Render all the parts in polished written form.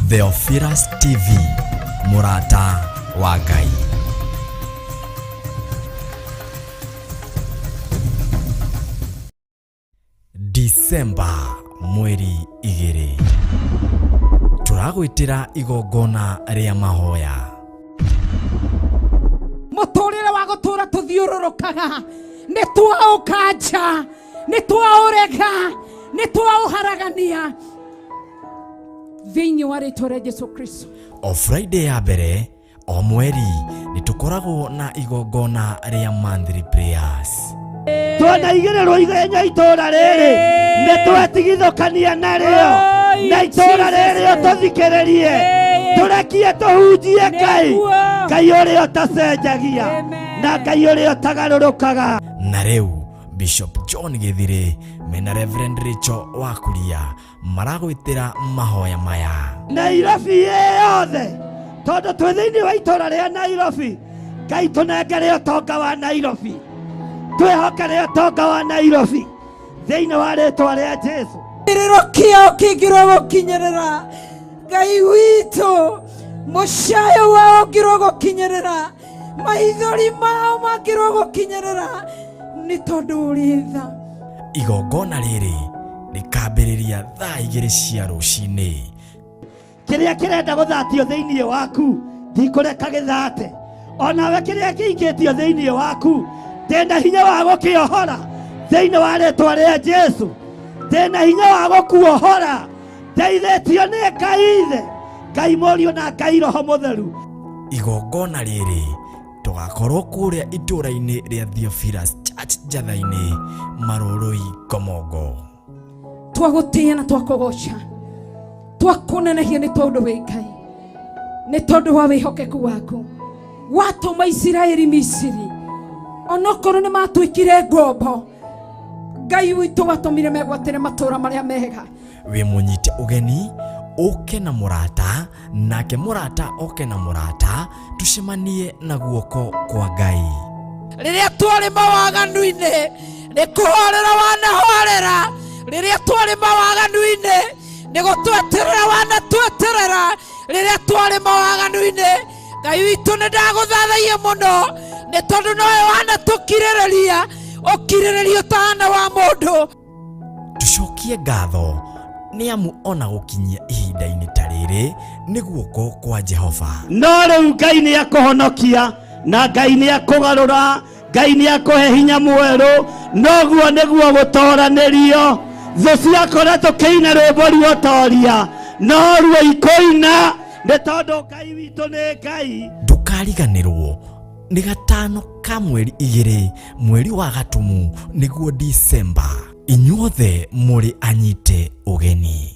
Theophilus TV, Murata wa Ngai. Disemba mweri 2 turagwitira igongona ria mahoya. Muturire wa gutura tuthiururukaga ni twaukanja ni twaurega ni twauharagania thiini wa ritwa ria Jesu Kristo. O Friday ya mbere o mweri ni tukoragwo na igongona ria monthly prayers. Twana igererwo igenya itora riri ni twetigithukania nario na itora riri tuthikiririe turekie tuhunjie Ngai uria utacenjagia na Ngai uria utagarurukaga. Na riu Bishop John Githire mena Reverend Rachel Wakuria maragwitira mahoya maya. Nairobi yothe tondu twi thiini wa itora ria Nairobi, Ngai tunengere utonga wa Nairobi, twihokere utonga wa Nairobi thiini wa ritwa ria Jesu. Iriro kio kingiro gukinyerera Ngai witu mushayo wao ngiro gukinyerera maithori mao mangiro gukinyerera ni tondu uritha. Igongona riri rikambiriria thaa 2 cia rucini. Kiria kirenda guthatio thiini waku ndikureka githate, onawe kiria kiingitio thiini waku ndenda hinya wa gukiohora thiini wa ritwa ria Jesu, ndenda hinya wa gukuohora ndeithitio ni Ngai Ithe, Ngai Murio na Ngai Roho Mutheru. Igongona riri tugakorwo kuria itura-ini ria Theophilus Church Njatha-ini Marurui Komongo. Twagutia na twakugoca twakunenehia ni tondu wi Ngai, ni tondu wa wihokeku waku watuma Israeli Misiri, onokorwo ni matwikire ngombo Ngai witu watumire megwatire matura maria mega. We munyite ugeni oke na murata, nake murata oke na murata, tushemanie na guoko kwa Ngai. Riria twari mawaganu-ini ni kuhorera wanahorera, riria twari mawaganu-ini ni gutweterera wanatweterera, riria twari mawaganu-ini Ngai witu ni ndaguthathaia muno ni tondu nowe wanatukirireria ukirirerio tahana wa mundu. Tucokie ngatho ni amu ona gukinyia ihinda-ini ta riri ni guoko kwa Jehova. No riu Ngai ni akuhonokia na Ngai ni akugarura, Ngai ni akuhe hinya mweru, noguo niguo gutoranirio. Thu ciakora tukiina rwimbo ruotoria no ruo ikoina ni tondu Ngai witu ni Ngai. Ndukariganirwo ni 5 ka mweri 2 mweri wa Gatumu niguo Disemba. Inyuothe muri anyite ugeni.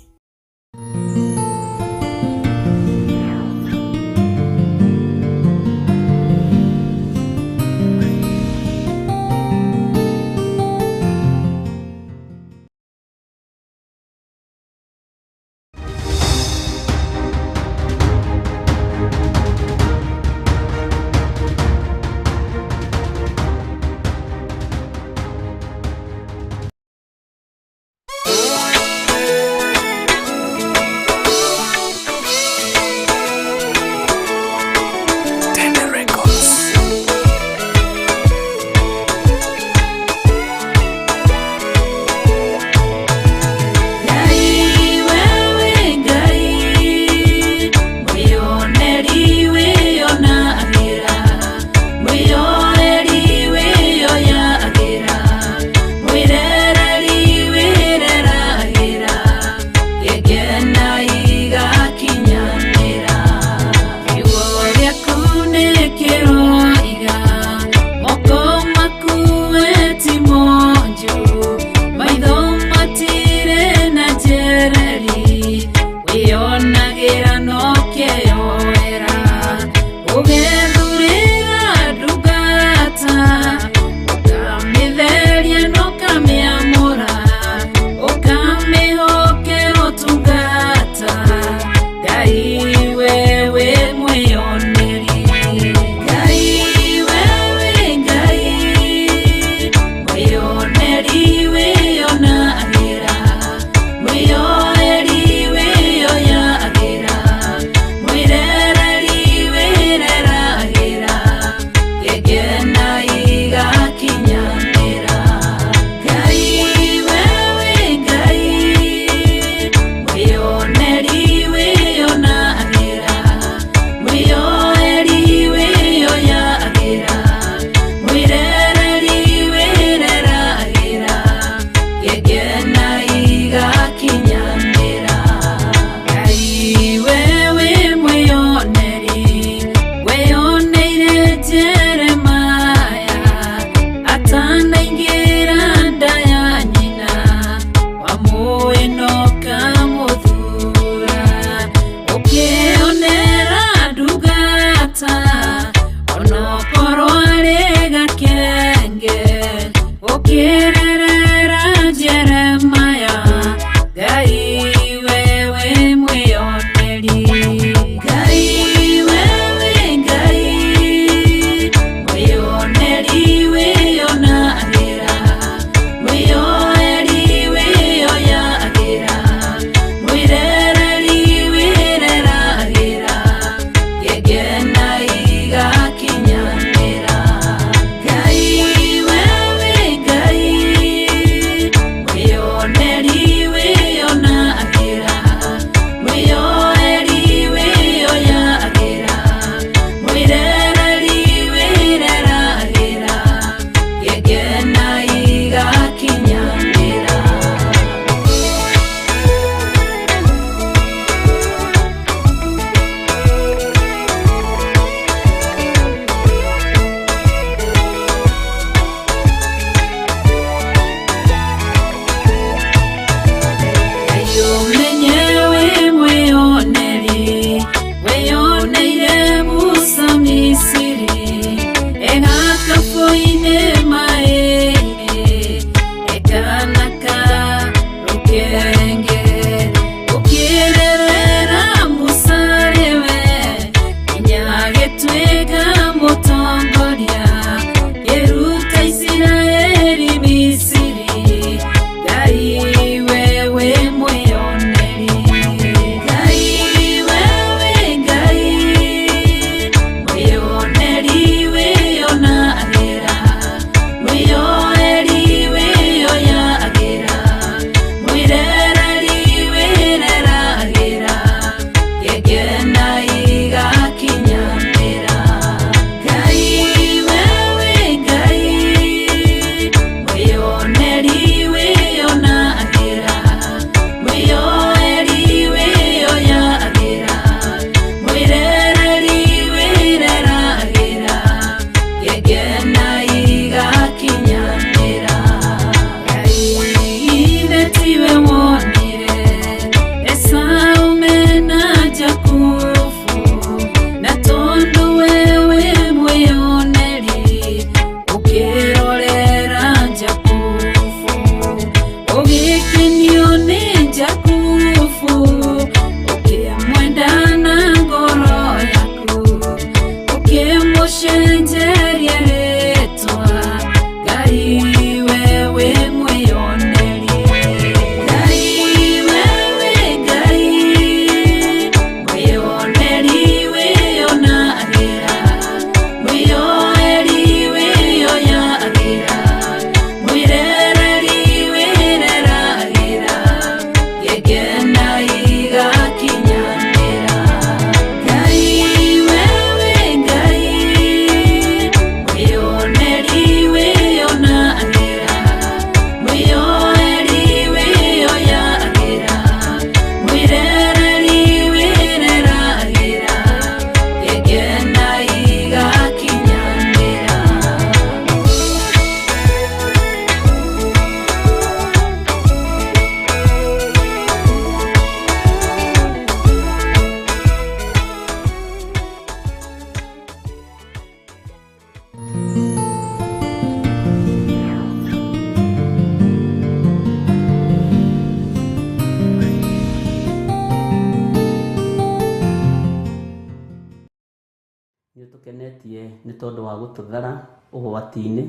Nĩũtũkenetie nĩ tondũ wa gũtũthara ũgwati-inĩ,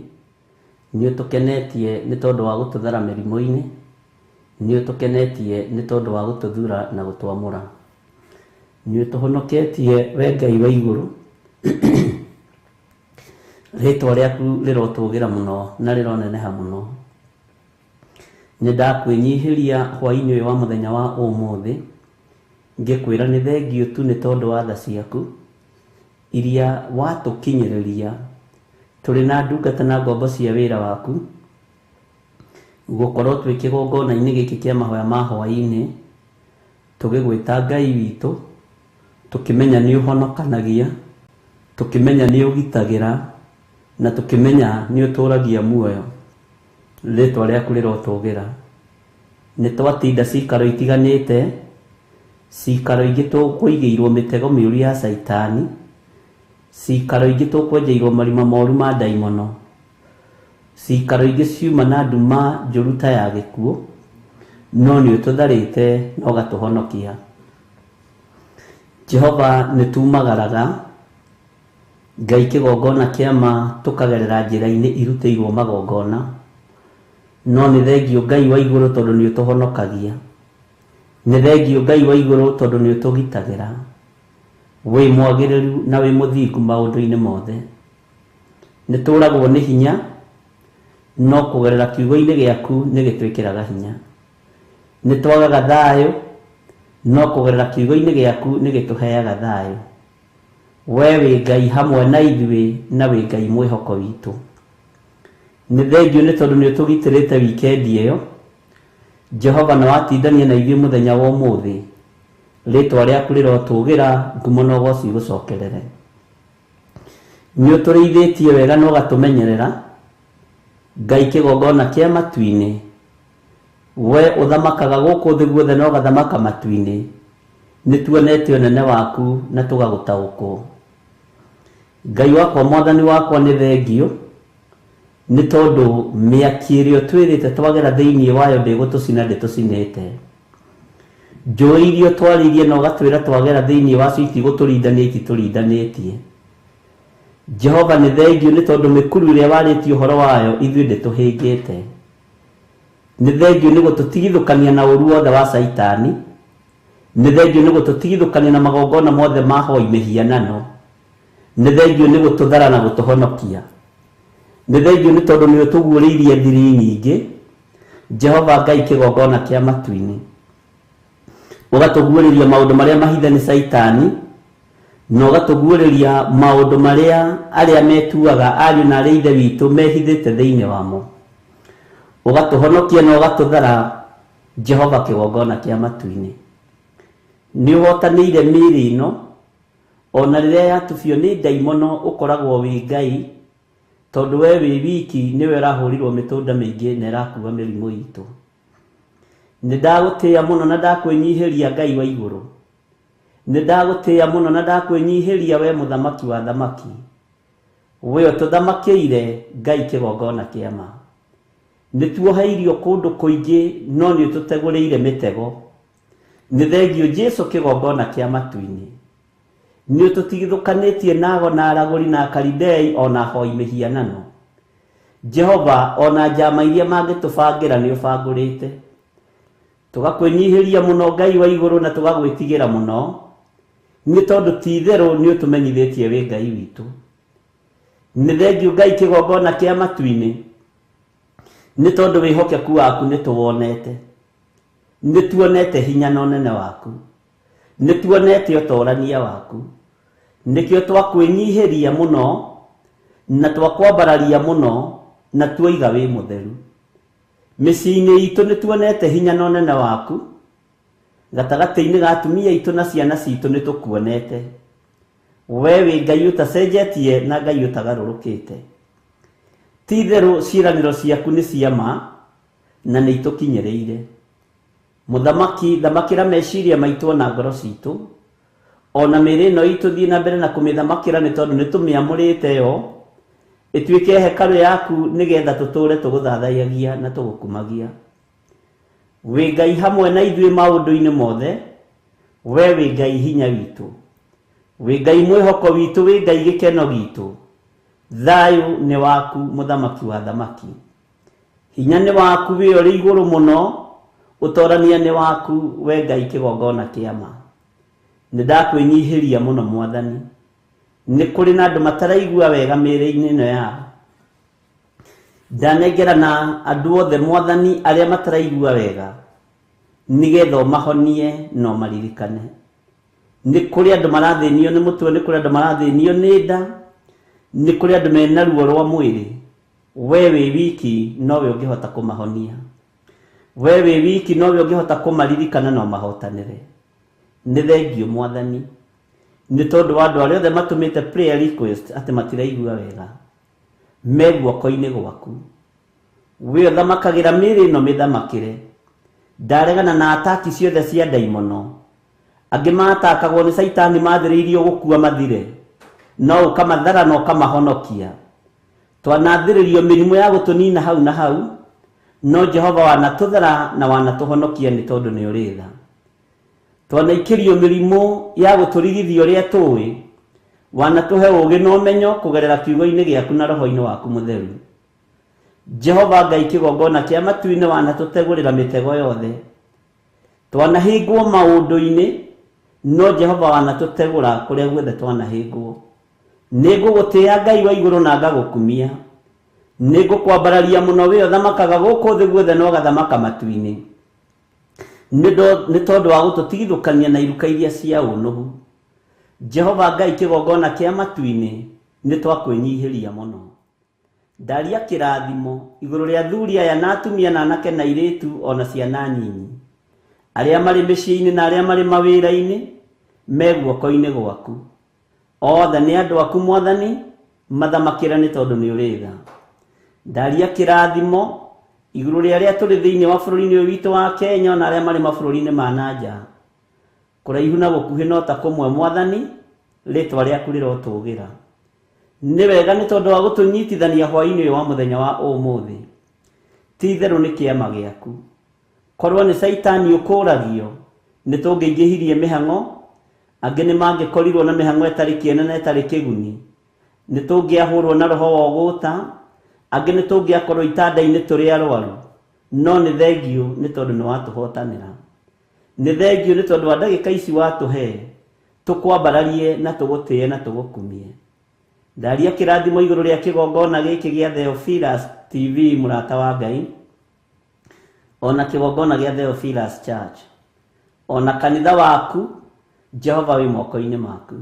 nĩũtũkenetie nĩ tondũ wa gũtũthara mĩrimũ-inĩ, nĩũtũkenetie nĩ tondũ wa gũtũthura na gũtwamũra. Nĩũtũhonoketie we Ngai wa igũrũ, rĩtwa rĩaku rĩrotũgĩra mũno na rĩroneneha mũno. Nĩndakwĩnyihĩria hwaĩ-inĩ ũyũ wa mũthenya wa ũmũthĩ, ngĩkwĩra nĩ thengiũ tu nĩ tondũ wa tha ciaku iria watũkinyĩrĩria tũrĩ na ndungata na ngombo cia wĩra waku, gũkorwo twĩ kĩgongona-inĩ gĩkĩ kĩa mahoya ma hwaĩ-inĩ, tũgĩgwĩta Ngai witũ, tũkĩmenya nĩ ũhonokanagia, tũkĩmenya nĩ ũgitagĩra, na tũkĩmenya nĩ ũtũragia muoyo. Rĩtwa rĩaku rĩrotũgĩra. Nĩ twatinda cikaro itiganĩte, cikaro ingĩ tũkũigĩirwo mĩtego mĩũru ya Saitani, cikaro ingĩ tũkwenjeirwo marima moru ma ndaimono, cikaro ingĩ ciuma na nduma njũru ta ya gĩkuũ, no nĩ ũtũtharĩte na ũgatũhonokia. Jehova, nĩ tumagaraga Ngai kĩgongona kĩama tũkagerera njĩra-inĩ irutĩirwo magongona, no nĩ thengiũ Ngai wa igũrũ tondũ nĩ ũtũhonokagia. Nĩ thengiũ Ngai wa igũrũ tondũ nĩ ũtũgitagĩra. Wĩ mwagĩrĩru na wĩ mũthingu maũndũ-inĩ mothe. Nĩ tũragwo nĩ hinya, no kũgerera kiugo-inĩ gĩaku nĩ gĩtwĩkĩraga hinya. Nĩ twagaga thayũ, no kũgerera kiugo-inĩ gĩaku nĩ gĩtũheaga thayũ. We wĩ Ngai hamwe na ithuĩ, na wĩ Ngai mwĩhoko witũ. Nĩ thengiũ nĩ tondũ nĩ ũtũgitĩrĩte wikendi ĩyo. Jehova, na watindania na ithuĩ mũthenya wa ũmũthĩ, rĩtwa rĩaku rĩrotũgĩra, ngumo na ũgooci igũcokerere. Nĩ ũtũrĩithĩtie wega na ũgatũmenyerera, Ngai kĩgongona kĩa matu-inĩ. We ũthamakaga gũkũ thĩ guothe na ũgathamaka matu-inĩ, nĩ tuonete ũnene waku na tũgagũtaũkwo. Ngai wakwa, Mwathani wakwa, nĩ thengiũ nĩ tondũ mĩaki ĩrĩa twĩrĩte twagera thĩinĩ wayo ndĩgũtũcina ndĩtũcinĩte. Njũĩ iria twarĩirie na ũgatwĩra twagera thĩinĩ wacio itigũtũrindania ititũrindanĩtie. Jehova, nĩ thengiũ nĩ tondũ mĩkuru ĩrĩa warĩtie ũhoro wayo ithuĩ ndĩtũhĩngĩte. Nĩ thengiũ nĩ gũtũtigithũkania na ũru wothe wa Saitani. Nĩ thengiũ nĩ gũtũtigithũkania na magongona mothe ma hoi mĩhianano. Nĩ thengiũ nĩ gũtũthara na gũtũhonokia. Nĩ thengiũ nĩ tondũ nĩ ũtũguũrĩirie thiri nyingĩ, Jehova Ngai kĩgongona kĩa matu-inĩ. Ũgatũguũrĩria maũndũ marĩa mahithe nĩ Saitani, na ũgatũguũrĩria maũndũ marĩa arĩa metuaga ariũ na arĩa ithe witũ mehithĩte thĩinĩ wamo. Ũgatũhonokia na ũgatũthara, Jehova kĩgongona kĩa matu-inĩ. Nĩ ũhotanĩire mĩĩrĩ ĩno, ona rĩrĩa yatubio nĩ ndaimono ũkoragwo wĩ Ngai, tondũ we wĩ wiki nĩwe ũrahũrirwo mĩtũnda mĩingĩ na ĩrakuua mĩrimũ itũ. Nĩ ndagũtĩĩa mũno na ndakwĩnyihĩria Ngai wa igũrũ. Nĩ ndagũtĩĩa mũno na ndakwĩnyihĩria we mũthamaki wa thamaki. We ũtũthamakĩire Ngai kĩgongona kĩa ma. Nĩ tuoheirio kũndũ kũingĩ, no nĩ ũtũtegũrĩire mĩtego. Nĩ thengiũ Jesũ kĩgongona kĩa matu-inĩ. Nĩ ũtũtigithũkanĩtie nago na aragũri na Akalidei ona hoi mĩhianano. Jehova, ona njama iria mangĩtũbangĩra nĩ ũbangũrĩte. Tũgakwĩnyihĩria mũno Ngai wa igũrũ na tũgagwĩtigĩra mũno, nĩ tondũ ti itherũ nĩ ũtũmenyithĩtie wĩ Ngai witũ. Nĩ thengiũ Ngai kĩgongona kĩa matu-inĩ, nĩ tondũ wĩhokeku waku nĩ tũwonete. Nĩ tuonete hinya na ũnene waku. Nĩ tuonete ũtorania waku. Nĩkĩo twakwĩnyihĩria mũno na twakwambararia mũno na tuoiga wĩ mũtheru. Mĩciĩ-inĩ itũ nĩ tuonete hinya na ũnene waku. Gatagatĩ-inĩ ga atumia itũ na ciana citũ nĩ tũkuonete. We wĩ Ngai ũtacenjetie na Ngai ũtagarũrũkĩte. Ti itherũ ciĩranĩro ciaku nĩ cia ma na nĩ itũkinyĩrĩire. Mũthamaki, thamakĩra meciria maitũ na ngoro citũ, ona mĩĩrĩ ĩno itũ thiĩ na mbere na kũmĩthamakĩra nĩ tondũ nĩ tũmĩamũrĩte yo, ĩtuĩke hekarũ yaku nĩgetha tũtũũre tũgũthathaiyagia na tũgũkumagia. Wĩ Ngai hamwe na ithuĩ maũndũ-inĩ mothe, we wĩ Ngai hinya witũ. wĩ Ngai mwĩhoko witũ, wĩ Ngai gĩkeno gitũ. Thayũ nĩ waku mũthamaki wa thamaki, hinya nĩ waku wĩ ũrĩ igũrũ mũno, ũtorania nĩ waku we Ngai kĩgongona kĩa ma. Nĩ ndakwĩnyihĩria mũno Mwathani, nĩ kũrĩ na andũ mataraigua wega mĩĩrĩ-inĩ ĩno yao. Ndanengerana andũ othe Mwathani arĩa mataraigua wega, nĩgetha ũmahonie na ũmaririkane. Nĩ kũrĩ andũ marathĩnio nĩ mũtwe, nĩ kũrĩ andũ marathĩnio nĩ nda, nĩ kũrĩ andũ mena ruo rwa mwĩrĩ. We wĩ wiki nowe ũngĩhota kũmahonia, we wĩ wiki nowe ũngĩhota kũmaririkana na ũmahotanĩre. Nĩ thengio Mwathani nĩ tondũ wa andũ arĩa othe matũmĩte prayer request atĩ matiraigua wega, me guoko-inĩ gwaku. We ũthamakagĩra mĩĩrĩ ĩno mĩthamakĩre. Ndaregana na ataki ciothe cia ndaimono, angĩ matakagwo nĩ Saitani mathĩrĩirio gũkua mathire, no ũkamathara na ũkamahonokia. Twanathĩrĩrio mĩrimũ ya gũtũnina hau na hau, no Jehova wanatũthara na wanatũhonokia nĩ tondũ nĩ ũrĩ tha. Twanaikĩrio mĩrimũ ya gũtũrigithia ũrĩa tũĩ, wanatũhe ũũgĩ na ũmenyo kũgerera kiugo-inĩ gĩaku na roho-inĩ waku mũtheru. Jehova Ngai kĩgongona kĩa matu-inĩ wanatũtegũrĩra mĩtego yothe. Twanahĩngwo maũndũ-inĩ, no Jehova wanatũtegũra kũrĩa guothe twanahĩngwo. Nĩngũgũtĩĩa Ngai wa igũrũ na ngagũkumia, nĩngũkwambararia mũno we ũthamakaga gũkũ thĩ guothe na ũgathamaka matu-inĩ, nĩ tondũ wa gũtũtigithũkania na iruka iria cia ũnũhu. Jehova Ngai kĩgongona kĩa matu-inĩ, nĩ twakwĩnyihĩria mũno. Ndaria kĩrathimo igũrũ rĩa athuri aya na atumia na anake na airĩtu ona ciana nyinyi, arĩa marĩ mĩciĩ-inĩ na arĩa marĩ mawĩra-inĩ, me guoko-inĩ gwaku. Othe nĩ andũ aku Mwathani, mathamakĩra nĩ tondũ nĩ ũrĩ tha. Ndaria kĩrathimo igũrũ rĩa arĩa tũrĩ thĩinĩ wa bũrũri-inĩ ũyũ witũ wa Kenya na arĩa marĩ mabũrũri-inĩ ma nanja, kũraihu na gũkuhĩ no ta kũmwe Mwathani, rĩtwa rĩaku rĩrotũgĩra. Nĩ wega nĩ tondũ wa gũtũnyitithania hwaĩ-inĩ ũyũ wa mũthenya wa ũmũthĩ. Ti itherũ nĩ kĩama gĩaku. Korwo nĩ Saitani ũkũragio, nĩ tũngĩingĩhirie mĩhang'o, angĩ nĩ mangĩkorirwo na mĩhang'o ĩtarĩ kĩene na ĩtarĩ kĩguni, nĩ tũngĩahũrwo na roho wa ũgũta, angĩ nĩ tũngĩakorwo itanda-inĩ tũrĩ arwaru, no nĩ thengio nĩ tondũ nĩ watũhotanĩra. Nĩ thengio nĩ tondũ wa ndagĩka ici watũhe, tũkwambararie na tũgũtĩe na tũgũkumie. Ndaria kĩrathimo igũrũ rĩa kĩgongona gĩkĩ gĩa Theophilus TV mũrata wa Ngai, ona kĩgongona gĩa Theophilus Church, ona kanitha waku Jehova wĩ moko-inĩ maku,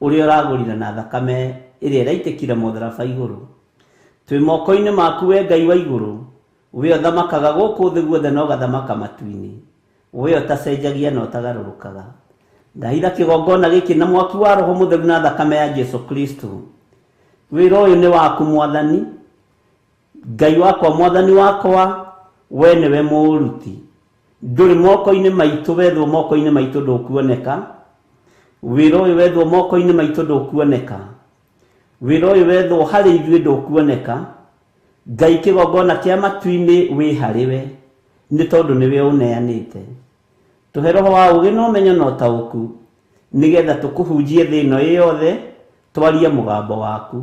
ũrĩa ũragũrire na thakame ĩrĩa ĩraitĩkire mũtharaba igũrũ. Twĩ moko-inĩ maku we Ngai wa igũrũ, we ũthamakaga gũkũ thĩ guothe na ũgathamaka matu-inĩ, we ũtacenjagia na ũtagarũrũkaga. Ndahitha kĩgongona gĩkĩ na mwaki wa roho mũtheru na thakame ya Jesu Kristo. Wĩra ũyũ nĩ waku Mwathani, Ngai wakwa, Mwathani wakwa, we nĩwe mũũruti. Ndũrĩ moko-inĩ maitũ, wethwo moko-inĩ maitũ ndũkuoneka. Wĩra ũyũ wethwo moko-inĩ maitũ ndũkuoneka. Wĩra ũyũ wethwo harĩ ithuĩ ndũkuoneka. Ngai kĩgongona kĩa matu-inĩ wĩ harĩwe, nĩ tondũ nĩwe ũneanĩte. Tũhe roho wa ũũgĩ na ũmenyo na ũtaũku, nĩgetha tũkũhunjie thĩ ĩno yothe, twarie mũgambo waku.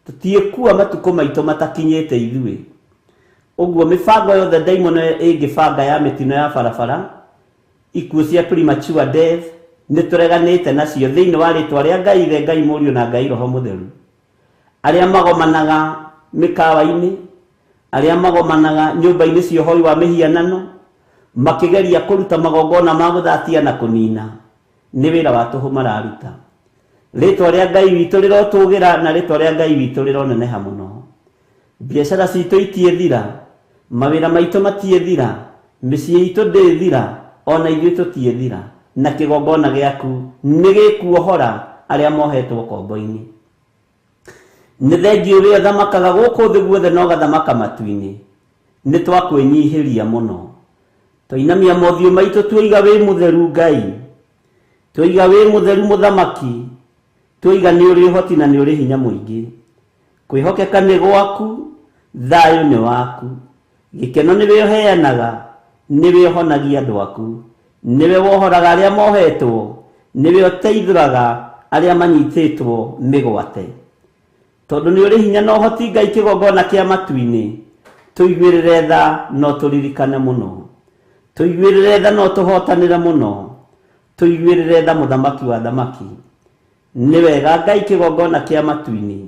Tũtiĩkua matukũ maitũ matakinyĩte ithuĩ. Ũguo mĩbango yothe ndaimono ĩngĩbanga ya mĩtino ya barabara, ikuũ cia premature death, nĩ tũreganĩte nacio thĩinĩ wa rĩtwa rĩa Ngai Ithe, Ngai Mũriũ na Ngai Roho Mũtheru. Arĩa magomanaga mĩkawa-inĩ, arĩa magomanaga nyũmba-inĩ cia ũhoi wa mĩhianano, makĩgeria kũruta magongona ma gũthatia na kũnina, nĩ wĩra wa tũhũ mararuta. Rĩtwa rĩa Ngai witũ rĩrotũgĩra na rĩtwa rĩa Ngai witũ rĩroneneha mũno. Biacara citũ itiethira, mawĩra maitũ matiethira, mĩciĩ itũ ndĩthira, ona ithuĩ tũtiethira, na kĩgongona gĩaku nĩ gĩkuohora arĩa mohetwo kombo-inĩ. Nĩ thengio we ũthamakaga gũkũ thĩ guothe na ũgathamaka matu-inĩ, nĩ twakwĩnyihĩria mũno. Twainamia mothiũ maitũ tuoiga wĩ mũtheru Ngai, tuoiga wĩ mũtheru mũthamaki, tuoiga nĩ ũrĩ ũhoti na nĩ ũrĩ hinya mũingĩ. Kwĩhokeka nĩ gwaku, thayũ nĩ waku, gĩkeno nĩwe ũheanaga, nĩwe ũhonagia andũ aku, nĩwe wohoraga arĩa mohetwo, nĩwe ũteithũraga aria manyitĩtwo mĩgwate. Tondũ nĩ ũrĩ hinya na ũhoti Ngai kĩgongona kĩa matu-inĩ, tũiguĩrĩre tha no tũririkane mũno, tũiguĩrĩre tha no tũhotanĩre mũno, tũiguĩrĩre tha mũthamaki wa thamaki. Nĩ wega Ngai kĩgongona kĩa matu-inĩ,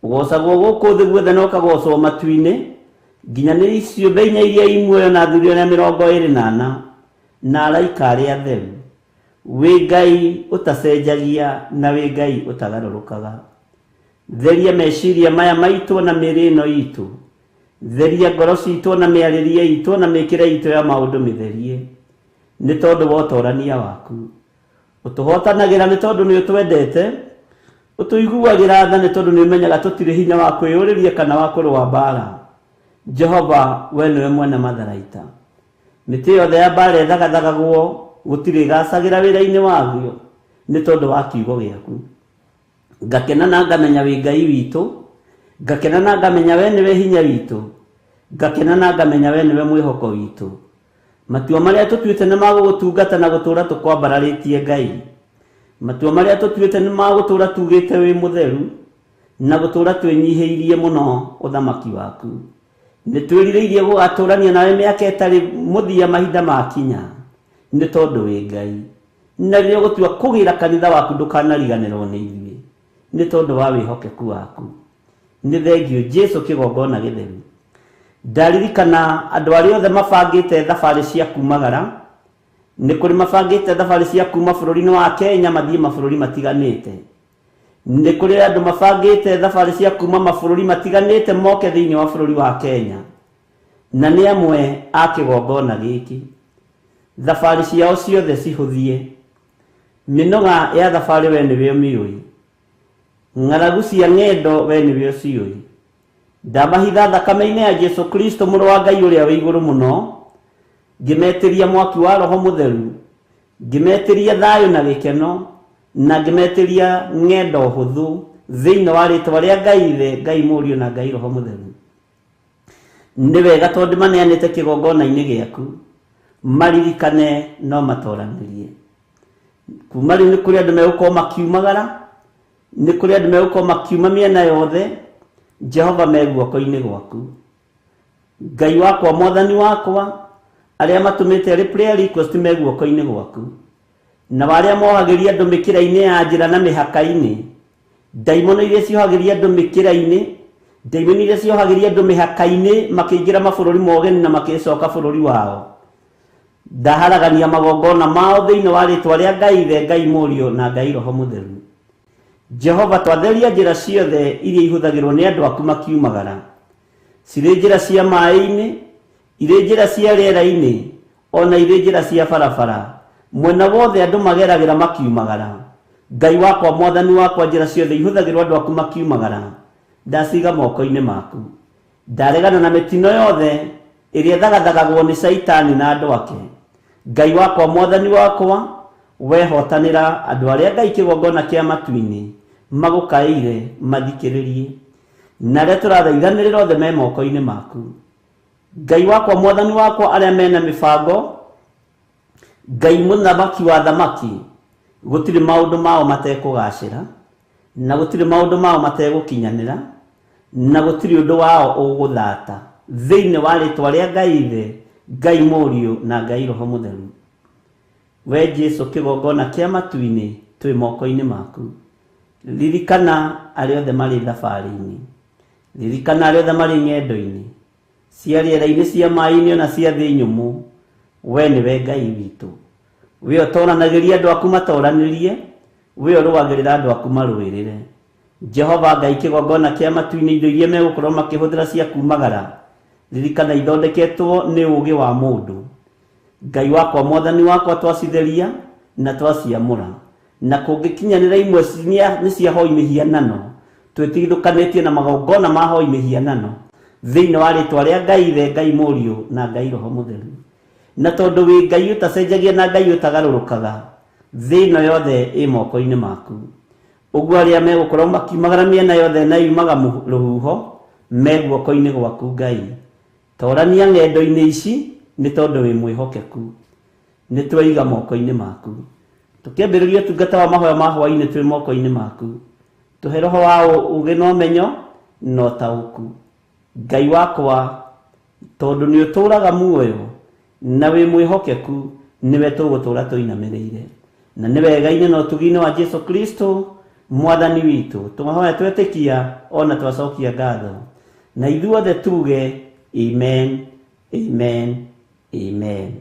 ũgocagwo gũkũ thĩ guothe na ũkagocwo matu-inĩ, nginya nĩ ciũmbe inya iria imuoyo na athuri arĩa 24 na araika arĩa atheru. Wĩ Ngai ũtacenjagia na wĩ Ngai ũtagarũrũkaga. Theria meciria maya maitũ na mĩrĩ ĩno itũ, theria ngoro citũ na mĩarĩrie itũ na mĩkĩre itũ ya maũndũ mĩtherie, nĩ tondũ wa ũtorania waku. Ũtũhotanagĩra nĩ tondũ nĩ ũtwendete, ũtũiguagĩra tha nĩ tondũ nĩ ũmenyaga tũtirĩ hinya wa kwĩyũrĩria kana wa kũrũa mbara. Jehova, we nĩwe mwene matharaita. Mĩtĩ yothe ya mbara ĩthagathagagwo, gũtirĩ gacagĩra wĩra-inĩ waguo nĩ tondũ wa kiugo gĩaku. Ngakena na ngamenya wĩ Ngai witũ, ngakena na ngamenya we nĩwe hinya witũ, ngakena na ngamenya we nĩwe mwĩhoko witũ. Matua marĩa tũtuĩte nĩ magũgũtungata na gũtũũra tũkwambararĩtie Ngai. Matua marĩa tũtuĩte nĩ magũtũũra tugĩte wĩ mũtheru na gũtũũra twĩnyihĩirie mũno ũthamaki waku. Nĩ twĩrirĩirie gũgatũũrania nawe mĩaka ĩtarĩ mũthia mahinda makinya, nĩ tondũ wĩ Ngai. Na rĩrĩa ũgũtua kũgĩra kanitha waku ndũkanariganĩrwo nĩ ithuĩ, nĩ tondũ wa wĩhokeku waku. Nĩ thengio Jesu kĩgongona gĩtheru. Ndaririkana andũ arĩa othe mabangĩte thabarĩ cia kumagara. Nĩ kũrĩ mabangĩte thabarĩ cia kuma bũrũri-inĩ wa Kenya mathiĩ mabũrũri matiganĩte. Nĩ kũrĩ andũ mabangĩte thabarĩ cia kuma mabũrũri matiganĩte moke thĩinĩ wa bũrũri wa Kenya, na nĩ amwe a kĩgongona gĩkĩ. Thabarĩ ciao ciothe cihũthie. Mĩnoga ya thabarĩ we nĩwe ũmĩũĩ, ng'aragu cia ng'endo we nĩwe ũciũĩ. Ndamahitha thakame-inĩ ya Jesu Kristo mũrũ wa Ngai ũrĩa wĩ igũrũ mũno, ngĩmetĩria mwaki wa Roho Mũtheru, ngĩmetĩria thayũ na gĩkeno, na ngĩmetĩria ng'endo hũthũ thĩinĩ wa rĩĩtwa rĩa Ngai Ithe, Ngai Mũriũ na Ngai Roho Mũtheru. Nĩ wega tondũ maneanĩte kĩgongona-inĩ gĩaku, maririkane no matoranĩrie. Kuma rĩu nĩ kũrĩ andũ megũkorwo makiumagara, nĩ kũrĩ andũ megũkorwo makiuma mĩena yothe. Jehova me guoko-inĩ gwaku. Ngai wakwa, mwathani wakwa, arĩa matũmĩte arĩ prayer request me guoko-inĩ gwaku, na arĩa mohagĩria andũ mĩkĩra-inĩ ya njĩra na mĩhaka-inĩ, ndaimono iria ciohagĩria andũ mĩkĩra-inĩ, ndaimono iria ciohagĩria andũ mĩhaka-inĩ makĩingĩra mabũrũri ma ũgeni na makĩcoka bũrũri wao, ndaharagania magongona mao thĩinĩ wa rĩĩtwa rĩa Ngai Ithe, Ngai Mũriũ na Ngai Roho Mũtheru. Jehova, twatheria njĩra ciothe iria ihũthagĩrwo nĩ andũ aku makiumagara, cirĩ njĩra cia maĩ-inĩ, irĩ njĩra cia rĩera-inĩ, ona irĩ njĩra cia barabara, mwena wothe andũ mageragĩra makiumagara. Ngai wakwa, mwathani wakwa, njĩra ciothe ihũthagĩrwo andũ aku makiumagara, ndaciga moko-inĩ maku. Ndaregana na mĩtino yothe ĩrĩa thagathagagwo nĩ Saitani na andũ ake. Ngai wakwa, mwathani wakwa, wehotanĩra andũ arĩa Ngai kĩgongona kĩa matu-inĩ magũkaĩire mathikĩrĩrie, na arĩa tũrathaithanĩrĩra othe me moko-inĩ maku. Ngai wakwa, mwathani wakwa, arĩa mena mĩbango, Ngai mũthamaki wa thamaki, gũtirĩ maũndũ mao matekũgacĩra, na gũtirĩ maũndũ mao mategũkinyanĩra, na gũtirĩ ũndũ wao ũgũthata thĩinĩ wa rĩĩtwa rĩa Ngai Ithe, Ngai Mũriũ na Ngai Roho Mũtheru. We Jesu kĩgongona kĩa matu-inĩ twĩ moko-inĩ maku. Ririkana arĩa othe marĩ thabarĩ-inĩ, ririkana arĩa othe marĩ ng'endo-inĩ cia rĩera-inĩ, cia maĩ-inĩ ona cia thĩ nyũmũ. We nĩwe Ngai witũ, we ũtoranagĩria andũ aku matoranĩrie, we ũrũagĩrĩra andũ aku marũĩrĩre. Jehova, Ngai kĩgongona kĩa matu-inĩ, indo iria megũkorwo makĩhũthĩra cia kumagara, ririkana ithondeketwo nĩ ũũgĩ wa mũndũ. Ngai wakwa, mwathani wakwa, twacitheria na twaciamũra, na kũngĩkinyanĩra imwe nĩ cia hoi mĩhianano, twĩtigithũkanĩtie na magongona ma hoi mĩhianano, thĩinĩ wa rĩĩtwa rĩa Ngai Ithe, Ngai Mũriũ na Ngai Roho Mũtheru. Na tondũ wĩ Ngai ũtacenjagia na Ngai ũtagarũrũkaga, thĩ ĩno yothe ĩ moko-inĩ maku. Ũguo arĩa megũkorwo makiumagara mĩena yothe na yumaga rũhuho, me guoko-inĩ gwaku Ngai. Torania ng'endo-inĩ ici nĩ tondũ wĩ mwĩhokeku. Nĩ twaiga moko-inĩ maku. tukiambĩrĩria tungata wa mahoya ma hwaĩ-inĩ twĩ moko-inĩ maku. Tũhe roho wa ũũgĩ na ũmenyo na ũtaũku. Ngai wakwa, tondũ nĩ ũtũũraga muoyo na wĩ mwĩhokeku, nĩwe tũgũtũũra tũinamĩrĩire. Na nĩ wega-inĩ na ũtugi-inĩ wa Jesu Kristo mwathani witũ tũmahoya twetĩkia ona twacokia ngatho, na ithuothe tuge amen, amen, amen.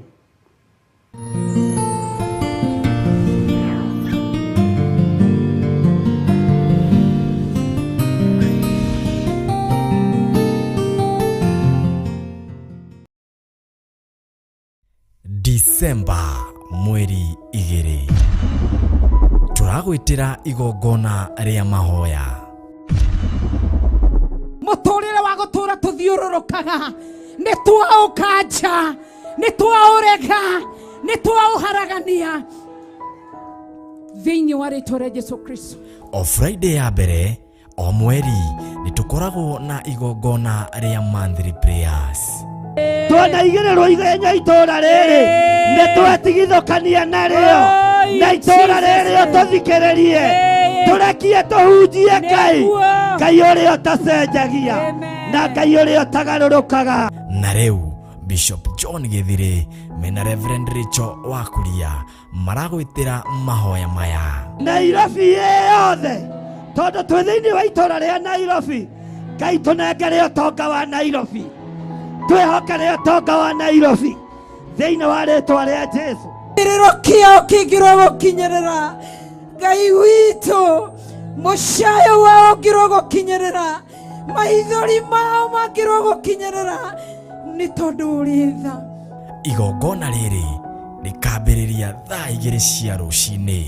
Disemba mweri 2 turagwitira igongona ria mahoya. Muturire wa gutura tuthiururukaga ni twaukanja ni twaurega ni twauharagania thiini wa ritwa ria Jesu Kristo. O Friday ya mbere o mweri ni tukoragwo na igongona ria monthly prayers. Twana igererwo igenya itora riri nĩ twetigithũkania narĩo na itora rĩrĩ ũtũthikĩrĩrie tũrekie tũhunjie Ngai ũrĩa ũtacenjagia na Ngai ũrĩa ũtagarũrũkaga. Na rĩu Bishop John Githiri mena Reverend Rachel Wakuria maragwĩtĩra mahoya maya. Nairobi yothe tondũ twĩ thĩinĩ wa itora rĩa Nairobi, Ngai tũnengere ũtonga wa Nairobi, twĩhokere ũtonga wa Nairobi thĩinĩ wa rĩtwa rĩa Jesu. Kĩrĩro kĩngĩrwo gũkinyĩrĩra Ngai witũ, mũcayo wao ũngĩrwo gũkinyĩrĩra, maithori mao mangĩrwo gũkinyĩrĩra, nĩ tondũ ũrĩ tha. Igongona rĩrĩ rĩkambĩrĩria thaa 2 cia rũcinĩ.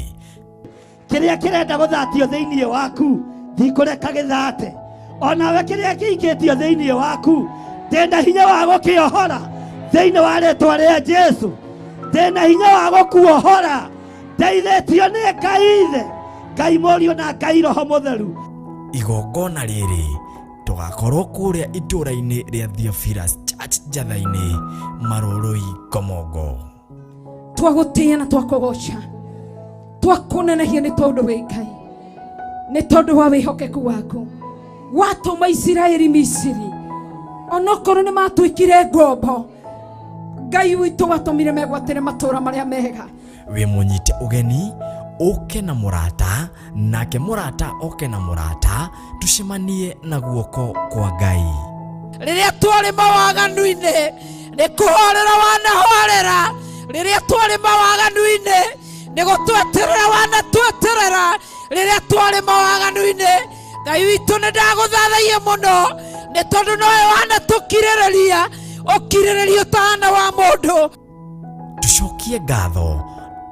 Kĩrĩa kĩrenda gũthatio thĩinĩ waku thikũreka gĩthate, onawe kĩrĩa kĩingĩtio thĩinĩ waku ndĩna hinya wa gũkĩohora thĩinĩ wa rĩtwa rĩa Jesu. Ndĩna hinya wa gũkuohora ndeithĩtio nĩ Ngai Ithe, Ngai Mũriũ na Ngai Roho Mũtheru. Igongona rĩrĩ tũgakorwo kũrĩa itũũra-inĩ rĩa Theophilus Church Njatha-inĩ Marũrũi Komongo. Twagũtĩĩa na twakũgoca, twakũnenehia nĩ tondũ wĩ Ngai, nĩ tondũ wa wĩhokeku waku. Watũma Isiraeli Misiri, onokorwo nĩ matuĩkire ngombo, Ngai witũ watũmire megwatĩre matũũra marĩa mega. Wĩ mũnyite ũgeni ũke na mũrata, nake mũrata oke na mũrata, tucemanie na guoko kwa Ngai. Rĩrĩa twarĩ mawaganu-inĩ nĩ kũhorera wanahorera, rĩrĩa twarĩ mawaganu-inĩ nĩ gũtweterera wanatweterera, rĩrĩa twarĩ mawaganu-inĩ Ngai witũ nĩ ndagũthathaiya mũno, nĩ tondũ nowe wanatũkirĩrĩria, ũkirĩrĩria ũtahana wa mũndũ. Tucokie ngatho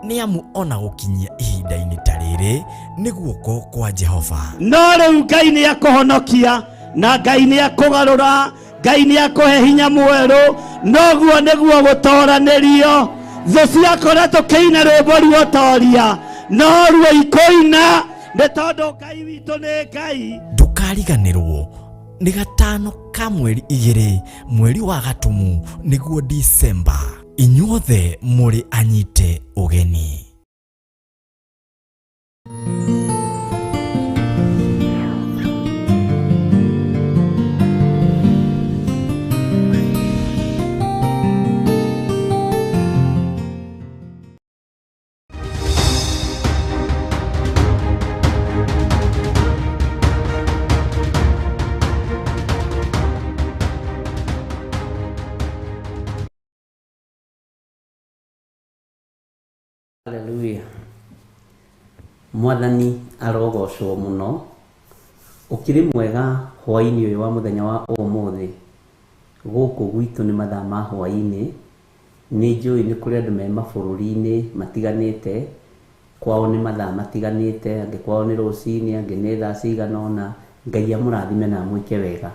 nĩ amu ona gũkinyia ihinda-inĩ ta rĩrĩ nĩ guoko kwa Jehova. No rĩu Ngai nĩ akũhonokia na Ngai nĩ akũgarũra, Ngai nĩ akũhe hinya mwerũ, noguo nĩguo gũtoranĩrio. Thũ ciakora tũkĩina rwĩmbo ruotoria, no ruo ikũina nĩ tondũ Ngai witũ nĩ Ngai. Ndũkariganĩrwo nĩ 5 ka mweri 2 mweri wa Gatumu nĩguo Disemba. Inyuothe mũrĩ anyite ũgeni. Haleluya. Mwathani arogocwo muno. Ukiri mwega hwaini uyu wa muthenya wa umuthi. Guku gwitu ni mathaa ma hwaini. Ni njui ni kuri andu me mabururi-ini matiganite. Kwao ni mathaa matiganite, angi kwao ni rucini, angi ni thaa cigana ona. Ngai amurathime na mwike wega.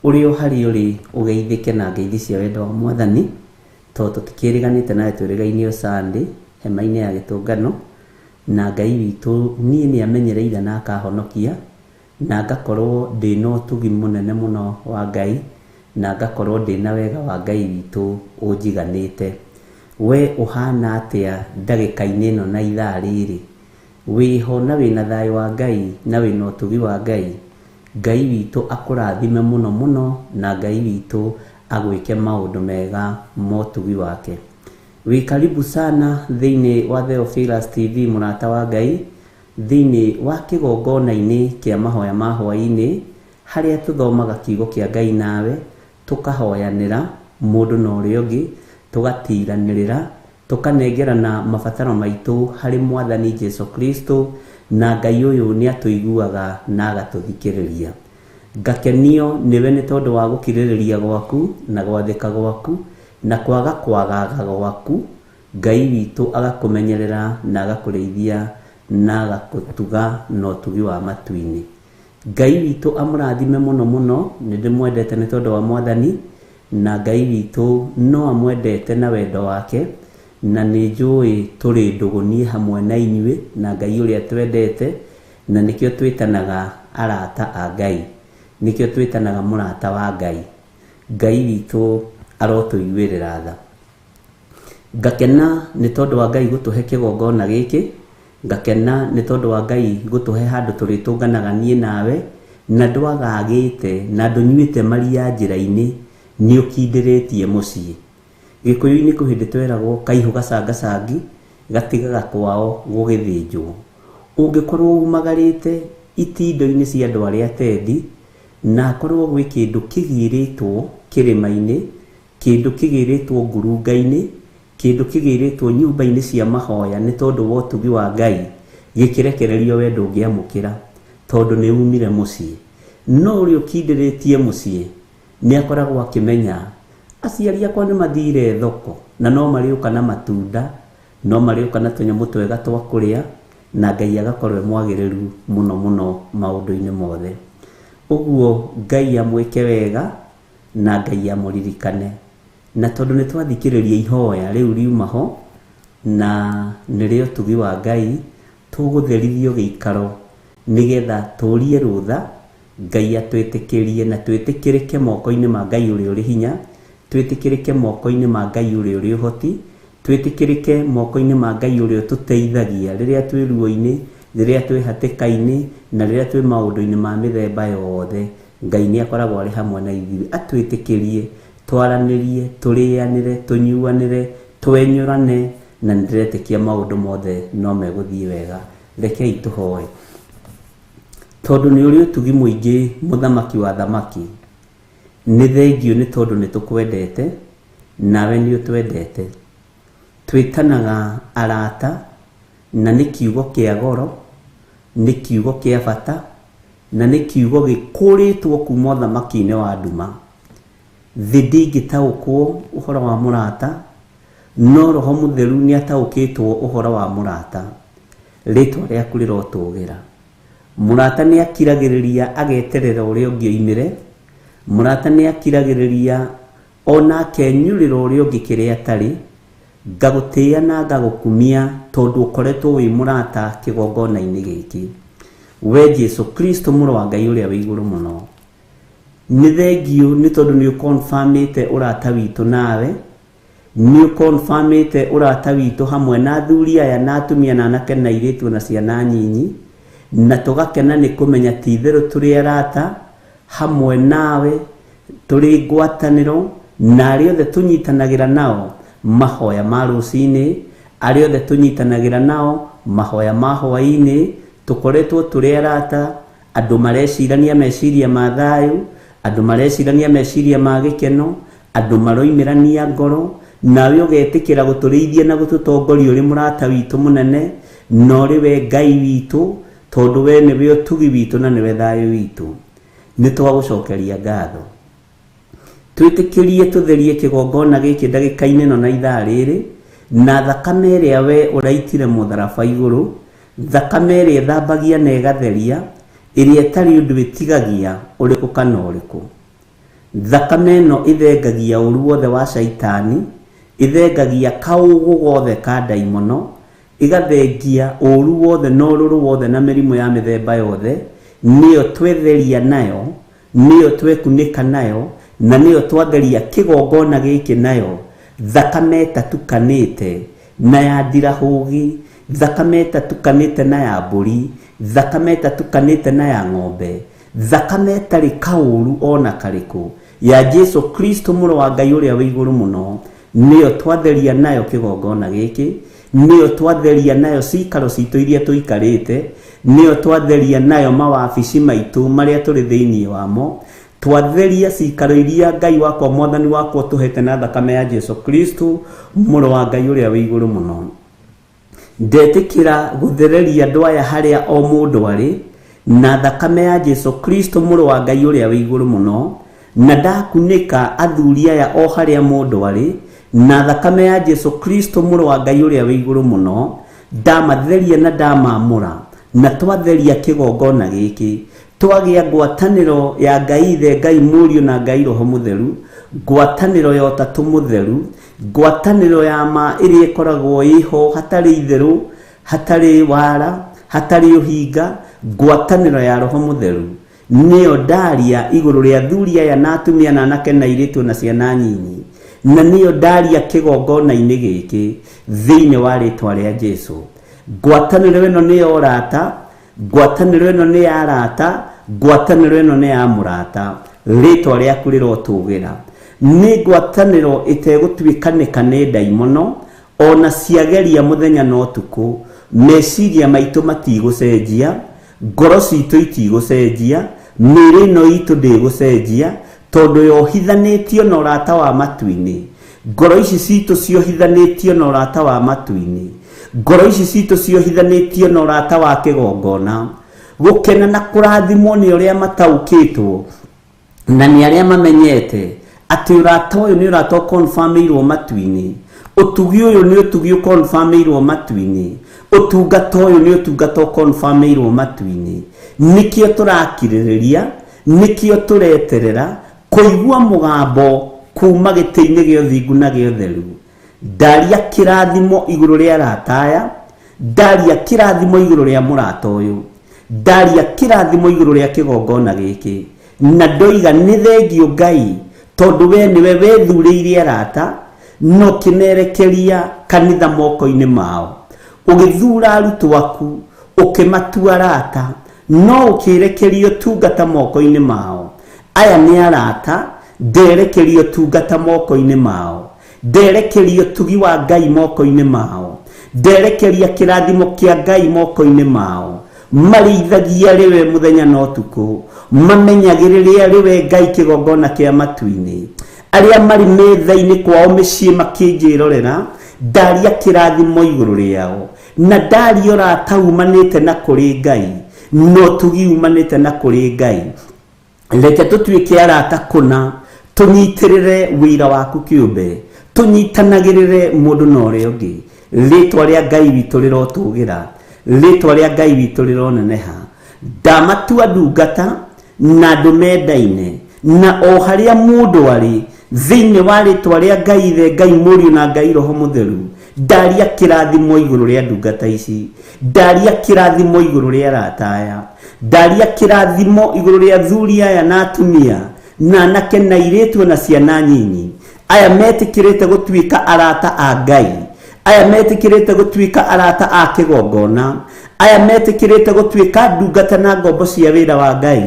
Uri o hari uri ugeithike na ngeithi cia wendo wa Mwathani. Tondu tukiriganite nawe twirigaine o Sunday hema-inĩ ya gĩtũngano, na Ngai witũ niĩ nĩ amenyereire na akahonokia, na ngakorwo ndĩna ũtugi mũnene mũno wa Ngai, na ngakorwo ndĩna wega wa Ngai witũ ũnjiganĩte. we uhana atia ndagika-inĩ ĩno na ithaa rĩrĩ, wĩho na wĩna thayũ wa Ngai na wĩna ũtugi wa Ngai. Ngai witũ akũrathime mũno mũno, na Ngai witũ agwĩke maũndũ mega motugi wake. Wĩ karibu sana thĩinĩ wa Theophilus TV, mũrata wa Ngai, thĩinĩ wa kĩgongona-inĩ kĩa mahoya ma hwaĩ-inĩ, harĩa tũthomaga kiugo kĩa Ngai nawe, tũkahoyanĩra mũndũ na ũrĩa ũngĩ, tũgatiranĩrĩra, tũkanengerana mabataro maitũ harĩ Mwathani Jesu Kristo, na Ngai ũyũ nĩ atũiguaga na agatũthikĩrĩria. Ngakenio nĩwe nĩ tondũ wa gũkirĩrĩria gwaku na gwathĩka gwaku na kwaga kwagaga gwaku. Ngai witũ agakũmenyerera na agakũrĩithia na agakũtuga na ũtugi wa matu-inĩ. Ngai witũ amũrathime mũno mũno, nĩ ndĩmwendete nĩ tondũ wa Mwathani, na Ngai witũ no amwendete na wendo wake, na nĩ njũĩ tũrĩ ndũgũnie hamwe na inyuĩ na Ngai ũrĩa twendete, na nĩkĩo twĩtanaga arata a Ngai, nĩkĩo twĩtanaga mũrata wa Ngai. Ngai witũ arotũiguĩrĩra tha. Ngakena nĩ tondũ wa Ngai gũtũhe kĩgongona gĩkĩ, ngakena nĩ tondũ wa Ngai gũtũhe handũ tũrĩtũnganaga niĩ nawe, na ndwagagĩte na ndũnyuĩte maria njĩra-inĩ, nĩ ũkindĩrĩtie mũciĩ. Gĩkũyũ-inĩ kũhĩndĩ tweragwo kaihũ gacangacangi gatigaga kwao gũgĩthĩnjwo. Ũngĩkorwo umagarĩte itindo-inĩ cia andũ arĩa atendi, na akorwo gwĩ kĩndũ kĩgĩrĩtwo kĩrĩma-inĩ, kĩndũ kĩgĩrĩtwo ngurunga-inĩ, kĩndũ kĩgĩrĩtwo nyũmba-inĩ cia mahoya nĩ tondũ wa ũtugi wa Ngai, gĩkĩrekererio we ndũngĩamũkĩra tondũ nĩ umire mũciĩ. No ũrĩa ũkindĩrĩtie mũciĩ nĩ akoragwo akĩmenya aciari akwa nĩ mathire thoko, na no marĩũka na matunda, no marĩũka na tũnyamũ twega twa kũrĩa, na Ngai agakorwo e mwagĩrĩru mũno mũno maũndũ-inĩ mothe. Ũguo Ngai amwĩke wega na Ngai amũririkane, na tondũ nĩ twathikĩrĩria ihoya rĩu riuma ho, na nĩrĩo ũtugi wa Ngai, tũgũtherithio gĩikaro nĩgetha tũrie rũtha, Ngai atwĩtĩkĩrie na twĩtĩkĩrĩke moko-inĩ ma Ngai ũrĩa ũrĩ hinya, twĩtĩkĩrĩke moko-inĩ ma Ngai ũrĩa ũrĩ ũhoti, twĩtĩkĩrĩke moko-inĩ ma Ngai ũrĩa ũtũteithagia rĩrĩa twĩ ruo-inĩ, rĩrĩa twĩ hatĩka-inĩ, na rĩrĩa twĩ maũndũ-inĩ ma mĩthemba yothe. Ngai nĩ akoragwo arĩ hamwe na ithuĩ, atwĩtĩkĩrie twaranĩrie, tũrĩanĩre, tũnyuanĩre, twenyũrane, na nĩndĩretĩkia maũndũ mothe no megũthiĩ wega. Rekei tũhoe. Tondũ nĩ ũrĩ ũtugi mũingĩ, mũthamaki wa thamaki, nĩ thengio nĩ tondũ nĩ tũkwendete, nawe nĩ ũtwendete. Twĩtanaga arata, na nĩ kiugo kĩa goro, nĩ kiugo kĩa bata, na nĩ kiugo gĩkũrĩtwo kuma ũthamaki-inĩ wa nduma. Thĩ ndĩngĩtaũkwo ũhoro wa mũrata, no Roho Mũtheru nĩ ataũkĩtwo ũhoro wa mũrata. Rĩtwa rĩaku rĩrotũgĩra. Mũrata nĩ akiragĩrĩria ageterera ũrĩa ũngĩ oimĩre. Mũrata nĩ akiragĩrĩria ona akenyũrĩra ũrĩa ũngĩ kĩrĩa atarĩ. Ngagũtĩĩa na ngagũkumia tondũ ũkoretwo wĩ mũrata kĩgongona-inĩ gĩkĩ. We Jesu Kristo mũrũ wa Ngai ũrĩa wĩ igũrũ mũno, nĩ thengio nĩ tondũ nĩ ũkonfirmĩte ũrata witũ nawe, nĩ ũkonfirmĩte ũrata witũ hamwe na athuri aya na atumia na anake na airĩtu na ciana nyinyi, na tũgakena nĩ kũmenya ti itherũ tũrĩ arata hamwe nawe, tũrĩ ngwatanĩro na arĩa othe tũnyitanagĩra nao mahoya ma rũcinĩ, arĩa othe tũnyitanagĩra nao mahoya ma hwaĩ-inĩ. Tũkoretwo tũrĩ arata, andũ marecirania meciria ma thayũ, andũ marecirania meciria ma gĩkeno, andũ maroimĩrania ngoro, nawe ũgetĩkĩra gũtũrĩithia na gũtũtongoria ũrĩ mũrata witũ mũnene, na ũrĩ we Ngai witũ, tondũ we nĩwe ũtugi witũ na nĩwe thayũ witũ. Nĩ twagũcokeria ngatho. Twĩtĩkĩrie tũtherie kĩgongona gĩkĩ ndagĩka-inĩ ĩno na ithaa rĩrĩ, na thakame ĩrĩa we ũraitire mũtharaba igũrũ, thakame ĩrĩa ĩthambagia na ĩgatheria, ĩrĩa ĩtarĩ ũndũ ĩtigagia ũrĩkũ kana ũrĩkũ. Thakame ĩno ĩthengagia ũru wothe wa Shaitani, ĩthengagia kaũgũ gothe ka ndaimono, ĩgathengia ũru wothe na ũrũrũ wothe na mĩrimũ ya mĩthemba yothe. Nĩyo twetheria nayo, nĩyo twekunĩka nayo, na nĩyo twatheria kĩgongona gĩkĩ nayo, thakame tatukanite na ya ndirahugi, thakame tatukanite na ya mburi, thakame tatukanite na ya ng'ombe, thakame tari kauru ona kariku ya Jesu Kristo mũrũ wa Ngai ũrĩa wĩ igũrũ mũno, nĩyo twatheria nayo kĩgongona gĩkĩ, nĩyo twatheria nayo cikaro citũ iria tũikarĩte, nĩyo twatheria nayo mawabici maitũ marĩa tũrĩ thĩinĩ wamo, twatheria cikaro iria Ngai wakwa mwathani wakwa tũhete na thakame ya Jesu Kristo mũrũ wa Ngai ũrĩa wĩ igũrũ mũno. Ndetĩkĩra gũthereria andũ aya harĩa o mũndũ arĩ na thakame ya Jesu Kristo mũrũ wa Ngai ũrĩa wĩ igũrũ mũno, na ndakunĩka athuri aya o harĩa mũndũ arĩ na thakame ya Jesu Kristo mũrũ wa Ngai ũrĩa wĩ igũrũ mũno, ndamatheria na ndamamũra na twatheria kĩgongona gĩkĩ, twagĩa ngwatanĩro ya Ngai Ithe, Ngai Mũriũ na Ngai Roho Mũtheru, ngwatanĩro ya Ũtatũ Mũtheru, ngwatanĩro ya ma ĩrĩa ĩkoragwo ĩho hatarĩ itherũ, hatarĩ wara, hatarĩ ũhinga, ngwatanĩro ya Roho Mũtheru. Nĩyo ndaria igũrũ rĩa athuri aya na atumia na anake na airĩtu na ciana nyinyi, na nĩyo ndaria kĩgongona-inĩ gĩkĩ thĩinĩ wa rĩtwa rĩa Jesu. Ngwatanĩro ĩno nĩ ya ũrata, ngwatanĩro ĩno nĩ ya arata, ngwatanĩro ĩno nĩ ya mũrata, rĩtwa rĩaku rĩrotũgĩra. Nĩ ngwatanĩro ĩtegũtuĩkanĩka nĩ ndaimono, ona ciageria mũthenya na ũtukũ, meciria maitũ matigũcenjia, ngoro citũ itigũcenjia, mĩĩrĩ ĩno itũ ndĩgũcenjia, tondũ yohithanĩtio na ũrata wa matu-inĩ. Ngoro ici citũ ciohithanĩtio na ũrata wa matu-inĩ, ngoro ici citũ ciohithanĩtio na ũrata wa kĩgongona. Gũkena na kũrathimwo nĩ ũrĩa mataũkĩtwo na nĩ arĩa mamenyete atĩ ũrata ũyũ nĩ ũrata ũkonfamĩirwo matu-inĩ, ũtugi ũyũ nĩ ũtugi ũkonfamĩirwo matu-inĩ, ũtungata ũyũ nĩ ũtungata ũkonfamĩirwo matu-inĩ. Nĩkĩo tũrakirĩrĩria, nĩkĩo tũreterera kũigua mũgambo kuma gĩtĩ-inĩ gĩa ũthingu na gĩa ũtheru. Ndaria kĩrathimo igũrũ rĩa arata aya, ndaria kĩrathimo igũrũ rĩa mũrata ũyũ, ndaria kĩrathimo igũrũ rĩa kĩgongona gĩkĩ, na ndoiga nĩ thengio Ngai tondũ we nĩwe wethurĩire arata no kĩmerekeria kanitha moko-inĩ mao, ũgĩthura arutwo aku ũkĩmatua arata no ũkĩrekeria ũtungata moko-inĩ mao. Aya nĩ arata, nderekeria ũtungata moko-inĩ mao, nderekeria ũtugi wa Ngai moko-inĩ mao, nderekeria kĩrathimo kĩa Ngai moko-inĩ mao, marĩithagia rĩwe mũthenya na ũtukũ, mamenyagĩrĩria rĩwe Ngai kĩgongona kĩa matu-inĩ. Arĩa marĩ metha-inĩ kwao mĩciĩ makĩnjĩrorera, ndaria kĩrathimo igũrũ rĩao, na ndaria ũrata umanĩte na kũrĩ Ngai, no tugi umanĩte na kũrĩ Ngai. Reke tũtuĩke arata kũna, tũnyitĩrĩre wĩra waku kĩũmbe, tũnyitanagĩrĩre mũndũ na ũrĩa ũngĩ. Rĩtwa rĩa Ngai witũ rĩrotũgĩra, rĩtwa rĩa Ngai witũ rĩroneneha. Ndamatua ndungata na andũ mendaine, na o harĩa mũndũ arĩ thĩinĩ wa rĩtwa rĩa Ngai Ithe, Ngai Mũriũ na Ngai Roho Mũtheru. Ndaria kĩrathimo igũrũ rĩa ndungata ici, ndaria kĩrathimo igũrũ rĩa arata aya, ndaria kĩrathimo igũrũ rĩa athuri aya na atumia na anake na airĩtu na ciana nyinyi. Aya metĩkĩrĩte gũtuĩka arata a Ngai, aya metĩkĩrĩte gũtuĩka arata a kĩgongona, aya metĩkĩrĩte gũtuĩka ndungata na ngombo cia wĩra wa Ngai,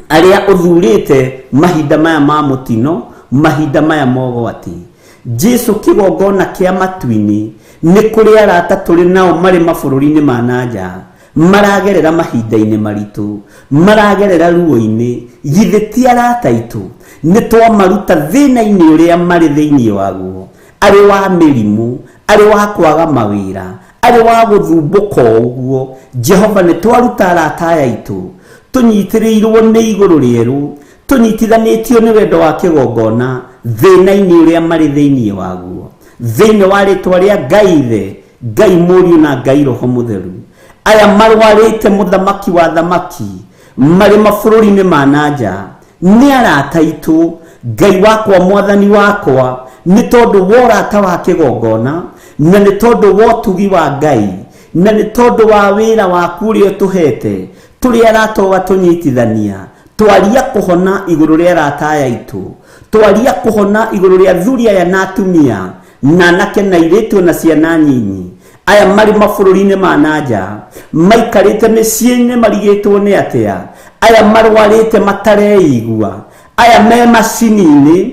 arĩa ũthurĩte mahinda maya ma mũtino, mahinda maya mogwati. Jesu kĩgongona kĩa matu-inĩ nĩ kũrĩ arata tũrĩ nao marĩ mabũrũri-inĩ ma nanja, maragerera mahinda-inĩ maritũ, maragerera ruo-inĩ. Githĩ ti arata aitũ? Nĩ twamaruta thĩna-inĩ ũrĩa marĩ thĩinĩ waguo, arĩ wa mĩrimũ, arĩ wa kwaga mawĩra, arĩ wa gũthumbũka ũguo. Jehova nĩ twaruta arata aya aitũ, tũnyitĩrĩirwo nĩ igũrũ rĩerũ, tũnyitithanĩtio nĩ wendo wa kĩgongona thĩna-inĩ ũrĩa marĩ thĩinĩ waguo, thĩinĩ wa rĩtwa rĩa Ngai Ithe, Ngai Mũriũ na Ngai Roho Mũtheru. Aya marwarĩte mũthamaki wa thamaki marĩ mabũrũri-inĩ ma nanja nĩ arata aitũ. Ngai wakwa mwathani wakwa, nĩ tondũ wa ũrata wa kĩgongona, na nĩ tondũ wa ũtugi wa Ngai, na nĩ tondũ wa wĩra waku ũrĩa ũtũhete, tũrĩ arata ũgatũnyitithania, twaria kũhona igũrũ rĩa arata aya aitũ, twaria kuhona iguru ria thuria ya natumia na nake na iretu na ciana nyinyi aya mari mabururi-ini ma nanja maikarite miciĩ-inĩ marigĩtwo nĩ atia aya marwarĩte matareigua aya me macini-inĩ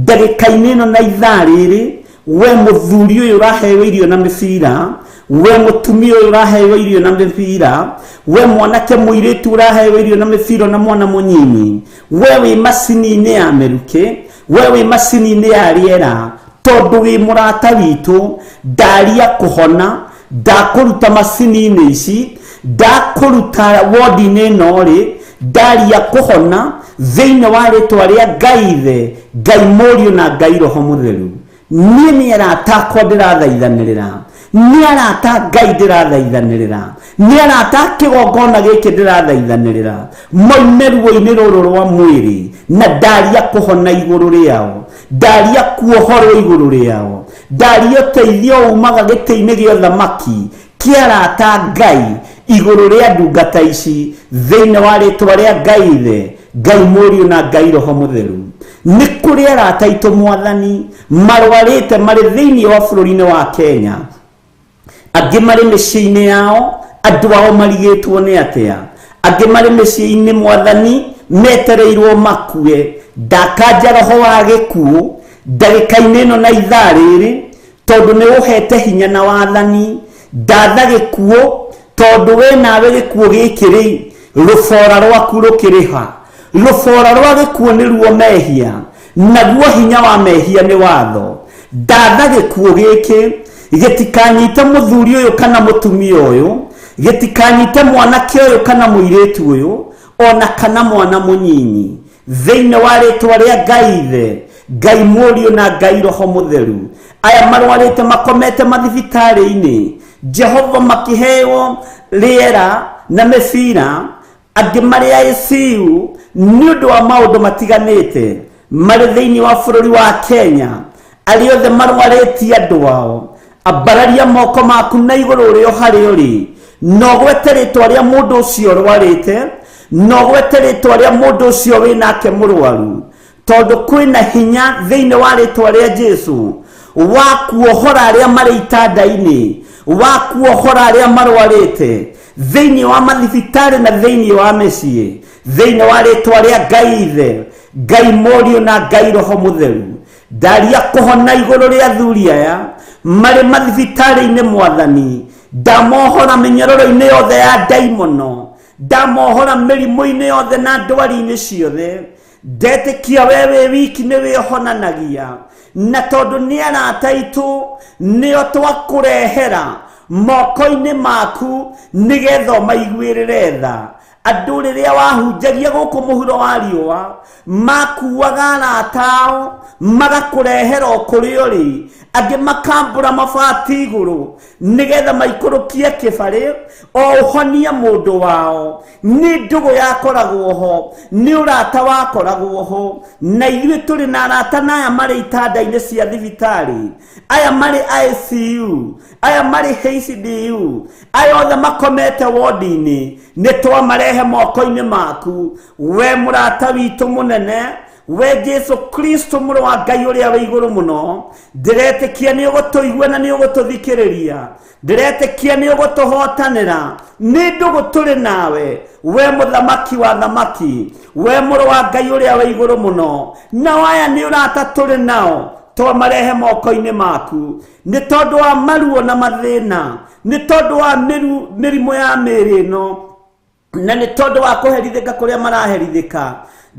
ndagĩka-inĩ ĩno na ithaa rĩrĩ we mũthuri ũyũ ũraheo irio na mĩbira we mũtumia ũyũ ũraheo irio na mĩbira we mwanake mũirĩtu ũraheo irio na mĩbira na mwana mũnyinyi we wĩ macini-inĩ ya mĩrukĩ we wĩ macini-inĩ ya rĩera tondu wi murata witu ndaria kuhona ndakuruta macini-inĩ ici ndakuruta wodi-inĩ ĩno rĩ ndaria kuhona thĩinĩ wa rĩtwa rĩa Ngai Ithe Ngai Mũriũ na Ngai Roho Mũtheru niĩ nĩ arata akwa ndĩrathaithanĩrĩra nĩ arata Ngai ndĩrathaithanĩrĩra nĩ arata kĩgongona gĩkĩ ndĩrathaithanĩrĩra moime ruo-inĩ rũrũ rwa mwĩrĩ na ndaria kuhona igũrũ rĩao ndaria kuohorwo igũrũ rĩao ndaria ũteithio umaga gĩtĩ-inĩ gĩa ũthamaki kĩarata Ngai igũrũ rĩa ndungata ici thĩinĩ wa rĩtwa rĩa Ngai Ithe Ngai Mũriũ na Ngai Roho Mũtheru nĩ kũrĩ arata aitũ Mwathani marwarĩte marĩ thĩinĩ wa bũrũri-inĩ wa Kenya angĩ marĩ mĩciĩ-inĩ yao andũ ao marigĩtwo nĩ atia angĩ marĩ mĩciĩ-inĩ Mwathani metereirwo makue ndakanja roho wa gĩkuũ ndagĩka-inĩ ĩno na ithaa rĩrĩ tondũ nĩ ũhete hinya na wathani ndatha gĩkuũ tondũ we nawe gĩkuũ gĩkĩ rĩ rũbora rwaku rũkĩrĩha rũbora rwa gĩkuũ nĩruo mehia naguo hinya wa mehia nĩ watho ndatha gĩkuũ gĩkĩ gĩtikanyite mũthuri ũyũ kana mũtumia ũyũ gĩtikanyite mwanake ũyũ kana mũirĩtu ũyũ ona kana mwana mũnyinyi thĩinĩ wa rĩtwa rĩa Ngai Ithe Ngai Mũriũ na Ngai Roho Mũtheru aya marwarĩte makomete mathibitarĩ-inĩ Jehova makĩheo rĩera na mĩbira angĩ marĩ ICU nĩ ũndũ wa maũndũ matiganĩte marĩ thĩinĩ wa bũrũri wa Kenya arĩa othe marwarĩtie andũ ao ambararia moko maku na igũrũ rĩo harĩa ũrĩ no gwete rĩtwa rĩa mũndũ ũcio ũrwarĩte no gwete rĩtwa rĩa mũndũ ũcio wĩnake mũrwaru tondũ kwĩna hinya thĩinĩ wa rĩtwa rĩa Jesu wa kuohora arĩa marĩ itanda-inĩ wa kuohora arĩa marwarĩte thĩinĩ wa mathibitarĩ na thĩinĩ wa mĩciĩ thĩinĩ wa rĩtwa rĩa Ngai Ithe Ngai Mũriũ na Ngai Roho Mũtheru ndaria kuhona igũrũ rĩa athuri aya marĩ mathibitarĩ-inĩ Mwathani ndamohora mĩnyororo-inĩ yothe ya ndaimono ndamohora mĩrimũ-inĩ yothe na ndwari-inĩ ciothe ndetĩkia we wĩ wiki nĩ wĩhonanagia na tondũ nĩ arata aitũ nĩo twakũrehera moko-inĩ maku nĩgetha maiguĩrĩre tha andũ rĩrĩa wahunjagia gũkũ mũhuro wa riũa makuaga arata ao magakũrehera o kũrĩa ũrĩ angĩ makambũra mabati igũrũ nĩgetha maikũrũkie kĩbarĩ o ũhonie mũndũ wao nĩ ndũgũ yakoragwo ho nĩ ũrata wakoragwo ho na ithuĩ tũrĩ na arata na aya marĩ itanda-inĩ cia thibitarĩ aya marĩ ICU aya marĩ HDU aya othe makomete wodi-inĩ nĩ twamarehe moko-inĩ maku we mũrata witũ mũnene we Jesu Kristo mũrũ wa Ngai ũrĩa wĩ igũrũ mũno ndĩretĩkia nĩ ũgũtũigua na nĩ ũgũtũthikĩrĩria ndĩretĩkia nĩ ũgũtũhotanĩra nĩ ndũgũ tũrĩ nawe we mũthamaki wa thamaki we mũrũ wa Ngai ũrĩa wĩ igũrũ mũno na aya nĩ ũrata tũrĩ nao twamarehe moko-inĩ maku nĩ tondũ wa maruo na mathĩna nĩ tondũ wa mĩrimũ ya mĩĩrĩ ĩno na nĩ tondũ wa kũherithĩka kũrĩa maraherithĩka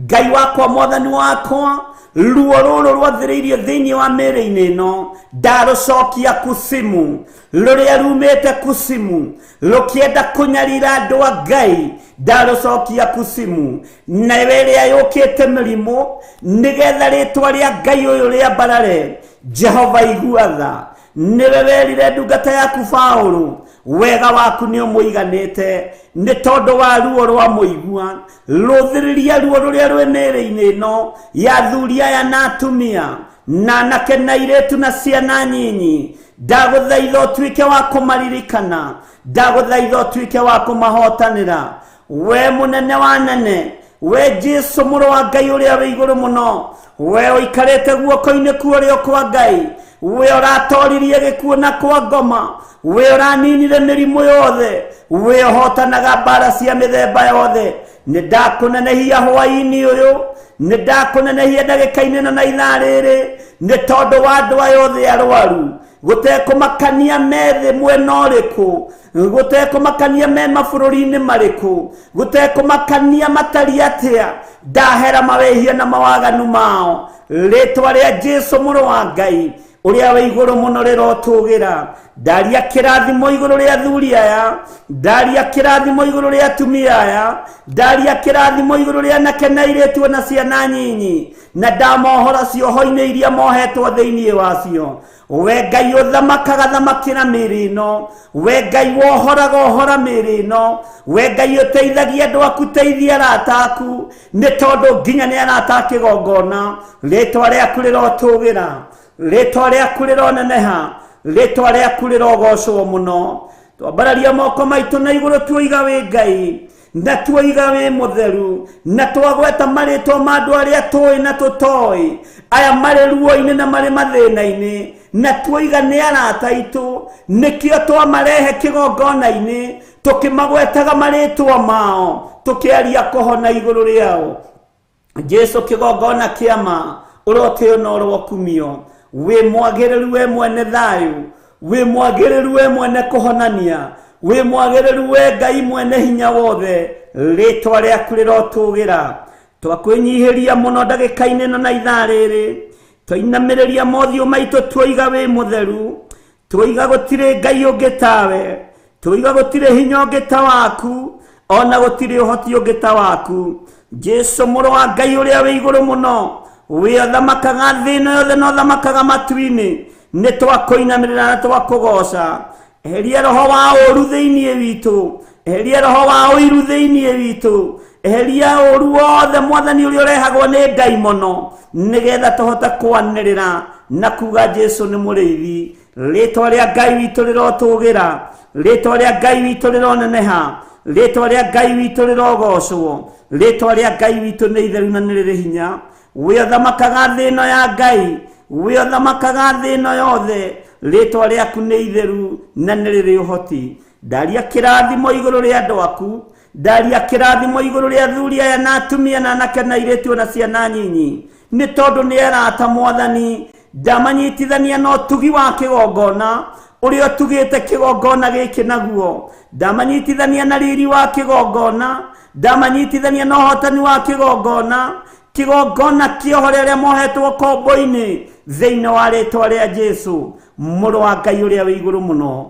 Ngai wakwa Mwathani wakwa ruo rũrũ rwathĩrĩirio thĩinĩ wa mĩĩrĩ-inĩ ĩno ndarũcokia kusimu rũrĩa rumĩte kusimu rũkĩenda kũnyarira andũ a Ngai ndarũcokia kusimu na ĩrĩa yũkĩte mĩrimũ nĩgetha rĩtwa rĩa Ngai ũyũ rĩa mbarare Jehova igua tha nĩwe werire ndungata yaku Paũlũ wega waku nĩ ũmũiganĩte nĩ tondũ wa ruo rwa mũigua rũthĩrĩria ruo rũrĩa rwĩ mĩĩrĩ-inĩ ĩno ya athuri aya na atumia na anake na airĩtu na ciana nyinyi ndagũthaitha ũtuĩke wa kũmaririkana ndagũthaitha ũtuĩke wa kũmahotanĩra we mũnene wa nene we Jesu mũrũ wa Ngai ũrĩa wĩ igũrũ mũno, we ũikarĩte guoko-inĩ kuo kwa Ngai, we ũratoririe gĩkuũ na kwa ngoma, we ũraninire mĩrimũ yothe, we ũhotanaga mbara cia mĩthemba yothe. Nĩ ndakũnenehia hwaĩ-inĩ ũyũ, nĩ ndakũnenehia ndagĩka-inĩ na ithaa rĩrĩ, nĩ tondũ wa andũ aya othe arwaru, gũtekũmakania methe mwena ũrĩkũ, gũtekũmakania me mabũrũri-inĩ marĩkũ, gũtekũmakania matari atĩa, ndahera mawehia na mawaganu mao, rĩtwa rĩa Jesu mũrũ wa Ngai ũrĩa wĩ igũrũ mũno rĩrotũgĩra. Ndaria kĩrathimo igũrũ rĩa athuri aya, ndaria kĩrathimo igũrũ rĩa atumia aya, ndaria kĩrathimo igũrũ rĩa anake na airĩtu na ciana nyinyi, na ndamohora cioho-inĩ iria mohetwo thĩinĩ wacio. We Ngai ũthamakaga thamakĩra mĩĩrĩ ĩno, we Ngai wohoraga mĩĩrĩ ĩno, we Ngai ũteithagia andũ aku, teithia arata aku, nĩ tondũ nginya nĩ arata a kĩgongona. Rĩtwa rĩaku rĩrotũgĩra, rĩtwa rĩaku rĩroneneha, rĩtwa rĩaku rĩrogocwo mũno. Twambararia moko maitũ na igũrũ tuoiga wĩ Ngai, na tuoiga wĩ mũtheru, na twagweta marĩtwa ma andũ arĩa tũĩ na tũtoĩ, aya marĩ ruo-inĩ na marĩ mathĩna-inĩ, na tuoiga nĩ arata aitũ, nĩkĩo twamarehe kĩgongona-inĩ, tũkĩmagwetaga marĩtwa mao, tũkĩaria kũhona igũrũ rĩao. Jesu kĩgongona kĩama ũrotĩo na ũrokumio, wĩ mwagĩrĩru we mwene thayũ, wĩ mwagĩrĩru we mwene kũhonania, wĩ mwagĩrĩru we Ngai mwene hinya wothe, rĩtwa rĩaku rĩrotũgĩra. Twakwĩnyihĩria mũno ndagĩka-inĩ ĩno na ithaa rĩrĩ, twainamĩrĩria mothiũ maitũ tuoiga wĩ mũtheru, tuoiga gũtirĩ Ngai ũngĩ tawe, tuoiga gũtirĩ hinya ũngĩ ta waku, ona gũtirĩ ũhoti ũngĩ ta waku. Jesu mũrũ wa Ngai ũrĩa wĩ igũrũ mũno, we ũthamakaga thĩ ĩno yothe na ũthamakaga matu-inĩ, nĩ twakũinamĩrĩra na twakũgoca. Eheria roho wa ũũru thĩinĩ witũ, eheria roho wa ũiru thĩinĩ witũ, eheria ũũru wothe Mwathani ũrĩa ũrehagwo nĩ ndaimono, nĩgetha tũhote kwanĩrĩra na kuga Jesu nĩ mũrĩithi. Rĩtwa rĩa Ngai witũ rĩrotũgĩra, rĩtwa rĩa Ngai witũ rĩroneneha, rĩtwa rĩa Ngai witũ rĩrogocwo, rĩtwa rĩa Ngai witũ nĩ itheru na nĩ rĩrĩ hinya. We ũthamakaga thĩ ĩno ya Ngai, we ũthamakaga thĩ ĩno yothe, rĩtwa rĩaku nĩ itheru na nĩ rĩrĩ ũhoti. Ndaria kĩrathimo igũrũ rĩa andũ aku, ndaria kĩrathimo igũrũ rĩa athuri aya na atumia na anake na airĩtu na ciana nyinyi, nĩ tondũ nĩ arata Mwathani. Ndamanyitithania na ũtugi wa kĩgongona ũrĩa ũtugĩte kĩgongona gĩkĩ naguo, ndamanyitithania na riri wa kĩgongona, ndamanyitithania na ũhotani wa kĩgongona, kĩgongona kĩoho rĩrĩa mohetwo kombo-inĩ thĩinĩ wa rĩtwa rĩa Jesu mũrũ wa Ngai ũrĩa wĩ igũrũ mũno.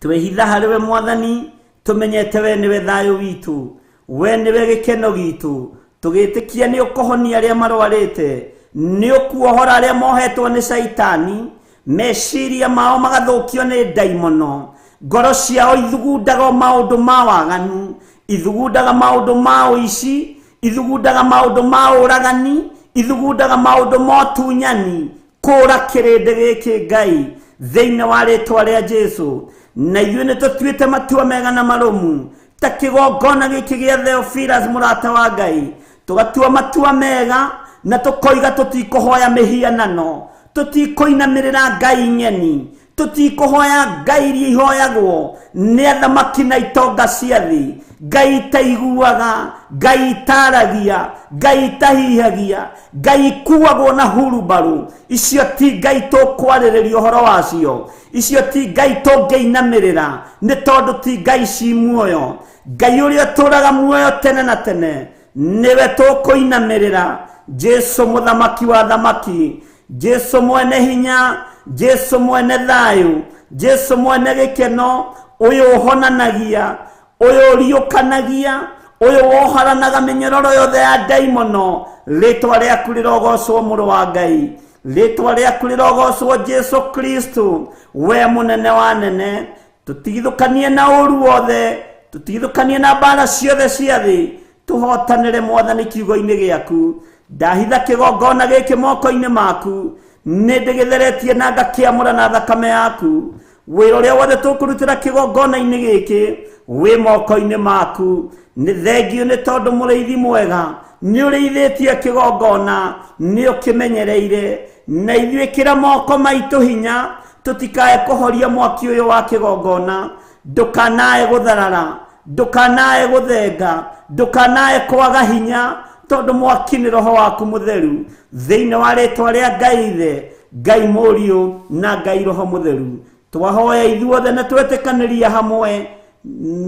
Twĩhitha harĩ we Mwathani, tũmenyete we nĩwe thayũ witũ, we nĩwe gĩkeno gitũ, tũgĩtĩkia nĩ ũkũhonia arĩa marwarĩte, nĩ ũkuohora arĩa mohetwo nĩ Saitani, meciria mao magathũkio nĩ ndaimono, ngoro ciao ithugundaga maũndũ ma waganu, ithugundaga maũndũ ma ũici, ithugundaga maũndũ ma ũragani, ithugundaga maũndũ ma ũtunyani, kũũra kĩrĩndĩ gĩkĩ Ngai thĩinĩ wa rĩtwa rĩa Jesu. Na ithuĩ nĩ tũtuĩte matua mega na marũmu ta kĩgongona gĩkĩ gĩa Theophilus mũrata wa Ngai, tũgatua matua mega na tũkoiga tũtikũhoya mĩhianano, tũtikũinamĩrĩra ngai nyeni, tũtikũhoya ngai iria ihoyagwo nĩ athamaki na itonga cia thĩ, ngai itaiguaga, ngai itaragia, ngai itahihagia, ngai ikuagwo na hurubaru. Icio ti ngai tũkwarĩrĩria ũhoro wacio, icio ti ngai tũngĩinamĩrĩra, nĩ tondũ ti ngai ci muoyo. Ngai ũrĩa ũtũũraga muoyo tene na tene nĩwe tũkũinamĩrĩra. Jesu mũthamaki wa thamaki, Jesu mwene hinya, Jesu mwene thayũ, Jesu mwene gĩkeno, ũyũ ũhonanagia, ũyũ ũriũkanagia, ũyũ woharanaga mĩnyororo yothe ya ndaimono. Rĩtwa rĩaku rĩrogocwo mũrũ wa Ngai, rĩtwa rĩaku rĩrogocwo Jesu Kristo, we mũnene wa nene. Tũtigithũkanie na ũru wothe, tũtigithũkanie na mbara ciothe cia thĩ, tũhotanĩre Mwathani kiugo-inĩ gĩaku. Ndahitha kĩgongona gĩkĩ moko-inĩ maku, nĩ ndĩgĩtheretie na ngakĩamũra na thakame yaku. Wĩra ũrĩa wothe tũkũrutĩra kĩgongona-inĩ gĩkĩ wĩ moko-inĩ maku, nĩ thengio nĩ tondũ mũrĩithi mwega nĩ ũrĩithĩtie kĩgongona nĩ ũkĩmenyereire, na ithuĩkĩra moko maitũ hinya tũtikae kũhoria mwaki ũyũ wa kĩgongona, ndũkanae gũtharara, ndũkanae gũthenga, ndũkanae kwaga hinya, tondũ mwaki nĩ roho waku mũtheru, thĩinĩ wa rĩtwa rĩa Ngai Ithe, Ngai Mũriũ na Ngai Roho Mũtheru. Twahoya ithuothe na twetĩkanĩria hamwe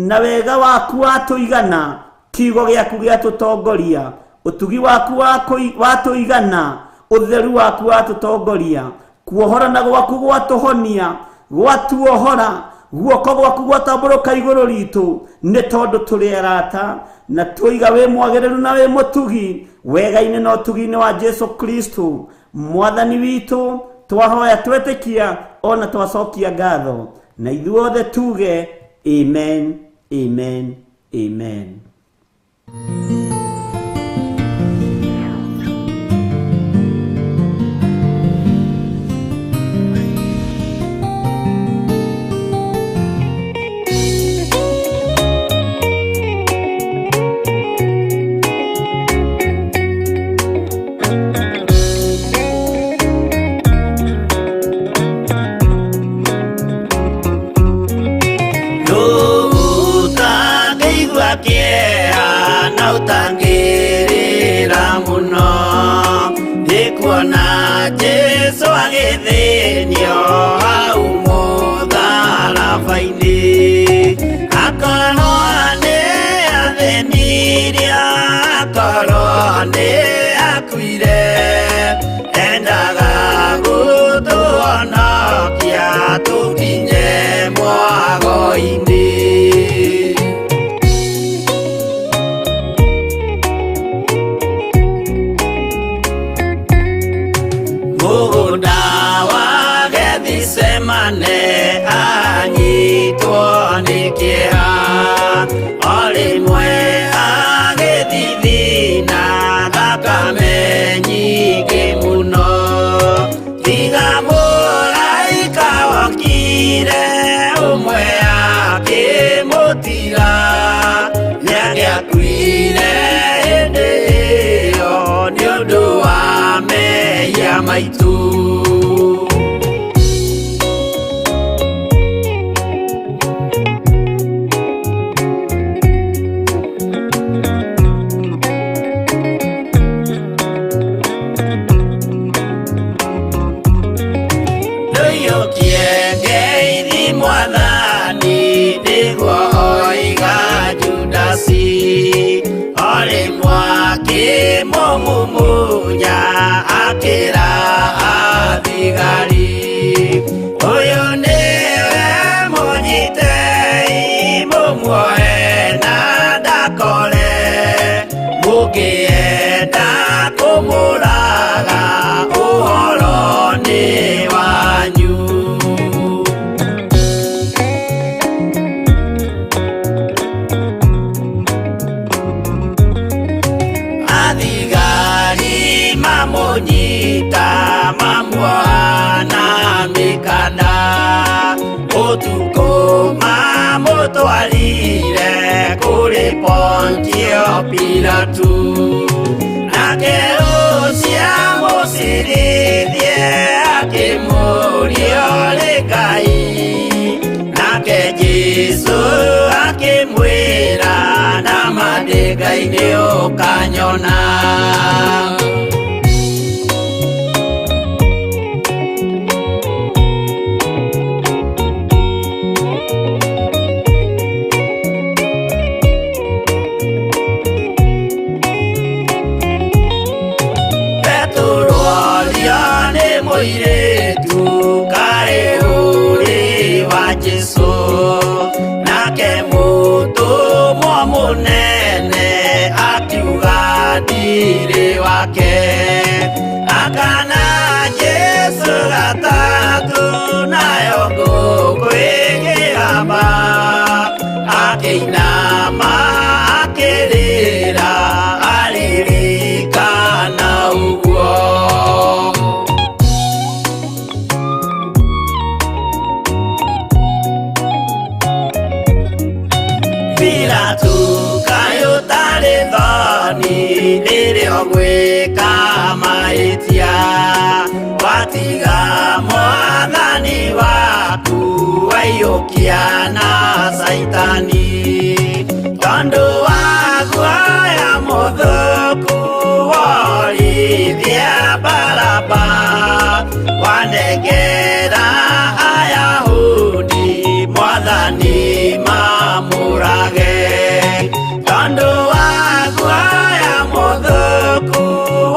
na wega waku watũigana, kiugo gĩaku gĩatũtongoria, ũtugi waku watũigana, ũtheru waku watũtongoria, kuohora na gwaku gwatũhonia, gwatuohora, guoko gwaku gwatambũrũka igũrũ ritũ, nĩ tondũ tũrĩ arata na tũiga wĩ mwagĩrĩru na wĩ mũtugi wega-inĩ na ũtugi-inĩ wa Jesu Kristo mwathani witũ. Twahoya twetĩkia ona twacokia ngatho, na ithuothe tuge amen, amen, amen. Utangirira muno ndikuona Jesu agithinio hau mũtharaba-inĩ, akorwo nĩ athĩnirie, akorwo nĩ akuire, endaga gũtũhonokia tũkinye mwago-inĩ. Anyitwo nĩ kĩeha, o rĩmwe agĩthithina thakame nyingĩ mũno, tiga mũraika wokire ũmwe akĩmũtiga, nĩagĩakuire hĩndĩ ĩyo nĩ ũndũ wa mehia maitũ. Mumunya akira athigari, uyu niwe munyitei mumuoe na ndakore, mũngĩenda kũmũraga ũhoro nĩ wanyu. Mamunyita mamuana mikanda, ũtukũ mamũtwarire kũrĩ Pontio Pilatu, nake ũcio mũcirithie akĩmũria ũrĩ Ngai, nake Jesũ akĩmwĩra nama ndĩ Ngai nĩ ũkanyona. Mũirĩtu kaĩ ũrĩ wa Jesũ, nake mũtũmwo mũnene akiuga ndirĩ wake, akana Jesũ gatatũ nayo ngũkũ ĩkĩgamba, akĩinama akĩrĩra aririkana ũguo. Pilatu kaĩ gwĩka mahĩtia watiga mwathani waku waiyũkia na Saitani tondũ wa guoya mũthũku worithia Baraba wanengera Ayahudi mwathani mamũrage tondũ wa guoya mũthũku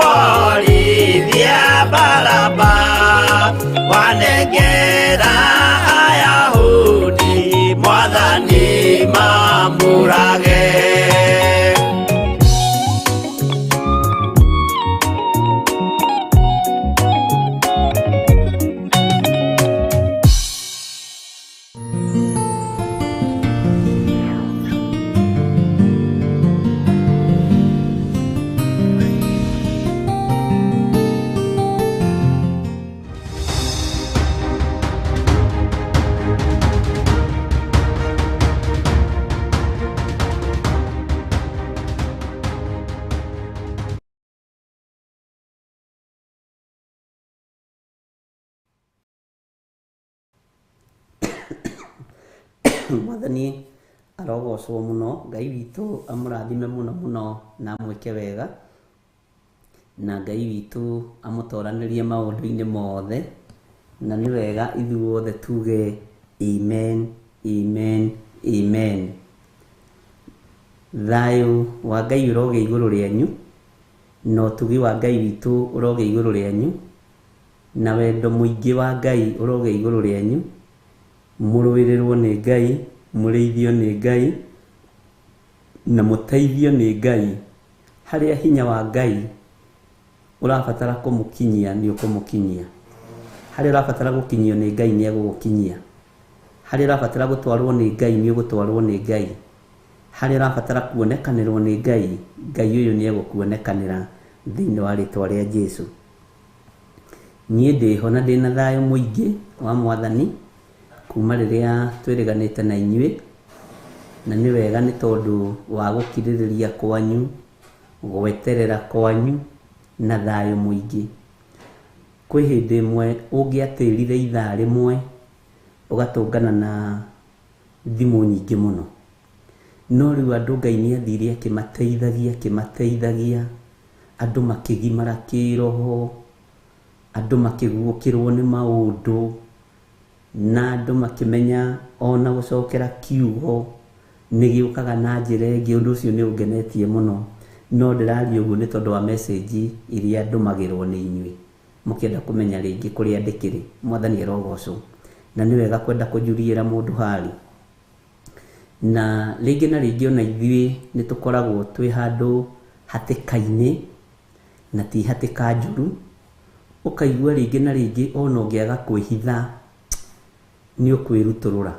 worithia Baraba wanengera Ayahudi mwathani mamũrage. Mwathani arogocwo muno, Ngai witũ amũrathime muno muno na amwĩke wega, na Ngai witũ amũtoranĩrie maũndũ-inĩ mothe, na nĩ wega ithuothe tuge amen, amen, amen. Thayũ wa Ngai ũroge igũrũ rĩanyu, na ũtugi wa Ngai witũ ũroge igũrũ rĩanyu, na wendo mũingĩ wa Ngai ũroge igũrũ rĩanyu, mũrũĩrĩrwo nĩ Ngai, mũrĩithio nĩ Ngai, na mũteithio nĩ Ngai. Harĩa hinya wa Ngai ũrabatara kũmũkinyia nĩ ũkũmũkinyia. Harĩa ũrabatara gũkinyio nĩ Ngai nĩ egũgũkinyia. Harĩa ũrabatara gũtwarwo nĩ Ngai nĩ ũgũtwarwo nĩ Ngai. Harĩa ũrabatara kuonekanĩrwo nĩ Ngai, Ngai ũyũ nĩ egũkuonekanĩra thĩinĩ wa rĩĩtwa rĩa Jesũ. Niĩ ndĩho na ndĩna thayũ mũingĩ wa Mwathani kuma rĩrĩa twĩrĩganĩte na inyuĩ, na nĩ wega nĩ tondũ wa gũkirĩrĩria kwanyu, gweterera kwanyu na thayũ mũingĩ. Kwĩ hĩndĩ ĩmwe ũngĩatĩrire ithaa rĩmwe ũgatũngana na thimũ nyingĩ mũno, no rĩu andũ Ngai nĩ athire akĩmateithagia, andũ makĩgimara kĩroho, andũ makĩguũkĩrwo nĩ maũndũ, na andũ makĩmenya ona gũcokera kiugo nĩ gĩũkaga na njĩra ĩngĩ. Ũndũ ũcio nĩ ũngenetie mũno, no ndĩraria ũguo nĩ tondũ wa message iria ndũmagĩrwo nĩ inyuĩ mũkĩenda kũmenya rĩngĩ kũrĩa ndĩkĩrĩ. Mwathani arogocwo, na nĩ wega kwenda kũnjuriĩra mũndũ harĩ, na rĩngĩ na rĩngĩ ona ithuĩ nĩ tũkoragwo twĩ handũ hatĩka-inĩ, na ti hatĩka njũru, ũkaigua rĩngĩ na rĩngĩ ona ũngĩaga kwĩhitha nĩ ũkwĩrutũrũra.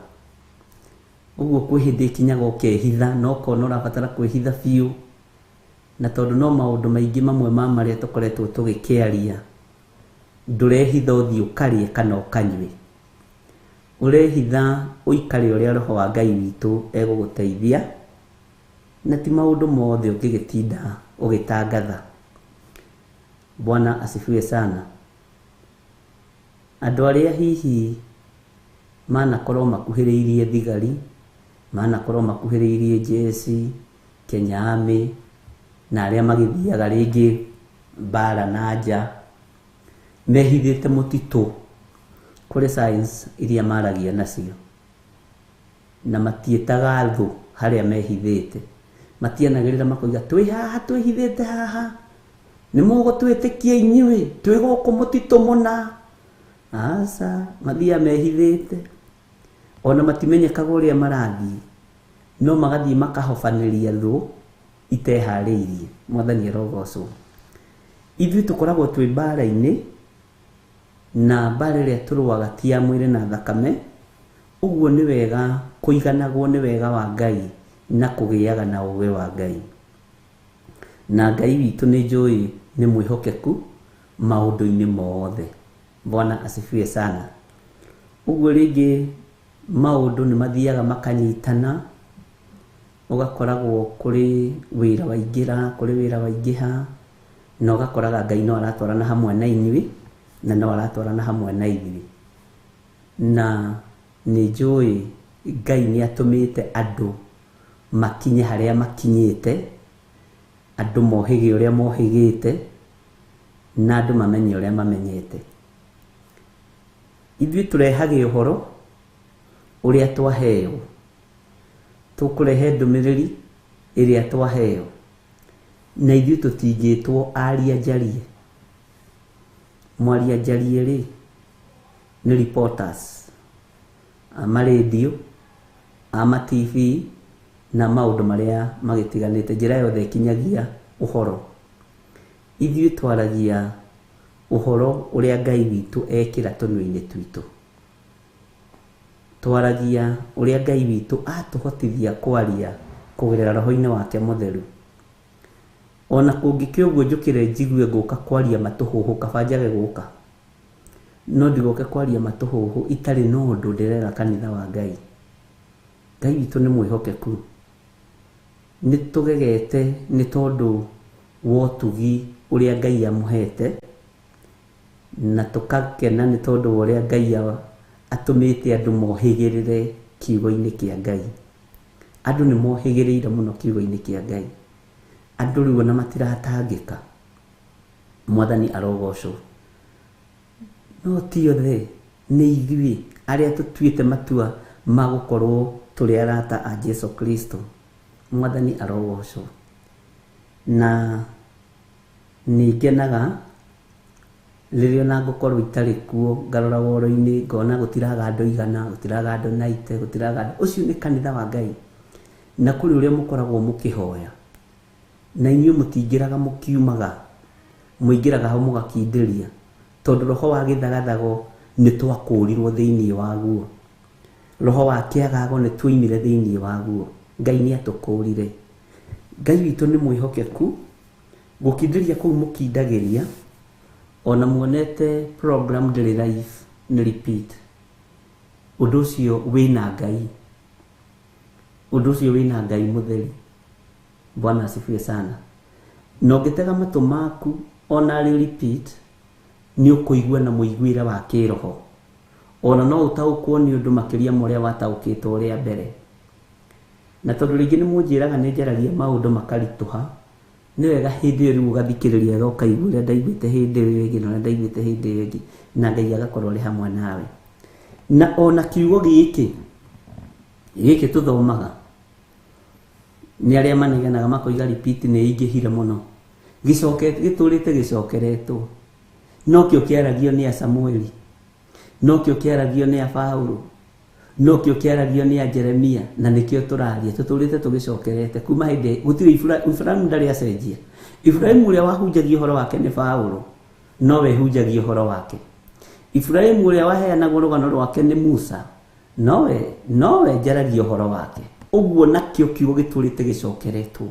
Ũguo kwĩ hĩndĩ ikinyaga ũkehitha, no ũkona ũrabatara kwĩhitha biũ, na tondũ no maũndũ maingĩ mamwe ma marĩa tũkoretwo tũgĩkĩaria, ndũrehitha ũthiĩ ũkarĩe kana ũkanyue. Ũrehitha ũikare ũrĩa Roho wa Ngai witũ egũgũteithia, na ti maũndũ mothe ũngĩgĩtinda ũgĩtangatha. Bwana asifiwe sana. Andũ arĩa hihi manakorwo makuhĩrĩirie thigari, manakorwo makuhĩrĩirie jeshi, Kenya Army, na arĩa magĩthiaga rĩngĩ mbara na nja, mehithĩte mũtitũ kũrĩ science iria maragia nacio, na matiĩtaga thũ harĩa mehithĩte. Matianagĩrĩra makoiga twĩ haha twĩhithĩte haha, nĩ mũgũtwĩtĩkia inyuĩ twĩ gũkũ mũtitũ mũna. Aca, mathiaga mehithĩte, ona matimenyekaga ũrĩa marathiĩ, no magathiĩ makahobanĩria thũ iteharĩirie. Mwathani arogocwo. Ithuĩ tũkoragwo twĩ mbara-inĩ, na mbara ĩrĩa tũrũaga ti ya mwĩrĩ na thakame. Ũguo nĩ wega kũiganagwo nĩ wega wa Ngai na kũgĩaga na ũũgĩ wa Ngai. Na Ngai witũ nĩ njũĩ nĩ mwĩhokeku maũndũ-inĩ mothe. Bwana asifiwe sana. Ũguo rĩngĩ maũndũ nĩ mathiaga makanyitana, ũgakoragwo kũrĩ wĩra waingĩra, kũrĩ wĩra waingĩha, no gakoraga Ngai no aratwarana hamwe na inyuĩ na no aratwarana hamwe na ithuĩ. Na nĩ njũĩ Ngai nĩ atũmĩte andũ makinye harĩa makinyĩte, andũ mohĩge ũrĩa mohĩgĩte, na andũ mamenye ũrĩa mamenyete. Ithuĩ tũrehage ũhoro ũrĩa twaheo, tũkũrehe ndũmĩrĩri ĩrĩa twaheo, na ithuĩ tũtingĩtwo aria njarie. Mwaria njarie rĩ nĩ reporters ama radio ama TV na maũndũ marĩa magĩtiganĩte, njĩra yothe ikinyagia ũhoro. Ithuĩ twaragia ũhoro ũrĩa Ngai witũ ekĩra tũnua-inĩ twitũ. Twaragia ũrĩa Ngai witũ atũhotithia kwaria kũgerera roho-inĩ wake mũtheru. Ona kũngĩkĩ ũguo njũkĩre njigue ngũka kwaria matũhũhũ kaba njage gũka, no ndigoke kwaria matũhũhũ itarĩ na ũndũ ndĩrera kanitha wa Ngai. Ngai witũ nĩ mwĩhokeku. Nĩ tũgegete nĩ tondũ wa ũtugi ũrĩa Ngai amũhete, na tũkakena nĩ tondũ wa ũrĩa Ngai atũmĩte andũ mohĩgĩrĩre kiugo-inĩ kĩa Ngai. Andũ nĩ mohĩgĩrĩire mũno kiugo-inĩ kĩa Ngai. Andũ rĩu ona matiratangĩka. Mwathani arogocwo. No ti othe, nĩ ithuĩ arĩa tũtuĩte matua ma gũkorwo tũrĩ arata a Jesu Kristo. Mwathani arogocwo. Na nĩngenaga rĩrĩa ona ngũkorwo itarĩ kuo, ngarora woro-inĩ ngona gũtiraga andũ igana, gũtiraga andũ 90, gũtiraga andũ. Ũcio nĩ kanitha wa Ngai. Na kũrĩ ũrĩa mũkoragwo mũkĩhoya, na inyuĩ mũtingĩraga mũkiumaga, mũingĩraga hau mũgakindĩria, tondũ roho wa gĩthagathago nĩ twakũrirwo thĩinĩ waguo. Roho wa kĩagago nĩ twoimire thĩinĩ waguo. Ngai nĩ atũkũrire. Ngai witũ nĩ mwĩhokeku. Gũkindĩria kũu mũkindagĩria, ona muonete program ndĩrĩ live nĩ repeat. Ũndũ ũcio wĩna Ngai. Ũndũ ũcio wĩna Ngai mũtheri. Bwana asifiwe sana. Na ũngĩtega matũ maku ona rĩ repeat, nĩ ũkũigua na mũiguĩre wa kĩroho. Ona no ũtaũkwo nĩ ũndũ makĩria mũrĩa wataũkĩtwo ũrĩa mbere. Na tondũ rĩngĩ nĩ mũnjĩraga nĩ njaragia maũndũ makaritũha, nĩ wega hĩndĩ ĩyo rĩu ũgathikĩrĩria ũkaigua ũrĩa ndaiguĩte hĩndĩ ĩyo ĩngĩ na ũrĩa ndaiguĩte hĩndĩ ĩyo ĩngĩ, na Ngai agakorwo arĩ hamwe nawe. Na ona kiugo gĩkĩ tũthomaga, nĩ arĩa maneganaga makoiga repeat nĩ ingĩhire mũno. Gĩtũrĩte gĩcokeretwo. No kĩo kĩaragio nĩ a Samueli, no kĩo kĩaragio nĩ a Paulo, no kĩo kĩaragio nĩ a Jeremia, na nĩkĩo tũraria. Tũtũrĩte tũgĩcokerete kuma hĩndĩ gũtirĩ Ibrahimu ndarĩ acenjia. Ibrahimu ũrĩa wahunjagia ũhoro wake nĩ Paulo, nowe hunjagia ũhoro wake. Ibrahimu ũrĩa waheanagwo rũgano rwake nĩ Musa, nowe njaragia ũhoro wake. Ũguo nakĩo kiugo gĩtũrĩte gĩcokeretwo,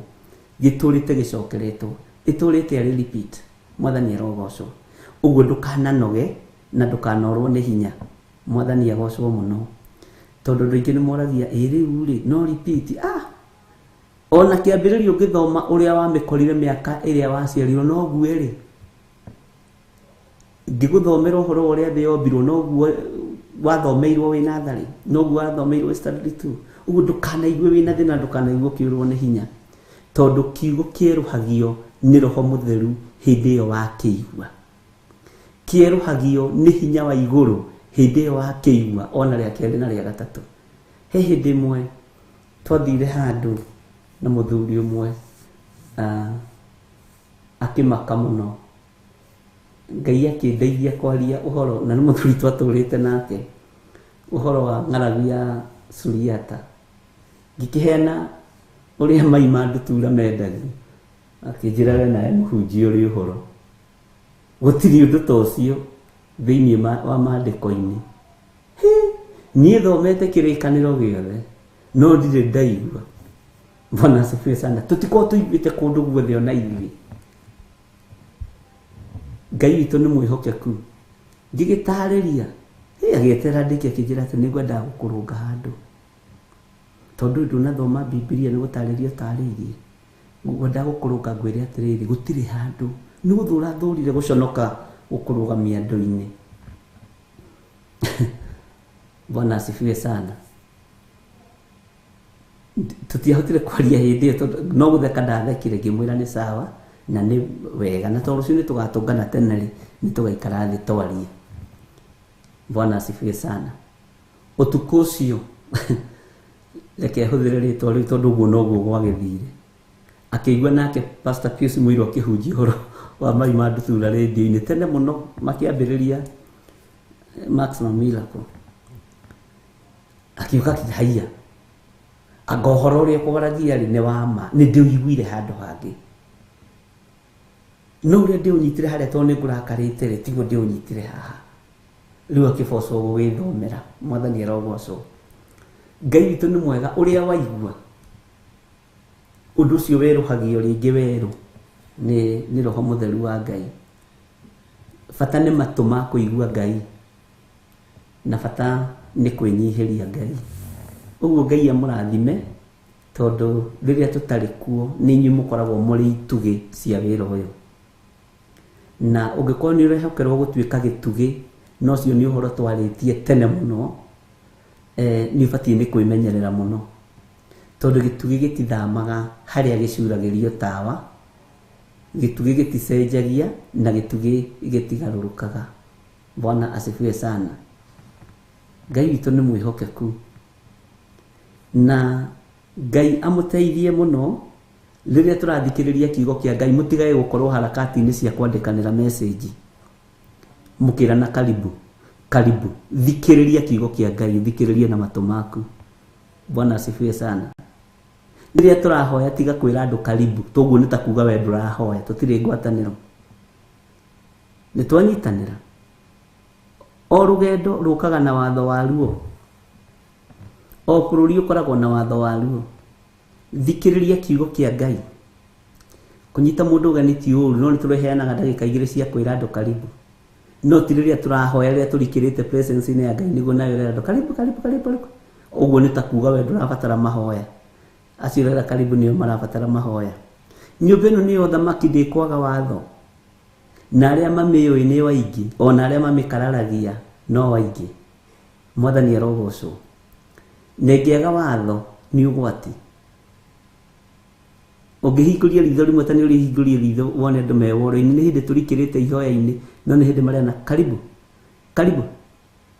ĩtũrĩte arĩ repeat. Mwathani arogocwo. Ũguo ndũkananoge na ndũkanorwo nĩ hinya. Mwathani agocwo mũno. Tondũ rĩngĩ nĩ moragia rĩu rĩ no repeat. Ona kĩambĩrĩrio ũngĩthoma ũrĩa wamĩkorire mĩaka ĩrĩa waciarirwo noguo rĩ. Ngĩgũthomera ũhoro ũrĩa thĩ yombirwo noguo wathomeirwo wĩ natharĩ, noguo wathomeirwo wĩ standard 2. Ũguo ndũkanaigue wĩna thĩna, ndũkanaigue ũkĩũrwo nĩ hinya, tondũ kiugo kĩerũhagio nĩ Roho Mũtheru hĩndĩ ĩyo wakĩigua. Kĩerũhagio nĩ hinya wa igũrũ hĩndĩ ĩyo wakĩigua, ona rĩa kerĩ na rĩa gatatũ. He hĩndĩ ĩmwe twathire handũ na mũthuri ũmwe akĩmaka mũno. Ngai akĩndeithia kwaria ũhoro, na nĩ mũthuri twatũrĩte nake, ũhoro wa ng'aragu ya Suriata. Ngĩkĩheana ũrĩa mai ma ndutura mendagio, akĩnjĩra we nawe mũhunjia ũrĩ ũhoro. Gũtirĩ ũndũ ta ũcio thĩinĩ wa maandĩko-inĩ. Niĩ thomete kĩrĩkanĩro gĩothe, no ndirĩ ndaigua. Bwana asifiwe sana. Tũtikorwo tũiguĩte kũndũ guothe ona ithuĩ. Ngai witũ nĩ mwĩhokeku. Ngĩgĩtarĩria, agĩetera ndĩkĩ akĩnjĩra atĩ nĩngwenda gũkũrũnga handũ, tondũ ndũnathoma Bibilia nĩ gũtarĩria ũtarĩirie. Ngwenda gũkũrũnga ngwĩre atĩrĩrĩ, gũtirĩ handũ nĩ gũthũra thũrire gũconoka gũkũrũgamia andũ-inĩ. Bwana asifiwe sana. Tutiahotire kwaria hĩndĩ ĩyo tondũ no gũtheka ndathekire ngĩmwĩra nĩ sawa na nĩ wega, na tondũ rũciũ nĩ tũgatũngana tene rĩ nĩ tũgaikara thĩ twarie. Bwana asifiwe sana. Ũtukũ ũcio reke hũthĩre rĩtwa rĩu tondũ ũguo noguo gwagĩthire. Akĩigua nake Pastor Pius Mũirũ akĩhunjia ũhoro wa mai ma ndutura rĩndio-inĩ tene mũno makĩambĩrĩria Maximum Miracle. Akiuga haiya anga ũhoro ũrĩa ũkwaragia rĩ nĩ wa ma, nĩ ndĩũiguire handũ hangĩ, no ũrĩa ndĩũnyitire harĩa tondũ nĩ ngũrakarĩte rĩ tiguo ndĩũnyitire haha. Rĩu akĩbocwo gũgĩthomera. Mwathani arogocwo. Ngai witũ nĩ mwega. Ũrĩa waigua ũndũ ũcio werũhagio rĩngĩ werũ nĩ Roho Mũtheru wa Ngai. Bata nĩ matũ ma kũigua Ngai na bata nĩ kwĩnyihĩria Ngai. Ũguo Ngai amũrathime tondũ rĩrĩa tũtarĩ kuo nĩ inyuĩ mũkoragwo mũrĩ itugĩ cia wĩra ũyũ, na ũngĩkorwo nĩ ũrehokerwo gũtuĩka gĩtugĩ no cio nĩ ũhoro twarĩtie tene mũno, nĩ ũbatiĩ nĩ kwĩmenyerera mũno tondũ gĩtugĩ gĩtithamaga harĩa gĩcuragĩrio tawa, gĩtugĩ gĩticenjagia na gĩtugĩ gĩtigarũrũkaga. Bwana asifiwe sana. Ngai witũ nĩ mwĩhokeku na Ngai amũteithie mũno. Rĩrĩa tũrathikĩrĩria kiugo kĩa Ngai mũtigae gũkorwo harakati-inĩ cia kwandĩkanĩra message mũkĩra na karibu karibu. Thikĩrĩria kiugo kĩa Ngai, thikĩrĩria na matũ maku. Bwana asifiwe sana. Rĩrĩa tũrahoya tiga kwĩra andũ karibu, toguo nĩ ta kuga we ndũrahoya, tũtirĩ ngwatanĩro, nĩ twanyitanĩra. O rũgendo rũkaga na watho waruo, o bũrũri ũkoragwo na watho waruo. Thikĩrĩria kiugo kĩa Ngai. Kũnyita mũndũ ũgeni ti ũru, no nĩ tũreheanaga ndagĩka 2 cia kwĩra andũ karibu, no ti rĩrĩa tũrahoya rĩrĩa tũrikĩrĩte presence-inĩ ya Ngai nĩguo nawe ũrera andũ karibu karibu karibu. Ũguo nĩ ta kuga we ndũrabatara mahoya, acio ũrera karibu nĩo marabatara mahoya. Nyũmba ĩno nĩyo thamaki ndĩkwaga watho, na arĩa mamĩũĩ nĩ aingĩ, ona arĩa mamĩkararagia no aingĩ. Mwathani arogocwo. Nĩngĩaga watho nĩ ũgwati. Ũngĩhingũria ritho rĩmwe ta nĩ ũrĩhingũrie ritho wone andũ me woro-inĩ, nĩ hĩndĩ tũrikĩrĩte ihoya-inĩ, no nĩ hĩndĩ marĩana karibu karibu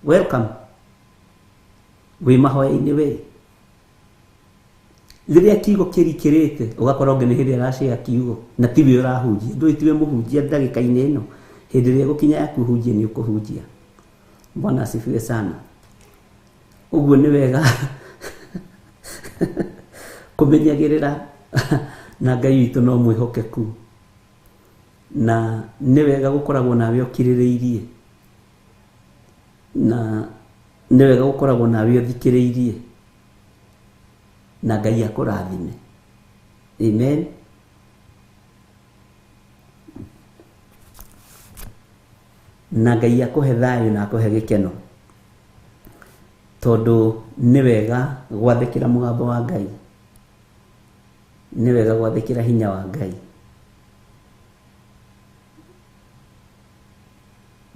welcome wĩ mahoya-inĩ we. Rĩrĩa kiugo kĩrikĩrĩte ũgakora ũngĩ nĩ hĩndĩ aracĩa kiugo na tiwe ũrahunjia, ndũĩ tiwe mũhunjia ndagĩka-inĩ ĩno. Hĩndĩ ĩrĩa gũkinya ya kũhunjia nĩ ũkũhunjia. Bwana asifiwe sana. Ũguo nĩ wega kũmenyagĩrĩra na Ngai witũ no mwĩhokeku, na nĩ wega gũkoragwo nawe ũkirĩrĩirie, na nĩ wega gũkoragwo nawe ũthikĩrĩirie, na Ngai akũrathime. Amen. Na Ngai akũhe thayũ na akũhe gĩkeno tondũ nĩ wega gwathĩkĩra mũgambo wa Ngai, nĩ wega gwathĩkĩra hinya wa Ngai.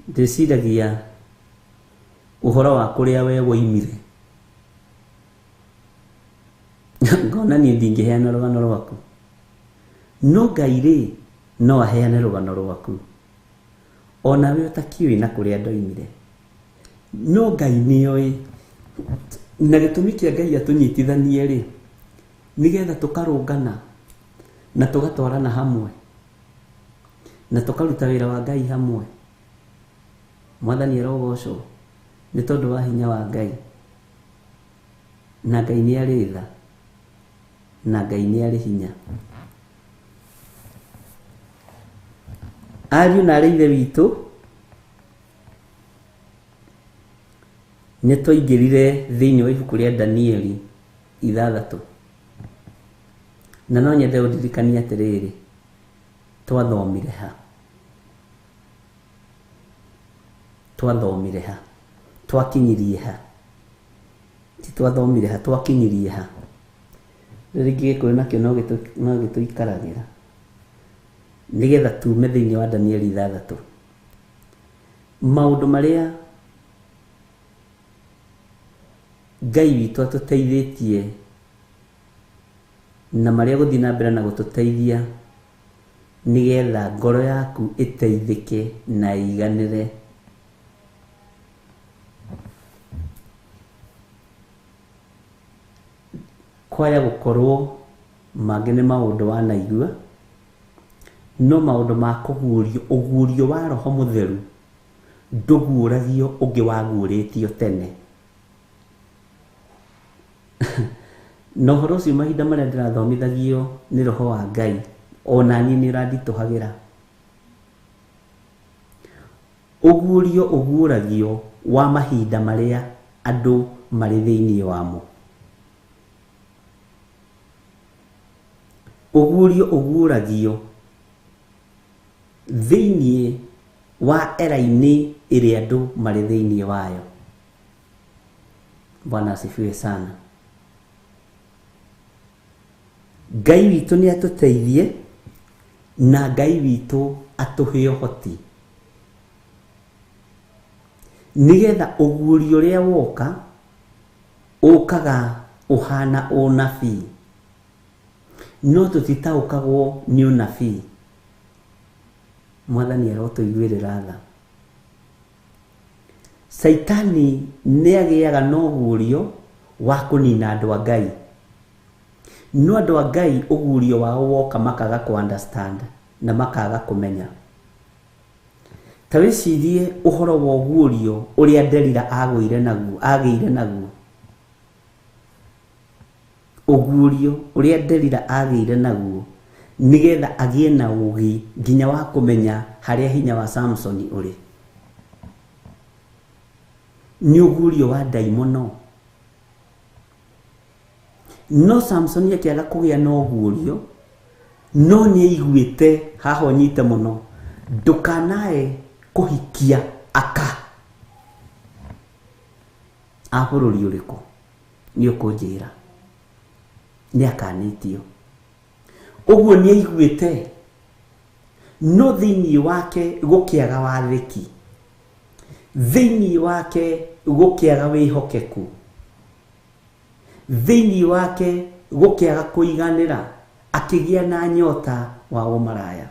Ndĩciragia ũhoro wa kũrĩa we woimire, ngona niĩ ndingĩheana rũgano rwaku, no Ngai rĩ no aheane rũgano rwaku. Ona we ũtakiũĩ na kũrĩa ndoimire, no Ngai nĩoĩ, na gĩtũmi kĩa Ngai atũnyitithanie rĩ nĩgetha tũkarũngana na tũgatwarana hamwe na tũkaruta wĩra wa Ngai hamwe. Mwathani arogocwo nĩ tondũ wa hinya wa Ngai, na Ngai nĩ arĩ tha, na Ngai nĩ arĩ hinya. Ariũ na arĩ ithe witũ, nĩ twaingĩrire thĩinĩ wa ibuku rĩa Danieli 6, na no nyende ũndirikanie atĩrĩrĩ, twathomire ha, twathomire ha, twakinyirie ha, ti twathomire ha, twakinyirie ha. Rĩngĩ Gĩkũyũ nakĩo no gĩtũikaragĩra. nigetha tume thiini wa Danieli 6 maundu maria Ngai witũ atũteithĩtie na maria gũthiĩ na mbere na gũtũteithia nigetha ngoro yaku ĩteithĩke na ĩiganĩre. Kwaya gũkorwo mangĩ nĩ maũndũ wanaigua, no maũndũ ma kũguũrio, ũguũrio wa Roho Mũtheru ndũguũragio ũngĩ waguũrĩtio tene. Na ũhoro ũcio mahinda marĩa ndĩrathomithagio nĩ Roho wa Ngai ona niĩ nĩ ũranditũhagĩra. Ũguũrio ũguũragio wa mahinda marĩa andũ marĩ thĩinĩ wamo. Ũguũrio ũguũragio thĩinĩ wa era-inĩ ĩrĩa andũ marĩ thĩinĩ wayo. Bwana asifiwe sana. Ngai witũ nĩ atũteithie na Ngai witũ atũhe ũhoti nigetha ũguũrio ũrĩa woka ũkaga ũhana ũnabii, no tũtitaũkagwo nĩ ũnabii. Mwathani arotũiguĩrĩra tha. Saitani nĩ agĩaga na ũguũrio wa kũnina andũ a Ngai, no andũ a Ngai ũguũrio wao woka makaga ku understand na makaga kũmenya. Ta wĩcirie ũhoro wa ũguũrio ũrĩa Delila agĩire naguo. Ũguũrio ũrĩa Delila agĩire naguo nigetha agĩe na ũũgĩ nginya wa kũmenya harĩa hinya wa Samson ũrĩ. Nĩ ũguũrio wa ndaimono. No Samson akĩaga kũgĩa na ũguũrio, no nĩ aiguĩte haha ũnyite mũno, ndũkanae kũhikia aka a bũrũri ũrĩkũ, nĩ ũkũnjĩra. Nĩ akanĩtio. Ũguo nĩ aiguĩte, no thĩinĩ wake gũkĩaga wathĩki, thĩinĩ wake gũkĩaga wĩhokeku, thĩinĩ wake gũkĩaga kũiganĩra, akĩgĩa na nyota wa ũmaraya.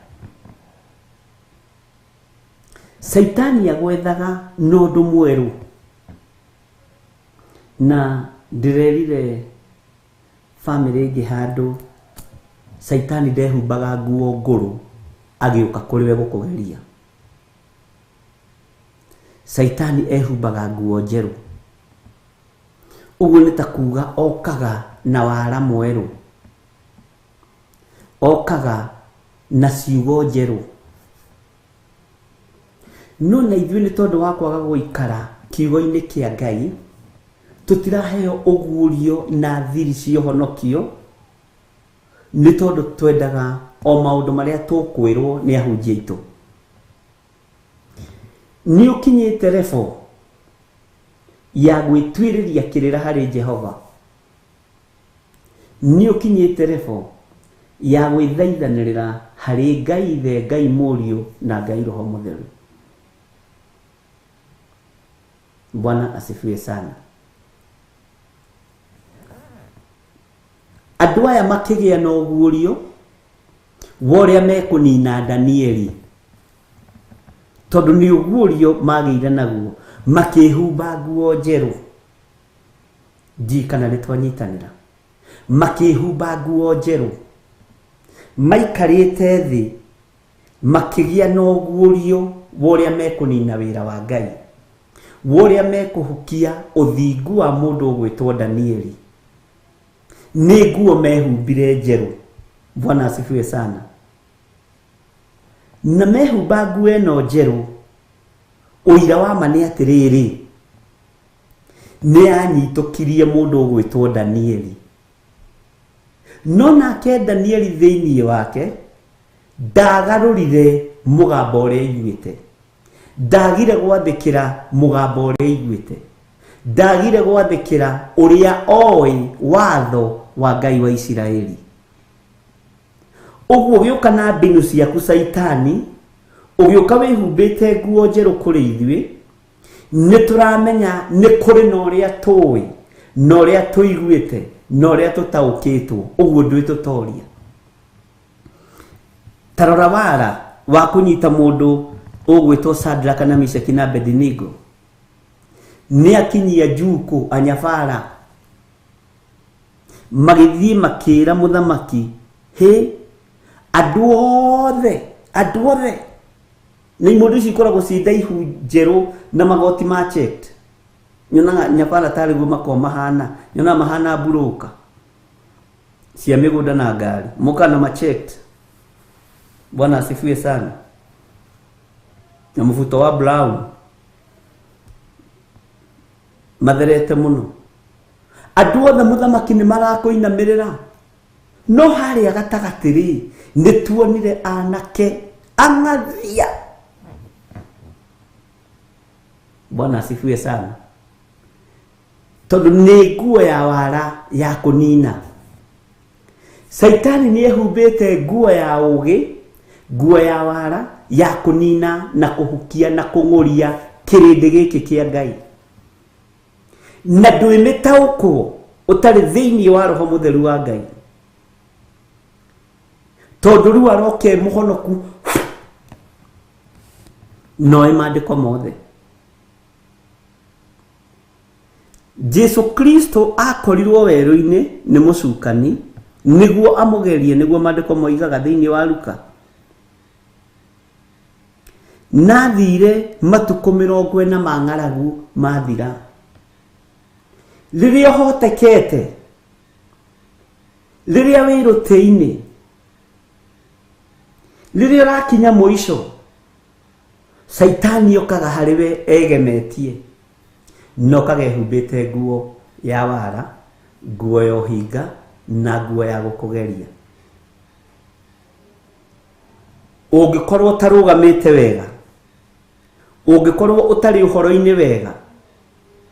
Saitani agwethaga na ũndũ mwerũ, na ndĩrerire family ĩngĩ handũ Saitani ndehumbaga nguo ngũrũ agĩũka kũrĩ we gũkũgeria. Saitani ehumbaga nguo njerũ. Ũguo nĩ ta kuuga okaga na wara mwerũ, okaga na ciugo njerũ. No na ithuĩ nĩ tondũ wa kwaga gũikara kiugo-inĩ kĩa Ngai, tũtiraheo ũguũrio na thiri cia ũhonokio, nĩ tondũ twendaga o maũndũ marĩa tũkwĩrwo nĩ ahunjia aitũ. Nĩ ũkinyĩte level ya gwĩtuĩrĩria kĩrĩra harĩ Jehova. Nĩ ũkinyĩte level ya gwĩthaithanĩrĩra harĩ Ngai Ithe, Ngai Mũriũ na Ngai Roho Mũtheru. Bwana asifiwe sana. Andũ aya makĩgĩa na ũguũrio wa ũrĩa mekũnina Danieli, tondũ nĩ ũguũrio magĩire naguo, makĩhumba nguo njerũ. Kana nĩ twanyitanĩra? Makĩhumba nguo njerũ, maikarĩte thĩ, makĩgĩa na ũguũrio wa ũrĩa mekũnina wĩra wa Ngai, wa ũrĩa mekũhukia ũthingu wa mũndũ ũgwĩtwo Danieli. Nĩ nguo mehumbire njerũ. Bwana asifiwe sana. Na mehumba nguo ĩno njerũ, ũira wa ma nĩ atĩrĩrĩ, nĩ anyitũkirie mũndũ ũgwĩtwo Danieli. No nake Danieli thĩinĩ wake ndagarũrire mũgambo ũrĩa aiguĩte, ndagire gwathĩkĩra mũgambo ũrĩa aiguĩte, ndagire gwathĩkĩra ũrĩa oĩ watho wa Ngai wa Isiraeli. Uguo gioka na mbinu ciaku Saitani, ugioka wihumbite nguo njeru kuri ithuĩ, nĩ turamenya nĩ kũrĩ na ũrĩa tũĩ, na ũrĩa tũiguĩte, na ũrĩa tũtaũkĩtwo, ũguo ndwĩtũtoria. Tarora wara wa kunyita mũndũ ũgwĩtwo Shadraka na Meshaki na Abednego. Nĩ akinyia Juku anyabara, magĩthiĩ makĩra mũthamaki, he andũ othe nĩ imũndũ ici ikoragwo ci ndaihu njerũ na magoti ma checked. Nyonaga nyabara tarĩ guo makoo mahana, nyonaga mahana buroka cia mĩgũnda na ngari, moka na checked. Bwana asifiwe sana. Na mfuto wa brown matherete muno. Andũ othe mũthamaki nĩ marakũinamĩrĩra, no harĩa gatagatĩ-rĩ nĩ tuonire anake ang'athia. Bwana asifiwe sana. Tondũ nĩ nguo ya wara ya kũnina. Saitani nĩ ehumbĩte nguo ya ũgĩ, nguo ya wara ya kũnina na kũhukia na kũng'ũria kĩrĩndĩ gĩkĩ kĩa Ngai. Na ndwĩmĩtaũkwo ũtarĩ thĩinĩ wa Roho Mũtheru wa Ngai. Tondũ rĩu aroke mũhonoku noe maandĩko mothe. Jesu Kristo akorirwo werũ-inĩ nĩ mũcukani nĩguo amũgerie, nĩguo maandĩko moigaga thĩinĩ wa Luka. Nathire matukũ 40 ma ng'aragu mathira. Rĩrĩa ũhotekete, rĩrĩa wĩ rũtĩ-inĩ, rĩrĩa ũrakinya mũico, Saitani okaga harĩwe egemetie, no kagehumbĩte nguo ya wara, nguo ya ũhinga na nguo ya gũkũgeria. Ũngĩkorwo ũtarũgamĩte wega, ũngĩkorwo ũtarĩ ũhoro-inĩ wega,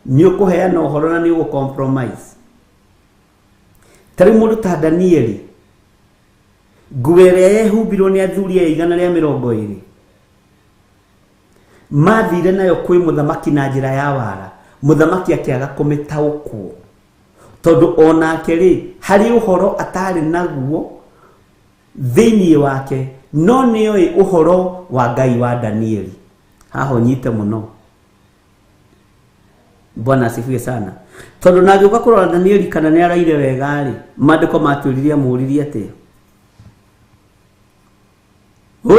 nĩ ũkũheana ũhoro na nĩ ũgũcompromise. Tarĩ mũndũ ta Danieli, nguo ĩrĩa yehumbirwo nĩ athuri a 120 mathire nayo kwĩ mũthamaki na njĩra ya wara, mũthamaki akĩaga kũmĩtaũkwo, tondũ onake-rĩ harĩ ũhoro atarĩ naguo thĩinĩ wake, no nĩoĩ ũhoro wa Ngai wa Danieli. Haha nyite mũno. Bwana asifiwe sana. Tondũ nagĩũka kũrora Danieli kana nĩ araire wega-rĩ, maandĩko matwĩrire amũririe atĩa?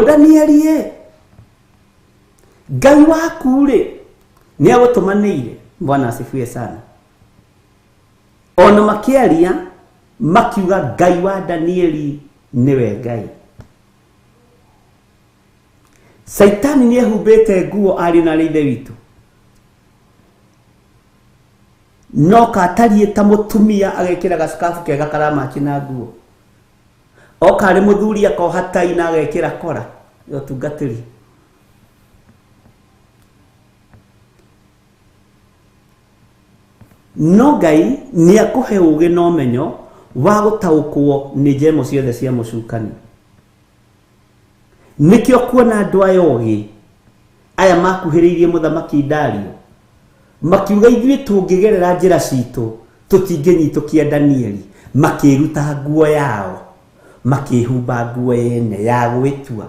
Danieli, Ngai waku-rĩ nĩ agũtũmanĩire. Bwana asifiwe sana. Ona makĩaria makiuga Ngai wa Danieli nĩwe Ngai. Saitani nĩ ehumbĩte nguo arĩ na ithe witũ, no katariĩ ta mũtumia agekĩra gacukabu kega karamaki na nguo. Oka arĩ mũthuri akoha tai na agekĩra kora ya ũtungatĩri. No Ngai nĩ akũhe ũgĩ na ũmenyo wa gũtaũkwo nĩ njemo ciothe cia mũcukani. Nĩkĩo kuona andũ aya ũgĩ aya makuhĩrĩirie mũthamaki Dario makiuga ithuĩ tũngĩgerera njĩra citũ tũtingĩnyitũkia Danieli, makĩruta nguo yao, makĩhumba nguo yene ya gwĩtua.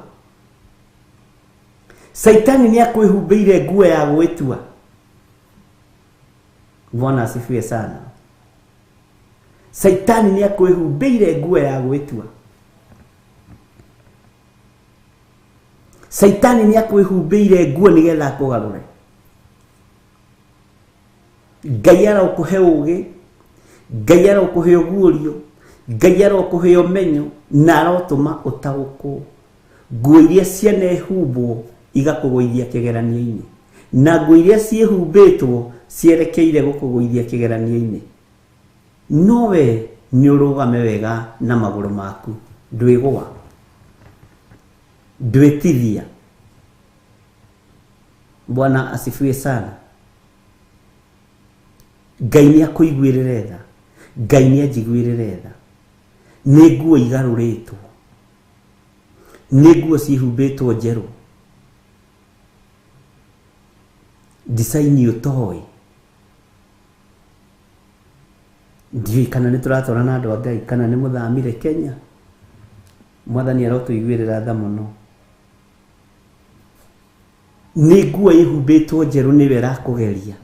Saitani nĩ akwĩhumbĩire nguo ya gwĩtua. Bwana asifiwe sana. Saitani nĩ akwĩhumbĩire nguo ya gwĩtua. Saitani nĩ akwĩhumbĩire nguo nĩgetha akũgarũre. Ngai arokũhe ũgĩ, Ngai arokũhe ũguũrio, Ngai arokũhe ũmenyo na arotũma ũtaũkwo. Nguo iria cianehumbwo igakũgũithia kĩgeranio-inĩ, na nguo iria ciĩhumbĩtwo cierekeire gũkũgũithia kĩgeranio-inĩ. Nowe nĩ ũrũgame wega na magũrũ maku, ndwĩgũa, ndwĩtithia. Bwana asifiwe sana. Ngai nĩ akũiguĩrĩre tha, Ngai nĩ anjiguĩrĩre tha. Nĩ nguo igarũrĩtwo, nĩ nguo cihumbĩtwo njerũ, design ũtoĩ. Ndiũĩ kana nĩ tũratwara na andũ a Ngai kana nĩ mũthamire Kenya. Mwathani arotũiguĩrĩra tha mũno. Nĩ nguo ihumbĩtwo njerũ nĩwe arakũgeria,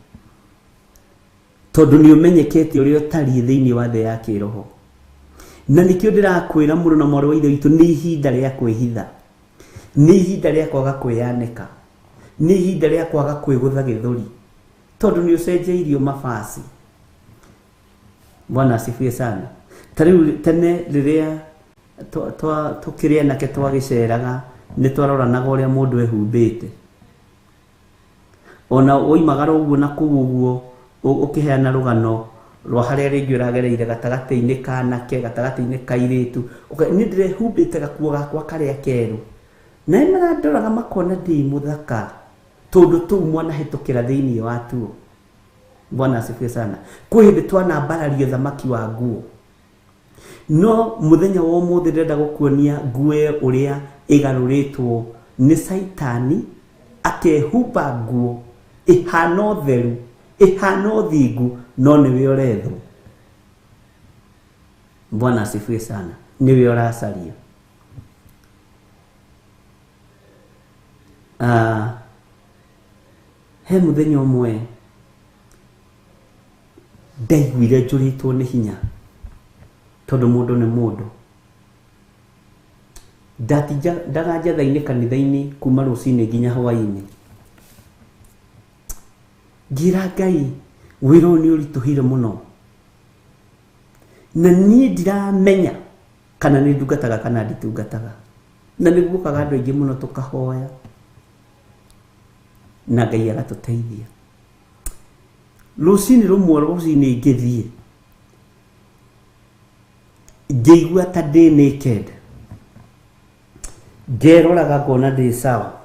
tondũ nĩ ũmenyekete ũrĩa ũtariĩ thĩinĩ wa thĩ ya kĩroho. Na nĩkĩo ndĩrakwĩra mũrũ na mwarĩ wa ithe witũ, nĩ ihinda rĩa kwĩhitha, nĩ ihinda rĩa kwaga kwĩyanĩka, nĩ ihinda rĩa kwaga kwĩgũtha gĩthũri, tondũ nĩ ũcenjeirio mabasi. Bwana asifiwe sana. Tarĩu tene rĩrĩa tũkĩrĩ anake twagĩceraga nĩ twaroranaga ũrĩa mũndũ ehumbĩte. Ona woimagara ũguo na kũu ũguo ũkĩheana rũgano rwa harĩa rĩngĩ ũragereire gatagatĩ-inĩ ka anake, gatagatĩ-inĩ ka airĩtu, nĩ ndĩrehumbĩte gakuo gakwa karĩa kerũ, na nĩ marandoraga makona ndĩ mũthaka, tondũ tũu mwanahĩtũkĩra thĩinĩ wa tuo. Bwana asifiwe sana. Kwĩ hĩndĩ twanambarario thamaki wa nguo, no mũthenya wa ũmũthĩ ndĩrenda gũkuonia nguo ũrĩa ĩgarũrĩtwo nĩ Saitani, akehumba nguo ĩhana ũtheru, ĩhana ũthingu, no nĩwe ũrethwo. Bwana asifiwe sana. Nĩwe ũracaria. He mũthenya ũmwe ndaiguire njũrĩtwo nĩ hinya, tondũ mũndũ nĩ mũndũ. Ndaga njatha-inĩ kanitha-inĩ kuma rũcinĩ nginya hwaĩ-inĩ. Ngira Ngai, wĩra ũyũ nĩ ũritũhire mũno, na niĩ ndiramenya kana nĩ ndungataga kana nditungataga. Na nĩ guokaga andũ aingĩ mũno tũkahoya na Ngai agatũteithia. Rũcinĩ rũmwe rũcinĩ ngĩthiĩ, ngĩigua ta ndĩ naked, ngeroraga ngona ndĩ sawa.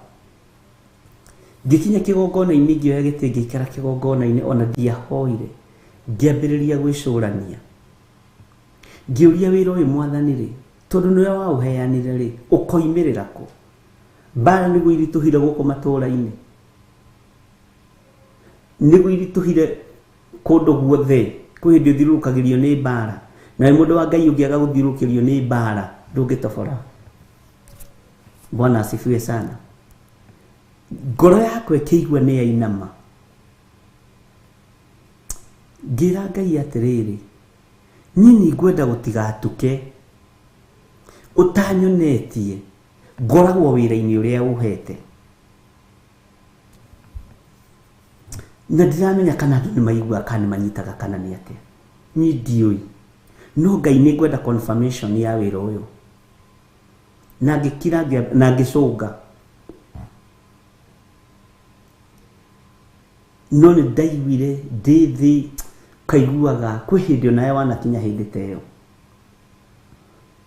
Ngĩkinya kĩgongona-inĩ ngĩoya gĩtĩ ngĩikara kĩgongona-inĩ, ona ndiahoire, ngĩambĩrĩria gwĩcũrania, ngĩũria wĩra ũyũ Mwathani rĩ, tondũ nĩwe waũheanire rĩ, ũkoimĩrĩra kũ? Mbara nĩguo iritũhire gũkũ matũũra-inĩ, nĩguo iritũhire kũndũ guothe. Kwĩ hĩndĩ ũthiũrũrũkagĩrio nĩ mbara, na mũndũ wa Ngai ũngĩaga gũthiũrũrũkĩrio nĩ mbara ndũngĩtobora. Bwana asifiwe sana. Ngoro yakwa ĩkĩigua nĩ yainama, ngĩra Ngai atĩrĩrĩ, niĩ ngwenda gũtigatuke, ũtanyonetie, ngoragwo wĩra-inĩ ũrĩa ũhete. Na ndiramenya kana andũ nĩ maiguaga kana nĩ manyitaga kana nĩ atĩa, niĩ ndiũĩ, no Ngai nĩ ngwenda confirmation ya wĩra ũyũ. Na ngĩkira na ngĩcũnga, no nĩ ndaiguire ndĩ thĩ, kaiguaga kwĩ hĩndĩ onawe wanakinya hĩndĩ ta ĩyo,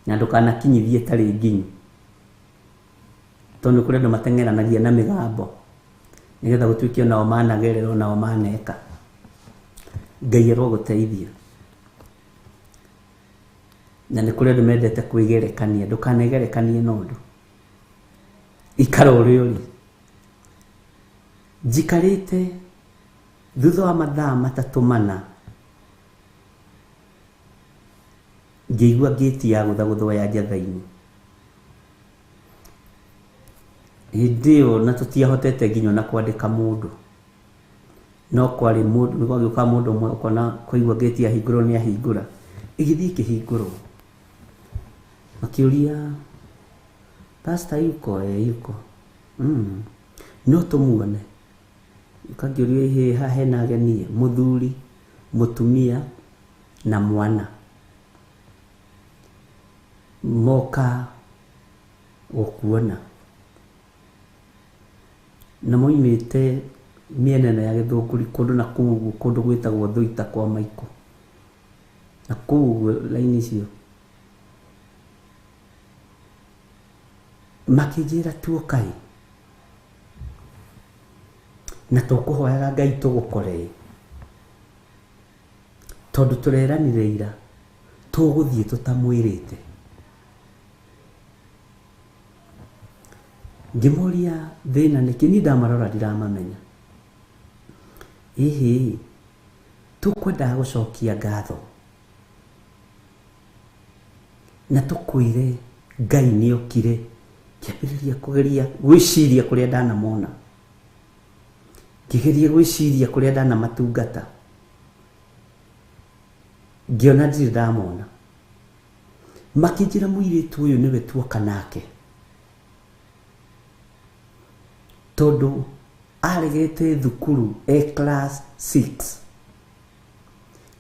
na ndũkanakinyithie tarĩ nginyu, tondũ kũrĩ andũ mateng'eranagia na mĩgambo nĩgetha gũtuĩke onao managerera, onao maneka. Ngai arogũteithia. Na nĩ kũrĩ andũ mendete kwĩgerekania, ndũkanegerekanie na ũndũ, ikara ũrĩa ũrĩ. Njikarĩte thutha wa mathaa matatũ mana, ngĩigua ngĩti ya gũthagũthwo ya njatha-inĩ. Hĩndĩ ĩyo na tũtiahotete nginya na kwandĩka mũndũ, no kwarĩ mũndũ, nĩ gwagĩũka mũndũ ũmwe ũkona kũigua ngĩti yahingũrwo nĩ ahingũra, ĩgĩthiĩ ĩkĩhingũrwo, makĩũria pastor yuko? Yuko. No tũmuone. Ukangĩũria ihe haha hena ageni, mũthuri, mũtumia na mwana, moka gũkuona, na moimĩte mĩena ya Gĩthũngũri, kũndũ na kũu kũndũ gwĩtagwo Thũita kwa Maiko, na kũu laini icio. Makĩnjĩra tuokai na tũkũhoyaga Ngai tũgũkore, tondũ tũreranire ira tũgũthiĩ tũtamwĩrĩte. Ngimuria thina niki ni ndamarora ndiramamenya. Hihi tukwenda gucokia ngatho na tukwire Ngai ni okire kiambiriria kugeria gwiciria kuria ndanamona, ngigeria gwiciria kuria ndanamatungata, ngiona ndiri ndamona, makinjira muiritu uyu niwe tuoka nake tondu aregete thukuru class 6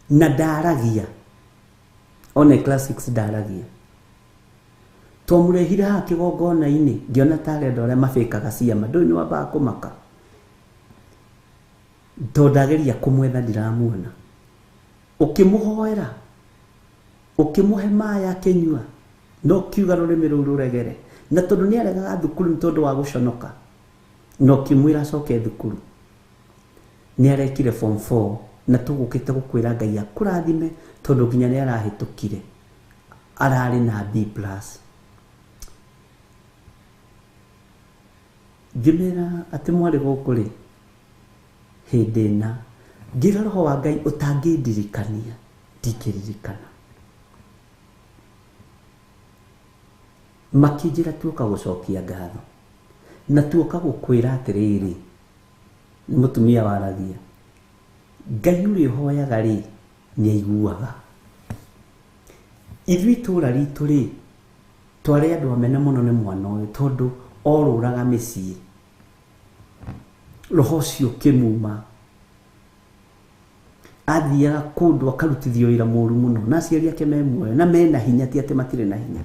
na ndaragia one class 6 ndaragia twamurehire ha kigongona-ini ngiona tarenda uria mabikaga ciama ndui ni wambaga kumaka tondageria kumwetha ndiramuona ukimuhoera ukimuhe maya kinyua no kiuga rurimi ruu ruregere na tondu ni aregaga thukuru ni tondu wa guconoka no kimwira coke thukuru ni arekire form 4 na tugukite gukwira Ngai akurathime tondu nginya ni arahitukire arari na B+. Ngimera ati mwari guku ri hindi na ngira roho wa Ngai utangindirikania ndikiririkana makinjira tuoka gucokia ngatho na tuoka gukwira atiriri mutumia warathia Ngai uri hoyaga ri ni aiguaga ithui tura ritu ri twari andu amene muno ni mwana uyu tondu oruraga micii roho ucio kimuma athiaga kundu akarutithio wira muru muno na aciari ake me muoyo na mena hinya ti ati matire na hinya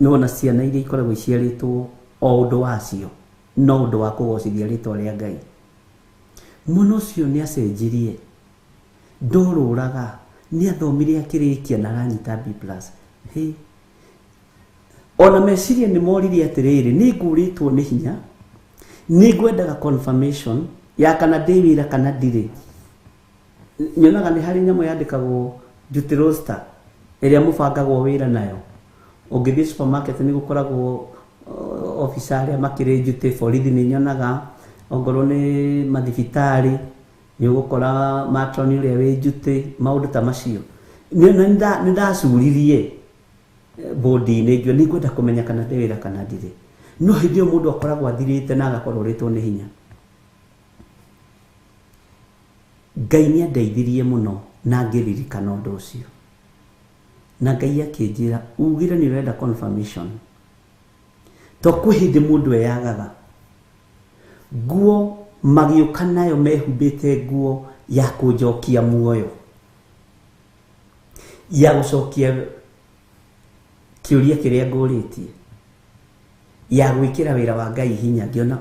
nona ciana iria ikoragwo iciaritwo o undu wacio no undu wa kugocithia ritwa ria Ngai muno ucio ni acenjirie ndoruraga ni athomire akirikia na aranyita B+. Hey. Ona meciria ni morire atiriri ni nguritwo ni hinya ni ngwendaga confirmation ya kana ndiwira kana ndiri nyonaga ni hari nyamo yandikagwo duty roster iria mubangagwo wira nayo ungithie supermarket ni gukoragwo officer aria makire duty borithi ni nyonaga ongorwo ni mathibitari ni ugukora matron uria wi duty maundu ta macio ni ndacuririe body ni ngio ni ngwenda kumenya kana ndiwira kana ndiri no hindi mundu akoragwo athirite na agakorwo ritwo ni hinya Ngai ni andeithirie muno na ngiririkana undu ucio na Ngai akinjira ugire ni urenda confirmation to kwihindi mundu eyagaga nguo magiuka nayo mehumbite nguo ya kunjokia muoyo ya gucokia kiuria kiria nguritie ya gwikira wira wa Ngai hinya ngiona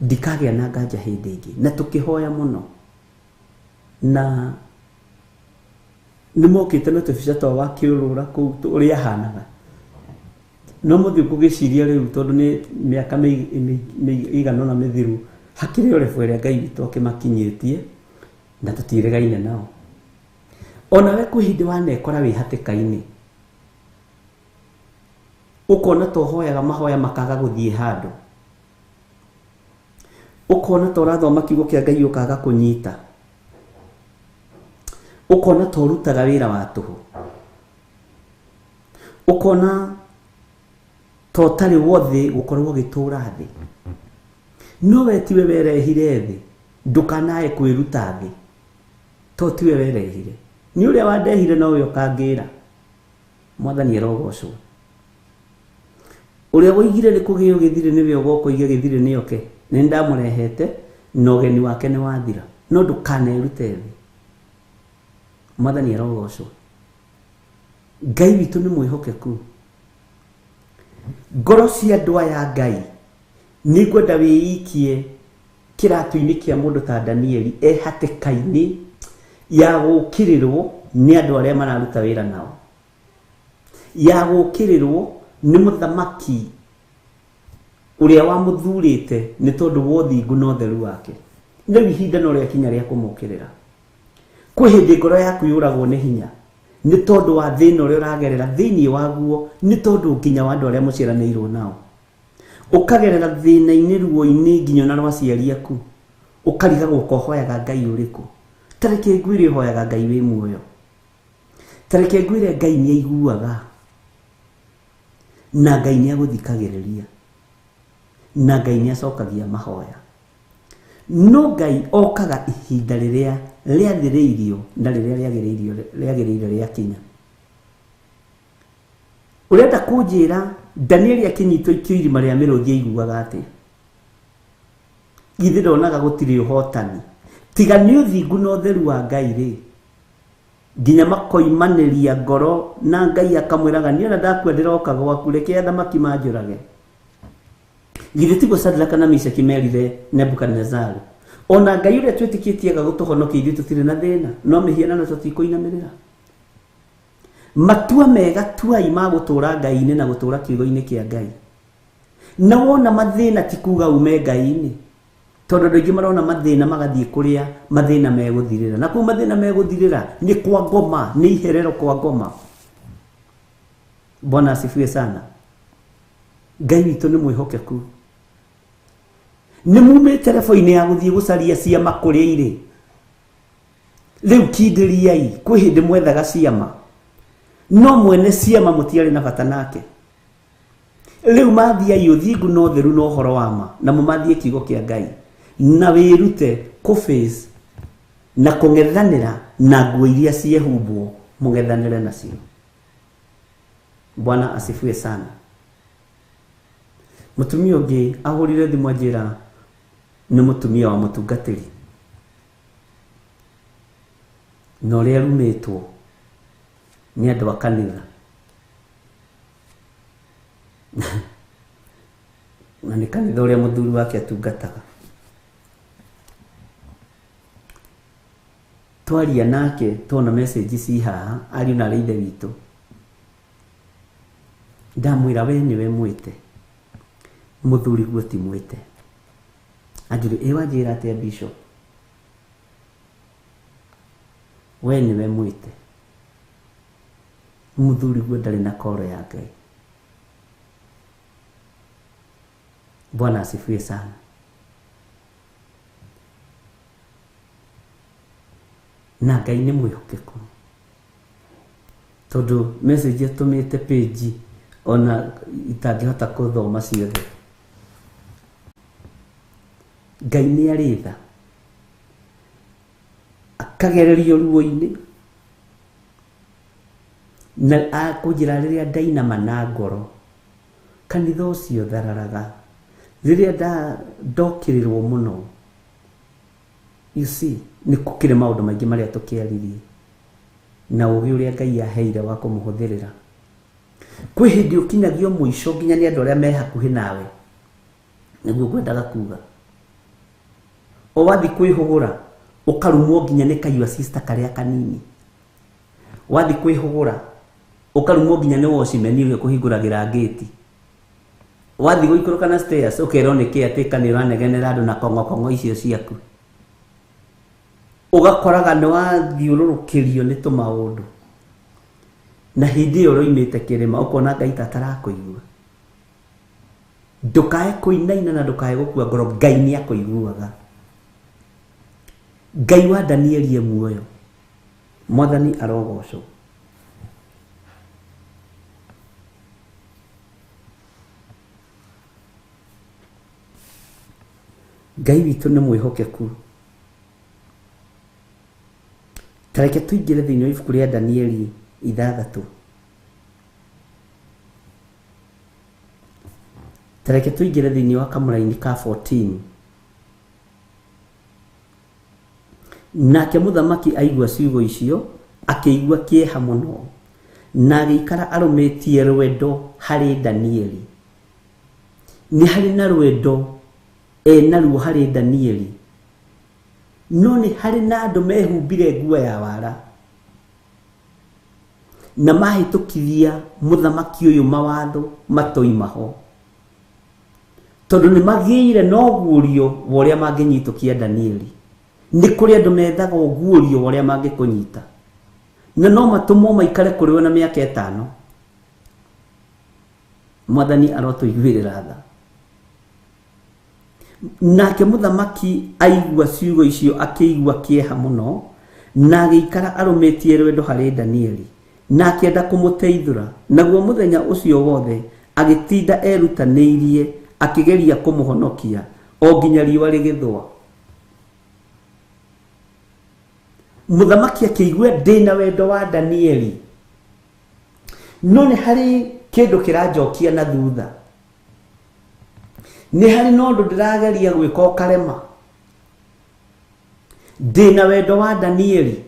ndikagia na nganja hindi ingi na tukihoya muno na nimokite no tubica twa wakiurura ku uria hanaga no muthi kugiciria riu tondu ni miaka igana na mithiru hakiri urefu ria Ngai witu akimakinyitie na tutiregaine nao ona we kuhindi wanekora wi hatikaini ukona tohoyaga mahoya makaga guthie handu ukona torathoma kiugo kia Ngai ukaga kunyita ukona torutaga wira wa tuhu ukona totari wothe gukorwo gitura thi no wetiwe werehire thi ndukanae kwiruta thi totiwe werehire ni uria wandehire no uyo kangira mwathani erogocwo uria woigire ni kugio githire niwe ugokoige githire ni oke ni ndamurehete no geni wake ni wathira no ndukanerute thi mwathani erogocwo Ngai witu ni mwihokeku ngoro cia andu aya Ngai ni ngwenda wiikie kiratu-ini kia mundu ta Danieli hatikaini ya gukirirwo ni andu aria mararuta wira nao ya gukirirwo ni muthamaki uria wamuthurite ni tondu wothingu no theru wake ni ihinda no ria kinya ria kumukirira kwi hindi ngoro yaku yuragwo ni hinya nĩ tondũ wa thĩna ũrĩa ũragerera thĩinĩ waguo, nĩ tondũ nginya wa andũ arĩa mũciaranĩirwo nao. Ũkagerera thĩna-inĩ ruo-inĩ nginya na rwaciari aku, ũkarigagwo ũkohoyaga Ngai ũrĩkũ. Tareke ngwĩre ũhoyaga Ngai wĩ muoyo. Tareke ngwĩre Ngai nĩ aiguaga, na Ngai nĩ agũthikagĩrĩria, na Ngai nĩ acokagia mahoya. No Ngai okaga ihinda rĩrĩa rĩathĩrĩirio na rĩrĩa rĩagĩrĩire rĩakinya. Ũrenda kũnjĩra Danieli akinyitwo ikio irima rĩa mĩrũthi aiguaga atĩa? Githĩ ndonaga gũtirĩ ũhotani tiga nĩ ũthingu na ũtheru wa Ngai rĩ? Nginya makoimanĩria ngoro na Ngai akamwĩraga niĩ ona ndakwendera oka gwaku, reke athamaki manjũrage. Githĩ tiguo Shadraka na Meshaki merire Nebukadnezari, ona Ngai ũrĩa twĩtĩkĩtie gũtũhonokia ithuĩ tũtirĩ na thĩna, no mĩhianano tũtikũinamĩrĩra. Matua mega tuai ma gũtũũra Ngai-inĩ na gũtũũra kiugo-inĩ kĩa Ngai. Na wona mathĩna ti kuuga ume Ngai-inĩ, tondũ andũ aingĩ marona mathĩna magathiĩ kũrĩa mathĩna megũthirĩra, na kũu mathĩna megũthirĩra nĩ kwa ngoma, nĩ iherero kwa ngoma. Bwana asifiwe sana. Ngai witũ nĩ mwĩhokeku. Nĩ mumĩte rebo-inĩ ya gũthiĩ gũcaria ciama kũrĩa irĩ. Rĩu kindĩriai, kwĩ hĩndĩ mwethaga ciama, no mwene ciama mũtiarĩ na bata nake. Rĩu mathiai ũthingu na ũtheru na ũhoro wa ma, na mũmathiĩ kiugo kĩa Ngai, na wĩrute kũface na kũng'ethanĩra na nguo iria ciehumbwo, mũng'ethanĩre nacio. Bwana asifiwe sana. Mũtumia ũngĩ ahũrire thimũ anjĩra nĩ mũtumia wa mũtungatĩri, na ũrĩa arumĩtwo nĩ andũ a kanitha. Na nĩ kanitha ũrĩa mũthuri wake atungataga. Twaria nake tuona message ci haha, ariũ na ithe witũ. Ndamwĩra we nĩwe mwĩte, mũthuri guo ti mwĩte. Anjĩra wanjĩra atĩa bishop? We nĩwe mwĩte, mũthuri guo ndarĩ na koro ya Ngai. Bwana asifiwe sana. Na Ngai nĩ mwĩhokeku, tondũ message atũmĩte page ona itangĩhota kũthoma ciothe. Ngai nĩ arĩ tha, akagererio ruo-inĩ, na akũnjĩra rĩrĩa ndainama na ngoro, kanitha ũcio thararaga, rĩrĩa ndokĩrĩrwo mũno. You see, nĩ kũkĩrĩ maũndũ maingĩ marĩa tũkĩaririe, na ũgĩ ũrĩa Ngai aheire wa kũmũhũthĩrĩra. Kwĩ hĩndĩ ũkinyagio mũico nginya nĩ andũ arĩa me hakuhĩ nawe, nĩguo ngwendaga kuga. O wathi kwĩhũgũra ũkarumwo nginya nĩ kayua sister karĩa kanini. Wathi kwĩhũgũra ũkarumwo nginya nĩ watchman ũrĩa kũhingũragĩra gate. Wathi gũikũrũka na stairs ũkerwo nĩ caretaker nĩ ũranegenera andũ na kongo icio ciaku. Ũgakoraga nĩ wathiũrũrũkĩrio nĩ tũmaũndũ, na hĩndĩ ĩyo ũroimĩte kĩrĩma ũkona Ngai tatarakũigua. Ndũkae kũinaina na ndũkae gũkua ngoro, Ngai nĩ akũiguaga. Ngai wa Danieli muoyo, Mwathani arogocwo. Ngai witũ nĩ mwĩhokeku. Tareke tũingĩre thĩinĩ wa ibuku rĩa Danieli 6. Tareke tũingĩre thĩinĩ wa kamũra-inĩ ka 14. Nake mũthamaki aigua ciugo icio, akĩigua kĩeha mũno, na agĩikara arũmĩtie rwendo harĩ Danieli. Nĩ harĩ na rwendo naruo harĩ Danieli, no nĩ harĩ na andũ mehumbire nguo ya wara, na mahĩtũkithia mũthamaki ũyũ mawatho matoimaho, tondũ nĩ magĩire na ũguũrio wa ũrĩa mangĩnyitũkia Danieli. Nĩ kũrĩ andũ methaga ũguũrio wa ũrĩa mangĩkũnyita, na no matumwo maikare kuri we na miaka 5 mwathani arotuiguirira tha nake muthamaki aigua ciugo icio akiigua kieha muno na agĩikara arumitie rwendo harĩ Danieli na akĩenda kũmũteithũra naguo muthenya ucio wothe agĩtinda erutanĩirie akĩgeria kũmũhonokia o nginya riũa rĩgĩthũa. Muthamaki akĩigua ndĩna wendo wa Danieli no nĩ harĩ kĩndũ kĩranjokia na thutha, nĩ harĩ na ũndũ ndĩrageria gwĩka ũkarema. Ndĩna wendo wa Danieli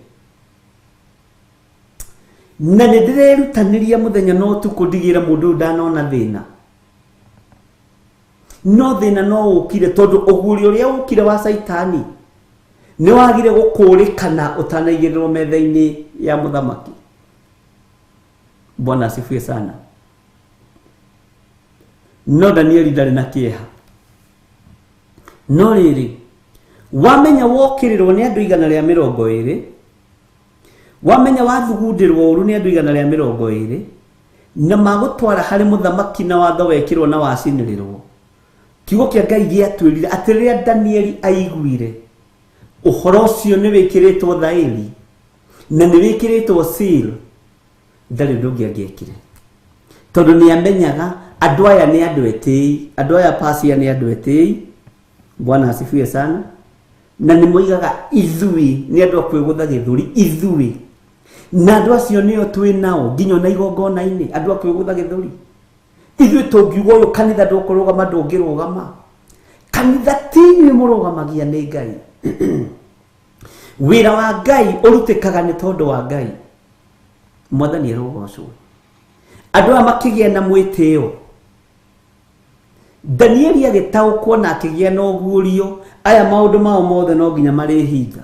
na nĩ ndĩrerutanĩria mũthenya no ũtukũ ndigĩre mũndũ ũyũ ndanona thĩna, no thĩna no ũkire tondũ ũguũrio ũrĩa ũkire wa Saitani nĩ wagire gũkũrĩkana ũtanaigĩrĩrwo metha-inĩ ya mũthamaki. Bwana asifiwe sana. No Danieli ndarĩ na kĩeha. No rĩrĩ wamenya wokĩrĩrwo nĩ andũ 120, wamenya wathugundĩrwo ũru nĩ andũ 120 na magũtwara harĩ mũthamaki na watho wekĩrwo na wacinĩrĩrwo, kiugo kĩa Ngai gĩatwĩrire atĩ rĩrĩa Danieli aiguire ũhoro ũcio nĩ wĩkĩrĩtwo thaĩri na nĩ wĩkĩrĩtwo seal, ndarĩ ũndũ ũngĩ angĩekire tondũ nĩ amenyaga andũ aya nĩ andũ etĩi, andũ aya Persia nĩ andũ etĩi. Bwana asifiwe sana. Na nĩ moigaga ithui nĩ andũ a kwĩgũtha gĩthũri, ithui na andũ acio nĩo twĩ nao nginya na igongona-inĩ, andũ a kwĩgũtha gĩthũri. Ithui tũngiuga ũyũ kanitha ndũkũrũgama ndũngĩrũgama. Kanitha ti inyuĩ mũrũgamagia nĩ Ngai. Wĩra wa Ngai ũrutĩkaga nĩ tondũ wa Ngai. Mwathani arogocwo. Andũ aya makĩgĩa na mwĩtĩo. Danieli agĩtaũkwo na akĩgĩa na ũguũrio, aya maũndũ mao mothe no nginya marĩ hinga.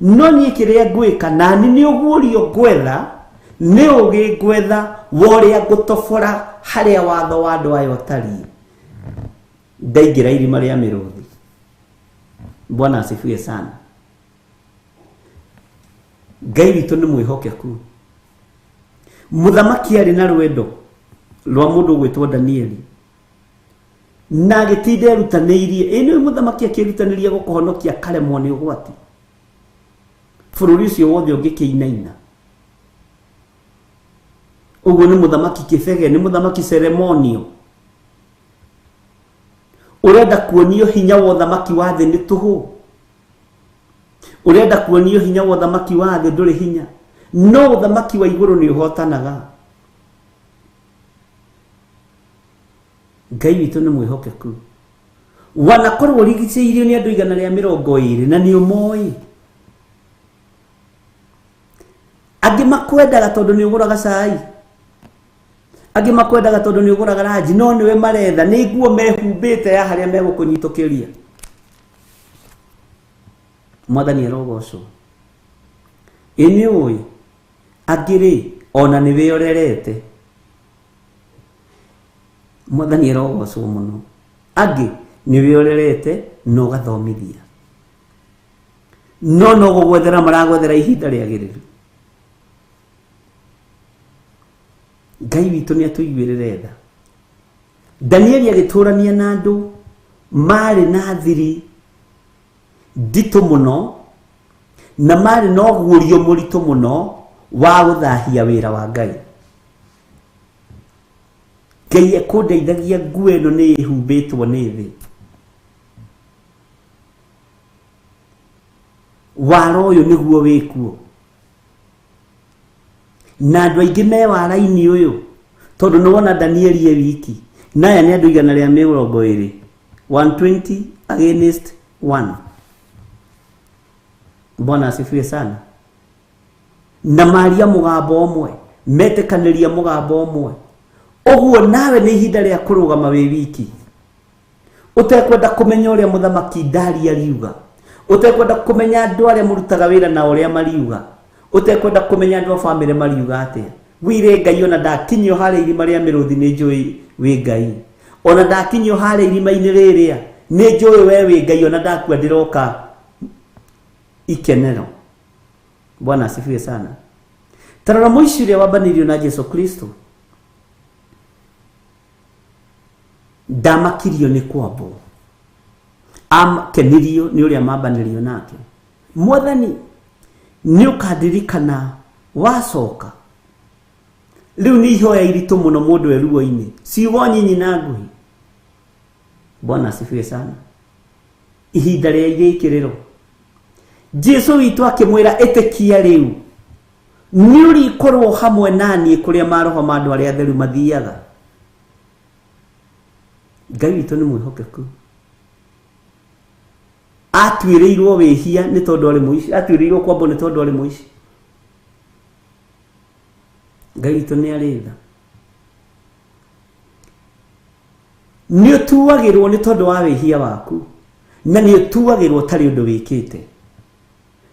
No niĩ kĩrĩa ngwĩka na nĩ ũguũrio ngwetha, nĩ ũgĩ ngwetha worĩa ngũtobora harĩa watho wa andũ aya ũtariĩ. Ndaingĩra irima rĩa mĩrũthi. Bwana asifiwe sana. Ngai witũ nĩ mwĩhokeku. Muthamaki arĩ na rwendo rwa mũndũ gwĩtwo Danieli na agĩtinda erutanĩirie. Nĩ muthamaki akĩrutanĩria gũkũhonokia karemwo nĩ ũgwati, bũrũri ũcio wothe ũngĩkĩinaina. Ũguo nĩ muthamaki kĩbege, nĩ muthamaki ceremonio urenda kuonio hinya wa ũthamaki wa thĩ nĩ tũhũ, urenda kuonio hinya wa ũthamaki wa thĩ ndũrĩ hinya, no ũthamaki wa igũrũ nĩ ũhotanaga. Ngai witũ nĩ mwĩhokeku. Wanakorwo rigicĩirio nĩ andũ 120 na nĩ ũmoĩ. Angĩ makwendaga tondũ nĩ ũgũraga cai, angĩ makwendaga tondũ nĩ ũgũraga ranji, no nĩwe maretha, nĩ nguo mehumbĩte ya harĩa megũkũnyitũkĩria. Mwathani arogocwo. Nĩ ũĩ angĩ ona nĩ wĩorerete. Mwathani arogocwo mũno. Angĩ nĩ wĩorerete no gathomithia, no gũgwethera maragwethera ihinda rĩagĩrĩru. Ngai witũ nĩ atũiguĩrĩre tha. Danieli agĩtũrania na andũ marĩ na thiri nditũ mũno na marĩ na ũguũrio mũritũ mũno wa gũthahia wĩra wa Ngai. Ngai ekũndeithagia nguo ĩno nĩ ĩhumbĩtwo nĩ thĩ. Waro ũyũ nĩguo wĩkuo na andũ aingĩ me wara-inĩ ũyũ tondũ nĩ wona Danieli e wiki na aya nĩ andũ 120, 120 against 1. Bwana asifiwe sana. Na maria mũgambo ũmwe, metĩkanĩria mũgambo ũmwe. Ũguo nawe nĩ ihinda rĩa kũrũgama wĩ wiki, ũtekwenda kũmenya ũrĩa mũthamaki Dario ariuga, ũtekwenda kũmenya andũ arĩa mũrutaga wĩra na ũrĩa mariuga, ũtekwenda kũmenya andũ a bamĩrĩ mariuga atĩa. Wĩre Ngai ona ndakinyio harĩa irima rĩa mĩrũthi nĩ njũĩ wĩ Ngai, ona ndakinyio harĩa irima-inĩ rĩrĩa nĩ njũĩ we wĩ Ngai, ona ndakua ndĩroka ikenero. Bwana asifiwe sana. Tarora muici uria wambanirio na Yesu Kristo ndamakirio ni kwambo kenirio ni uria mambanirio nake. Mwathani ni ukandirikana wacoka riu ni ihoya iritu muno mundu eruo-ini ciugo nyinyi na nguhi. Bwana asifiwe sana. Ihinda ria igikiriro Jesu witu akimwira etikia riu ni uri korwo hamwe nani kuria maroho mandu aria theru mathiaga. Ngai witu ni mwihokeku. Atwirirwo wihia ni tondu ari muici, atwirirwo kwambo ni tondu ari muici. Ngai witu ni aritha. Ni utuagirwo ni tondu wa wihia waku na ni utuagirwo tari undu wikite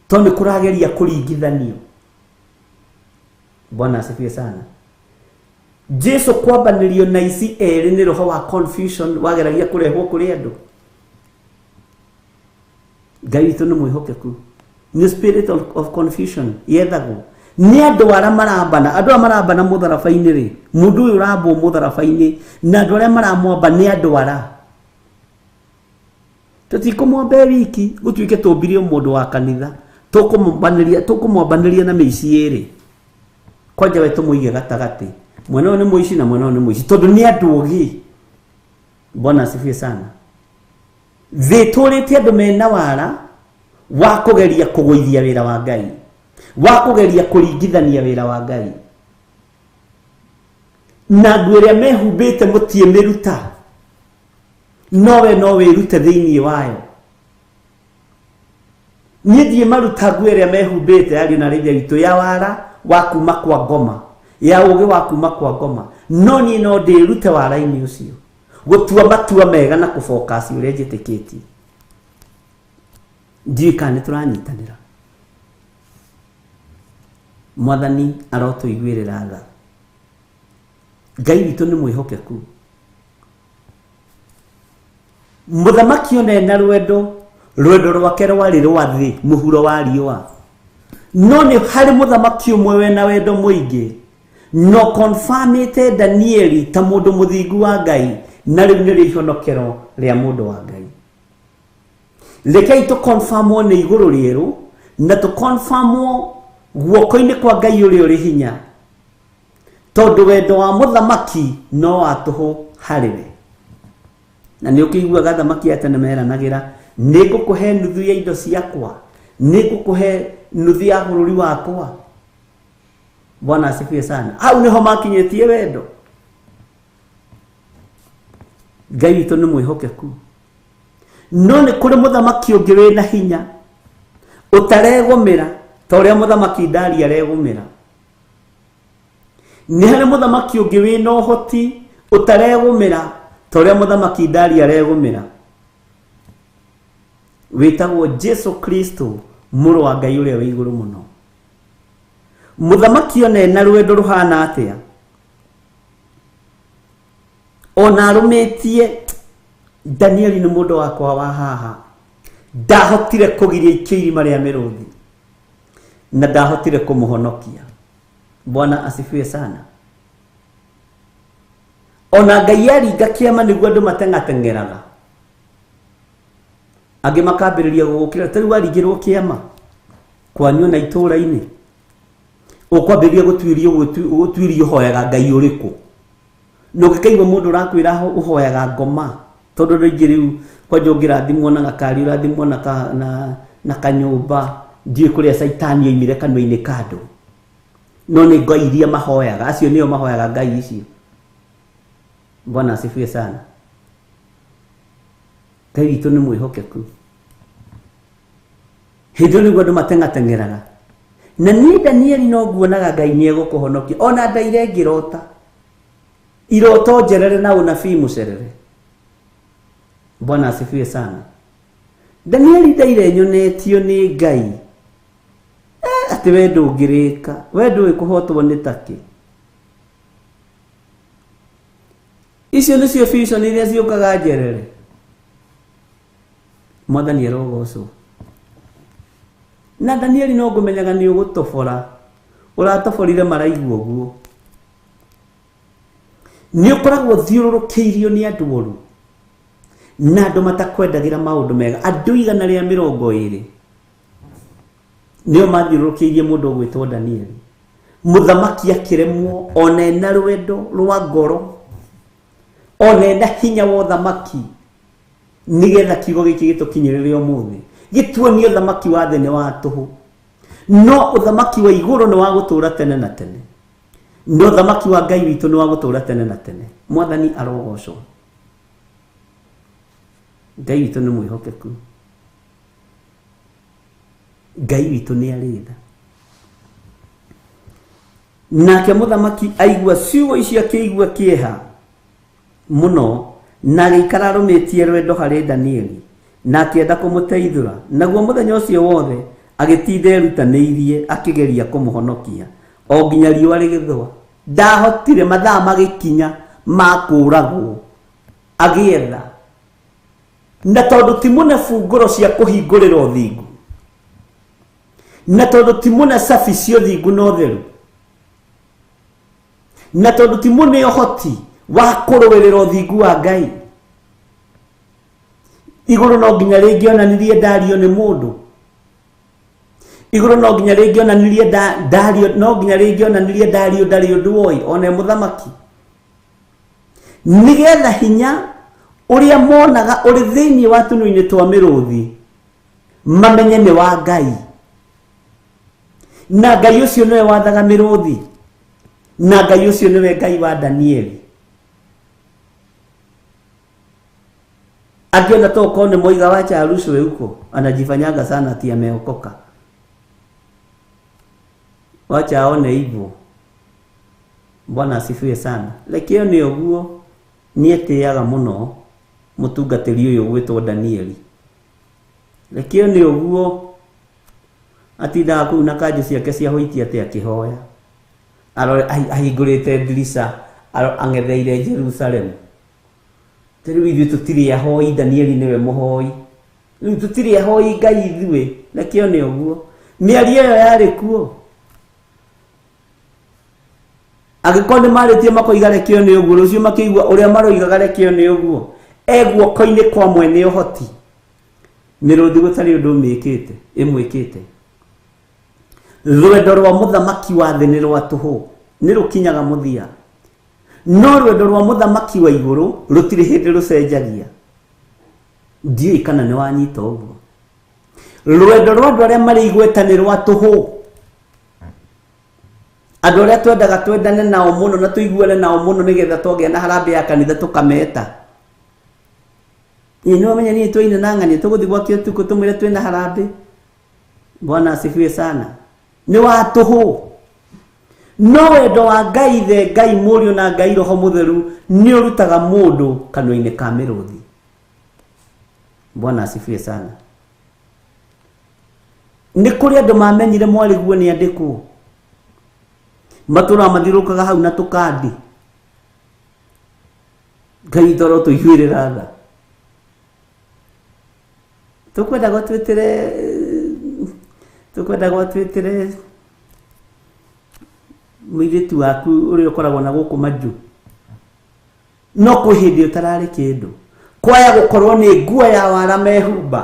tondu kurageria kuringithanio. Bwana asifiwe sana. Jesu kwambanirio na ici eri ni roho wa confusion wageragia kurehwo kuri andu. Ngai witu ni mwihokeku. Ni spirit of confusion yethagwo ni andu ara marambana, andu ara marambana mutharabaini ri mundu uyu urambwo mutharabaini na andu ara maramwamba ni andu ara tutikumwamba wiki gutuike tumbirio mundu wa kanitha tukumwambaniria na mici eri kwanja we tumuige gatagati mwena ni muici na mwena ni muici tondu ni andu ugi. Bwana asifiwe sana. Thiturite andu mena wara wa kugeria kuguithia wira wa Ngai, wa kugeria kuringithania wira wa Ngai na ngwire mehumbite mutie miruta no wirute thiini wayo. Nithie maruta ngwire mehumbite ari na rithia gitu ya wara wa kuma kwa ngoma ya ugi wa kuma kwa ngoma no ni no ndirute wara-ini ucio gutua matua mega na kufocus uria njitikitie. Ndika ni turanyitanira. Mwathani arotuiguirira tha. Ngai witu ni mwihokeku. Muthamaki one na rwendo rwake rwari rwathi muhuro wa riua no ni hari muthamaki umwe we na wendo muingi no confirmite Danieli ta mundu muthingu wa Ngai na riu ni rihonokero ria mundu wa Ngai. Rekei tu confirmwo ni iguru rieru na tu confirmwo guoko-ini kwa Ngai uri uri hinya tondu wendo wa muthamaki no watuhu hariwe. Na ni ukiguaga thamaki atene meranagira nigukuhe nuthu ya indo ciakwa, nigukuhe nuthu ya bururi wakwa. Bwana asifiwe sana. Hau niho makinyetie wendo. Ngai witu ni mwihokeku. No ni kuri muthamaki ungi wina hinya utaregumira ta uria muthamaki Ndari aregumira. Ni hari muthamaki ungi wina uhoti utaregumira ta uria muthamaki Ndari aregumira. Witagwo Jesu Kristo muru wa Ngai uria wi iguru muno. Muthamaki one na rwendo ruhana atia ona arumitie Danieli ni mundu wakwa wa haha ndahotire kugiria ikirima ria miruthi na ndahotire kumuhonokia. Bwana asifiwe sana. Ona Ngai aringa kiama niguo andu matengatengeraga angi makambiriria gugukira tari waringirwo kiama kwanyu na itura-ini ukwambiriria gutwirio hoyaga Ngai uriku no gikaigwa mundu rakwira uhoyaga ngoma tondu ringi riu kwanja ungirathimwo na gakari urathimwo na kanyumba ndie kuria saitani oimire kanua-ini kandu no ni Ngai iria mahoyaga acio nio mahoyaga Ngai icio. Bwana asifiwe sana. Ngai witu ni mwihokeku. Hindo ni andu matengatengeraga na ni Danieli no nguonaga Ngai ni egukuhonokia ona ndaire ngirota iroto njerere na unabii mucerere. Bwana asifiwe sana. Danieli ndaire nyonetio ni Ngai ati we ndungirika we nduwi kuhotwo ni taki. Icio nicio vision iria ciukaga njerere. Mwathani arogocwo. na Danieli no ngũmenyaga nĩ ũgũtobora ũratoborire maraigu ũguo nĩ ũkoragwo thiũrũrũkĩirio nĩ andũ ũru na andũ matakwendagĩra maũndũ mega andũ 120 nĩo mathiũrũrũkĩirie mũndũ ũgwĩtwo Danieli mũthamaki akĩremwo ona ena rwendo rwa ngoro ona ena hinya wa ũthamaki nigetha kiugo gĩkĩ gĩtũkinyĩrĩre ũmũthĩ gĩtuonie ũthamaki wa thĩ nĩ wa tũhũ no ũthamaki wa igũrũ nĩ wa gũtũũra tene na tene no ũthamaki wa Ngai witũ nĩ wa gũtũũra tene na tene Mwathani arogocwo Ngai witũ nĩ mwĩhokeku Ngai witũ nĩ arĩ tha nake mũthamaki aigua ciugo icio akĩigua kĩeha mũno na agĩikara arũmĩtie rwendo harĩ Danieli na akĩenda kũmũteithũra naguo mũthenya ũcio wothe agĩtinda erutanĩirie akĩgeria kũmũhonokia o nginya riũa rĩgĩthũa ndahotire mathaa magĩkinya ma kũũragwo agĩetha na tondũ ti mũnebu ngoro cia kũhingũrĩra ũthingu na tondũ ti mũne cabi cia ũthingu na ũtheru na tondũ ti mũne ũhoti wa kũrũĩrĩra ũthingu wa Ngai igũrũ no nginya rĩngĩonanirie ndario nĩ mũndũ igũrũ no nginya rĩngĩonanirie ndario ndarĩ ũndũ woĩ ona mũthamaki nigetha hinya ũrĩa monaga ũrĩ thĩinĩ wa tũnua-inĩ twa mĩrũthi mamenye nĩ wa Ngai na Ngai ũcio nĩwe wathaga mĩrũthi na Ngai ũcio nĩwe Ngai wa Danieli akiona toko ni moiga wacha arushwe huko anajifanyaga sana ati ameokoka wacha aone hivyo Bwana asifiwe sana lakini ni oguo nietiaga muno mutungatĩri ũyũ gwĩtwo Danieli lakini ni oguo atindaga kũu na kanjũ ciake cia hũiti atĩ akĩhoya ahingũrĩte ndirica ang'etheire Jerusalemu rĩu ithuĩ tũtirĩ ahoi Danieli nĩwe mũhoi rĩu tũtirĩ ahoi Ngai ithuĩ lakini nĩ ũguo mĩario ĩyo yarĩ kuo agĩkorwo nĩ marĩtie makoiga rekio nĩ ũguo rũciũ makĩigua ũrĩa maroigaga rekio nĩ ũguo guoko-inĩ kwa mwene ũhoti mĩrũthi gũtarĩ ũndũ ĩmwĩkĩte rwendo rwa mũthamaki wa thĩ nĩ rwa tũhũ nĩ rũkinyaga mũthia no rwendo rwa mũthamaki wa igũrũ rũtirĩ hĩndĩ rũcenjagia ndiũĩ kana nĩ wanyita ũguo rwendo rwa andũ arĩa marĩ igweta nĩ rwa tũhũ andũ arĩa twendaga twendane nao mũno na tũiguane nao mũno nĩgetha twagĩa na harambĩ ya kanitha tũkameta nĩ wamenya niĩ twaina na ng'ania tũgũthiĩ gwakio tuko tũmwĩre twĩna harambĩ Bwana asifiwe sana nĩ wa tũhũ no wendo wa Ngai the Ngai mũriũ na Ngai roho mũtheru nĩ ũrutaga mũndũ kanua-inĩ ka mĩrũthi Bwana asifiwe sana nĩ kũrĩ andũ mamenyire mwarĩguo nĩ andĩkwo matũra mathiũrũrũkaga hau na tũkandi Ngai toro tũiguĩrĩra tha tũkwenda gwatwĩtĩre mũirĩtu waku ũrĩa ũkoragwo na gũkũ manju no kwĩ hĩndĩ ũtararĩ kĩndũ kwaya gũkorwo nĩ nguo ya wara mehumba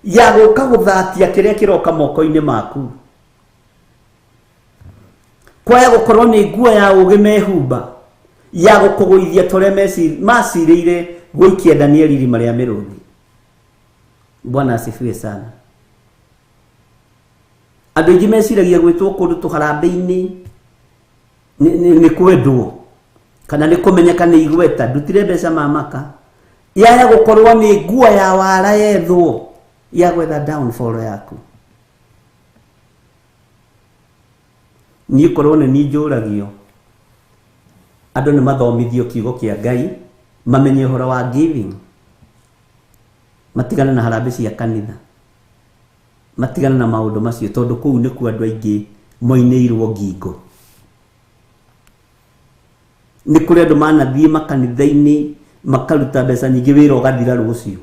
ya gũka gũthatia kĩrĩa kĩroka moko-inĩ maku kwaya gũkorwo nĩ nguo ya ũgĩ mehumba ya gũkũgũithia tũrĩa macirĩire gũikia Danieli irima rĩa mĩrũthi Bwana asifiwe sana andũ aingĩ meciragia gwĩtwo kũndũ tũharambĩ-inĩ nĩ kwendwo kana nĩ kũmenyeka nĩ igweta ndutire mbeca mamaka yaya gũkorwo nĩ nguo ya wara yethwo ya gwetha downfall yaku niĩ korwo nĩ niĩ njũragio andũ nĩ mathomithio kiugo kĩa Ngai mamenye ũhoro wa giving matigane na harambĩ cia kanitha matigane na maũndũ macio tondũ kũu nĩkuo andũ aingĩ moinĩirwo ngingo nĩ kũrĩ andũ manathiĩ makanitha-inĩ makaruta mbeca nyingĩ wĩra ũgathira rũciũ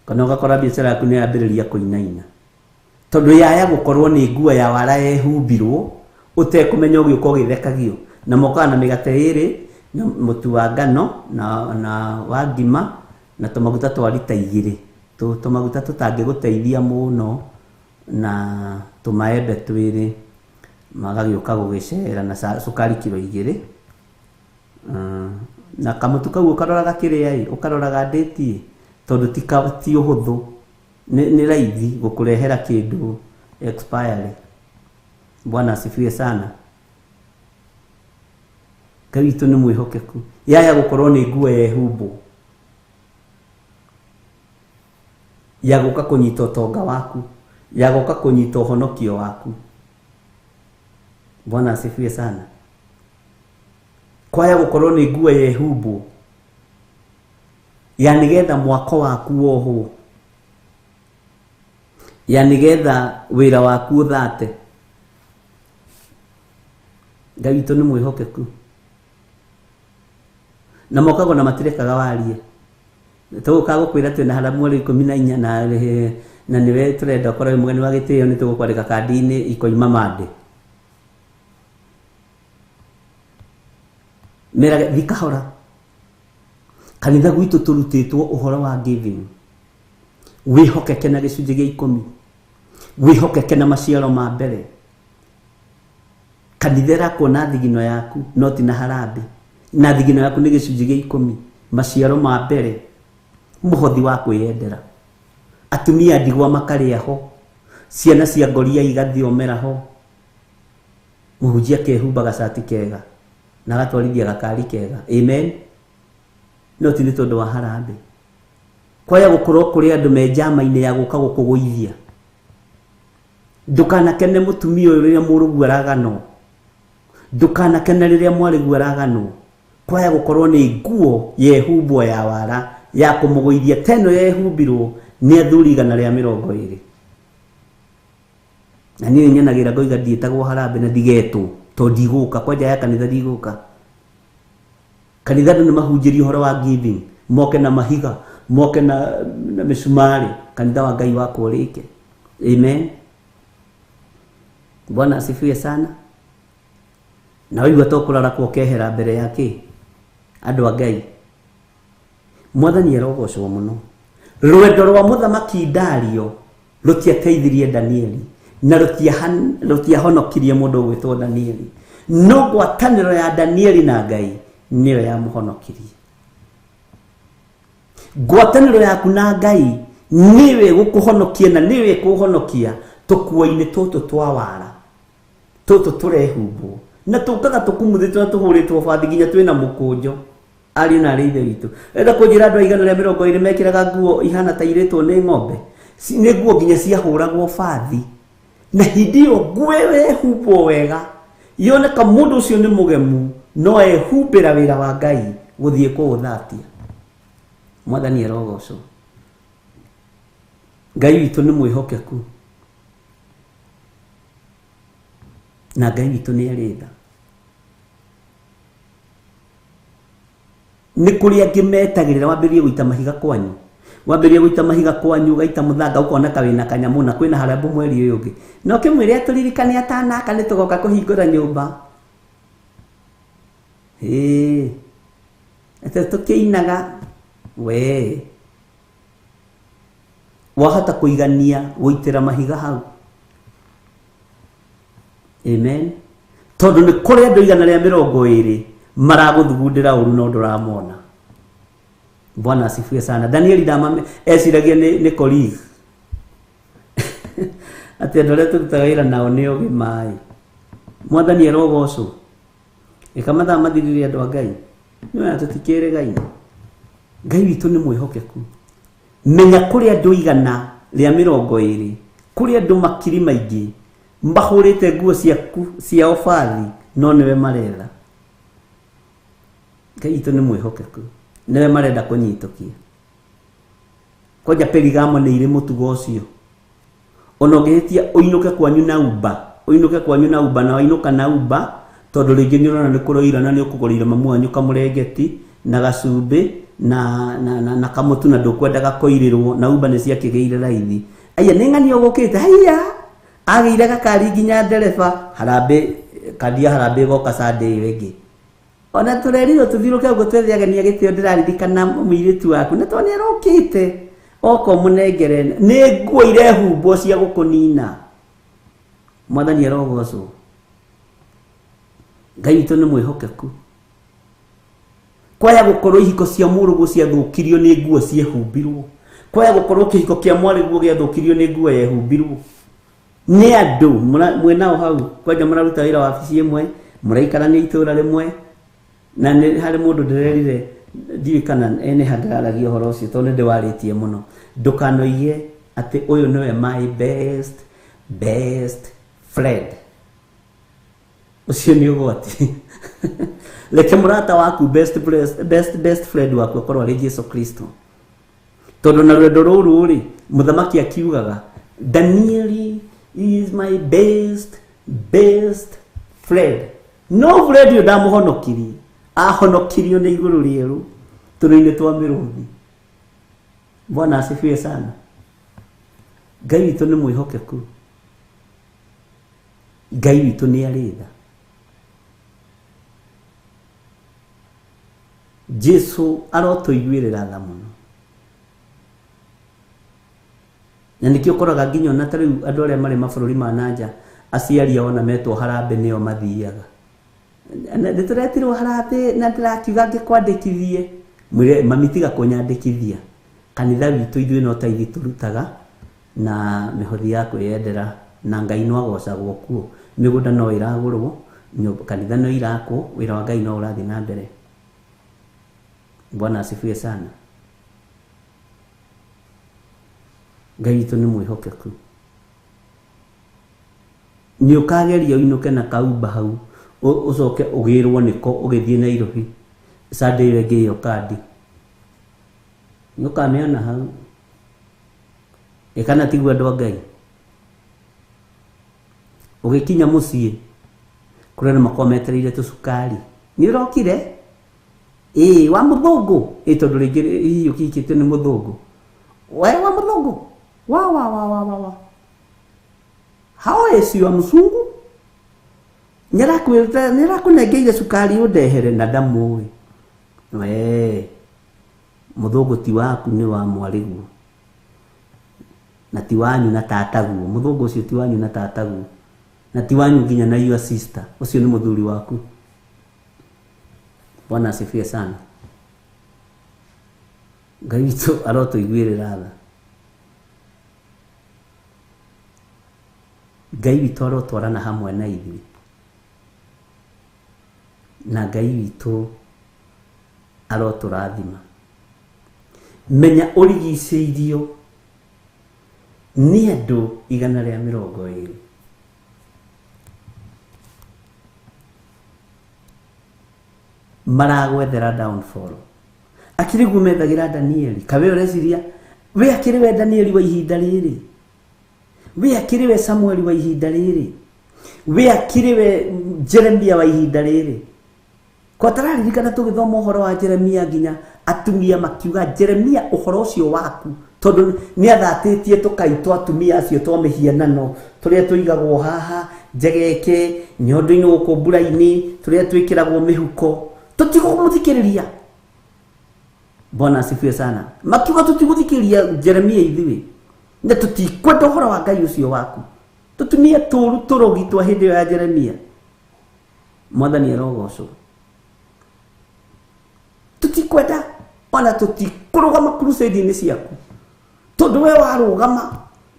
kana ũgakora biacara yaku nĩ yambĩrĩria kũinaina tondũ yaya gũkorwo nĩ nguo ya wara yehumbirwo ũtekũmenya ũgĩũka ũgĩthekagio na mokaga na mĩgate ĩrĩ na mũtu wa ngano na wa ngima na tũmaguta twa rita 2 tũmaguta tũtangĩgũteithia mũno na tũmaembe 2 magagĩũka gũgĩcera na cukari kilo 2 na kamutu kau ũkaroraga kĩrĩa ũkaroraga date tondũ ti ũhũthũ nĩ raithi gũkũrehera kĩndũ expiry. Bwana asifiwe sana. Ngai witũ nĩ mwĩhokeku yaya gũkorwo nĩ nguo yehumbwo ya gũka kũnyita ũtonga waku ya gũka kũnyita ũhonokio waku. Bwana asifiwe sana. Kwaya gũkorwo nĩ nguo yehumbwo ya nĩgetha mwako waku wohwo ya nĩgetha wĩra waku ũthate. Ngai witũ nĩ mwĩhokeku na mokago na matirekaga warie tũgũka gũkwĩra twĩna haramu mweri 14 na nĩwe tũrenda ũkorwo mũgeni wa gĩtĩo nĩ tũgũkwandĩka kandi-inĩ ikoima mande mera thikahora. Kanitha gwitũ tũrutĩtwo ũhoro wa giving wĩhokeke na gĩcunjĩ gĩa 10 wĩhokeke na maciaro ma mbere. Kanitha ĩrakuona thigino yaku no ti na harambe na thigino yaku nĩ gĩcunjĩ gĩa 10 maciaro ma mbere mũhothi wa kwĩyendera. Atumia ndigwa makarĩa ho ciana cia ngoria igathiomera ho mũhunjia kehumba gacati kega na gatwarithia gakari kega. Amen. No ti nĩ tondũ wa harambe. Kwaya gũkorwo kũrĩ andũ me njama-inĩ ya gũka gũkũgũithia. Ndũkanakene mũtumia ũyũ rĩrĩa mũrũgu araganwo. Ndũkanakene rĩrĩa mwarĩgu araganwo. Kwaya gũkorwo nĩ nguo yehumbwo ya wara ya kũmũgũithia teno yehumbirwo nĩ athuri 120. Na niĩ nyenagĩra ngoiga ndiĩtagwo harambe na ndigetwo to ndigũka kwanja ya kanitha ndigũka. Kanitha nĩ mahunjĩrio ũhoro wa giving moke na mahiga moke na mĩcumarĩ. Kanitha wa Ngai wako ũrĩke. Amen. Bwana asifiwe sana. Na waigua tũkũrara kwa kehera mbere yake andũ a Ngai. Mwathani arogocwo mũno. Rwendo rwa mũthamaki Dario rũtiateithirie Danieli na rũtiahonokirie mũndũ ũgwĩtwo Danieli. No ngwatanĩro ya Danieli na Ngai nĩyo yamũhonokirie. Ngwatanĩro yaku na Ngai niwe gũkũhonokia na niwe kũhonokia tũkuo-inĩ tũtũ twa wara tũtũ tũrehumbwo na tũkaga tũkumũthĩtwo na tũhũrĩtwo bathi nginya twĩna mũkũnjo. Ariũ na arĩ ithe witũ enda kũnjĩra andũ a 120 mekĩraga nguo ihana ta irĩtwo nĩ ng'ombe nĩ nguo nginya ciahũragwo bathi na hindi ĩyo nguo yehumbwo wega yoneka mũndũ ũcio nĩ mũgemu no ehumbĩra wĩra wa Ngai gũthiĩ kũũthatia. Mwathani arogocwo. Ngai witũ nĩ mwĩhokeku na Ngai witũ nĩ arĩ tha. Nĩ kũrĩ angĩ metagĩrĩra wambĩrĩrie gũita mahiga kwanyu wambĩrĩrie gũita mahiga kwanyu ũgaita mũthanga ũkona kawĩna kanyamũ na kwĩna harambu mweri ũyũ ũngĩ no kĩmwĩre atũririkane atanaka nĩ tũgoka kũhingũra nyũmba. Ate tũkĩinaga we wahota kũigania gũitĩra mahiga hau. Amen. Tondũ nĩ kũrĩ andũ 120 maragũthugundĩra ũru no ndũramona. Bwana asifiwe sana. Danieli ndamame eciragia nĩ colleague atĩ andũ arĩa tũrutaga wĩra nao nĩ ũgĩ maĩ. Mwathani arogocwo. Eka mathaa mathirire andũ a Ngai nĩwe tũtikĩrĩ Ngai. Ngai witũ nĩ mwĩhokeku. Menya kũrĩ andũ 120 kũrĩ andũ makiri maingĩ mbahũrĩte nguo ciaku cia obathi no nĩwe maretha. Ngai witũ nĩ mwĩhokeku nĩwe marenda kũnyitũkia. Kwanja Perigamo nĩ irĩ mũtugo ũcio. Ona ũngĩhĩtia ũinũke kwanyu na uba na wainũka na uba tondũ rĩngĩ nĩ ũrona nĩ kũroira na nĩ ũkũgũrĩire mamu wanyu kamũrengeti na gacumbĩ na kamutu na ndukwendaga koirirwo na uba nĩ ciakĩgĩire raithi. Aya nĩ ng'ani ũgũkĩte haiya agĩire gakari nginya ndereba harambe kandia harambe goka Sunday ĩyo ĩngĩ. Ona tũrerirwo tũthiũrũke ũguo twethe ageni agĩtĩo ndĩraririkana mũirĩtu waku na tondũ nĩarũkĩte oko mũnengere nĩ nguo irehumbwo cia gũkũnina. Mwathani arogocwo. Ngai witũ nĩ mwĩhokeku. Kwaya gũkorwo ihiko cia mũrũgũ ciathũkirio nĩ nguo ciehumbirwo. Kwaya gũkorwo kĩhiko kĩa mwarĩguo gĩathũkirio nĩ nguo yehumbirwo. Nĩ andũ mwĩnao hau kwanja mũraruta wĩra wa wabici ĩmwe mũraikarania itũũra rĩmwe na nĩ harĩ mũndũ ndĩrerire ndiũĩ kana ene handaragia ũhoro ũcio tondũ nĩndĩwarĩtie mũno. Ndũkanoige atĩ ũyũ nĩwe my best friend. Ucio nĩ ũgwati. Reke mũrata waku best friend waku akorwo arĩ Jesu Kristo. Tondũ na rwendo rũrũ rĩ mũthamaki akiugaga Daniel is my best friend. No friend ũyũ ndamũhonokirie ahonokirio nĩ igũrũ rĩerũ tũrũ-inĩ twa mĩrũthi. Bwana asifiwe sana. Ngai witũ nĩ mwĩhokeku. Ngai witũ nĩ arĩ tha. Jesu arotũiguĩrĩra tha mũno. Na nĩkĩo ũkoraga nginya ona ta rĩu andũ arĩa marĩ mabũrũri ma nanja aciari ao na metwo harambe nĩo mathiaga. Nĩtũretirwo harambe na ndĩrakiuga ngĩkwandĩkithie mwĩre mami tiga kũnyandĩkithia. Kanitha witũ ithuĩ no taithi tũrutaga na mĩhothi ya kwĩyendera na Ngai no agocagwo kuo. Mĩgũnda no ĩragũrwo, kanitha no irakwo, wĩra wa Ngai no ũrathiĩ na mbere. Bwana asifiwe sana. Ngai witũ nĩ mwĩhokeku. Nĩ ũkageria ũinũke na kaumba hau ũcoke ũgĩrwo nĩko ũgĩthiĩ Nairobi Sunday ĩyo ĩngĩ ĩyo kandi. Nĩ ũkamĩona hau. Ĩkana tiguo andũ a Ngai. Ũgĩkinya mũciĩ kũrĩa makometereire tũcukari. Nĩ ũrokire? Wa mũthũngũ. Tondũ rĩngĩ hihi ũkikĩte nĩ mũthũngũ. Wa mũthũngũ. Wa. How is your mzungu? Nĩrakũnengeire cukari ũndehere na ndamũĩ. Mũthũngũ ti waku nĩ wa mwarĩguo. Na ti wanyu na tataguo. Mũthũngũ ũcio ti wanyu na tataguo. Na ti wanyu nginya na your sister. Ũcio nĩ mũthuri waku. Bwana asifiwe sana. Ngai witũ arotũiguĩrĩra tha. Ngai witũ arotwarana hamwe na ithuĩ. Na Ngai witũ arotũrathima. Menya ũrigicĩirio nĩ andũ 120. Maragwethera downfall. Akĩrĩ guo methagĩra Danieli. Kawe ũreciria we akĩrĩ we Danieli wa ihinda rĩrĩ. We akĩrĩ we Samuel wa ihinda rĩrĩ. We akĩrĩ we Jeremia wa ihinda rĩrĩ. Kwa tararirikana tũgĩthoma ũhoro wa Jeremia nginya atumia makiuga Jeremia ũhoro ũcio waku tondũ nĩ athatĩtie tũkaitwo atumia acio twa mĩhianano tũrĩa tũigagwo haha njegeke nyondo-inĩ gũkũ mbura-inĩ tũrĩa twĩkĩragwo mĩhuko tũtigũthikĩrĩria. Bwana asifiwe sana. Makiuga tũtigũthikĩrĩria Jeremia ithuĩ na tũtikwenda ũhoro wa Ngai ũcio waku. Tũtumia tũru tũrogitwo hĩndĩ ĩyo ya Jeremia. Mwathani arogocwo. Tũtikwenda ona tũtikũrũgama crusade-inĩ ciaku. Tondũ we warũgama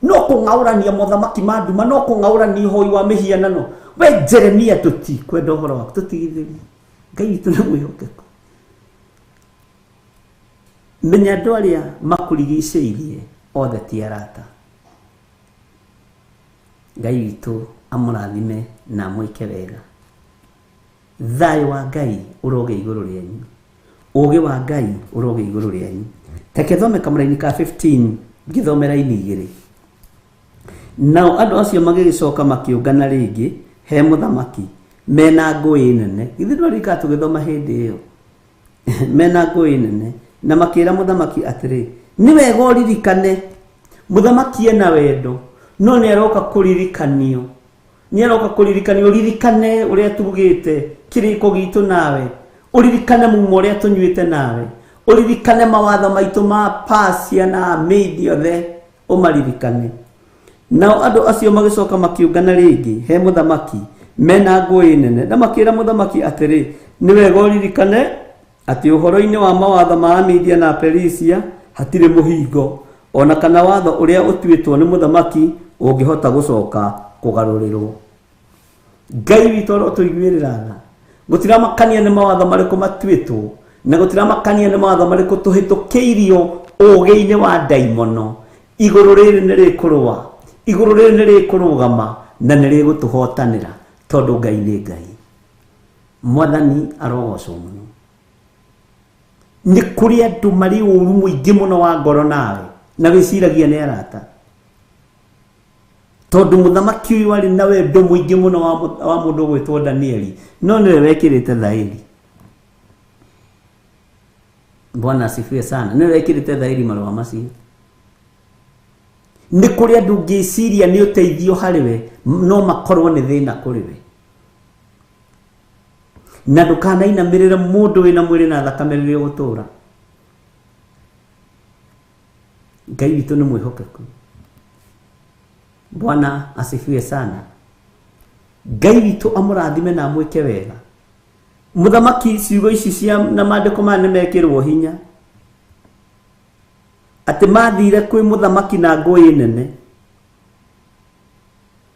no kũng'aũrania mũthamaki ma nduma no kũng'aũrania ũhoi wa mĩhianano. We Jeremia tũtikwenda ũhoro waku tũtigithĩrie. Ngai witũ nĩ mwĩhokeku. Menya andũ arĩa makũrigicĩirie othe ti arata. Ngai witũ amũrathime na amwĩke wega. Thayũ wa Ngai ũroge igũrũ rĩanyu. Ũũgĩ wa Ngai ũroge igũrũ rĩanyu. Reke thome kamũra-inĩ ka 15 ngĩthomera ini igĩrĩ. Nao andũ acio magĩgĩcoka makĩũngana rĩngĩ he mũthamaki mena ngũĩ nene. Ithuĩ ndũrika tũgĩthoma hĩndĩ ĩyo. Mena ngũĩ nene na makĩra mũthamaki atĩrĩ, nĩ wega ũririkane mũthamaki ena wendo, no nĩ aroka kũririkanio, ũririkane ũrĩa tugĩte kĩrĩko gitũ nawe, ũririkane mumo ũrĩa tũnyuĩte nawe, ũririkane mawatho maitũ ma Persia na Medi othe, ũmaririkane. Nao andũ acio magĩcoka makiũngana rĩngĩ he mũthamaki mena ngũĩ nene, na makĩra mũthamaki atĩrĩ, nĩ wega ũririkane atĩ ũhoro-inĩ wa mawatho ma Media na Perisia hatirĩ mũhingo ona kana watho ũrĩa ũtuĩtwo nĩ mũthamaki ũngĩhota gũcoka kũgarũrĩrwo. Ngai witũ arotũiguĩrĩra, gũtiramakania nĩ mawatho marĩkũ matuĩtwo, na gũtiramakania nĩ mawatho marĩkũ tũhĩtũkĩirio ũgĩ-inĩ wa ndaimono. Igũrũ rĩrĩ nĩ rĩkũrũa, igũrũ rĩrĩ nĩ rĩkũrũgama na nĩ rĩgũtũhotanĩra, tondũ Ngai nĩ Ngai. Mwathani arogocwo mũno. Nĩ kũrĩ andũ marĩ ũru mũingĩ mũno wa ngoro nawe, na wĩciragia nĩ arata, tondũ mũthamaki ũyũ arĩ na wendo mũingĩ mũno wa mũndũ ũgwĩtwo Danieli, no nĩwe wekĩrĩte thaĩri. Bwana asifiwe sana. Nĩwe wekĩrĩte thaĩri marũa macio. Nĩ kũrĩ andũ ngĩciria nĩ ũteithio harĩwe, no makorwo nĩ thĩna kũrĩwe. Na ndũkanainamĩrĩre mũndũ wĩna mwĩrĩ na thakame rĩrĩa gũtũra. Ngai witũ nĩ mwĩhokeku. Bwana asifiwe sana. Ngai witũ amũrathime na amwĩke wega. Mũthamaki ciugo ici cia na maandĩko maya nĩ mekĩrwo hinya, atĩ mathire kwĩ mũthamaki na ngũĩ nene.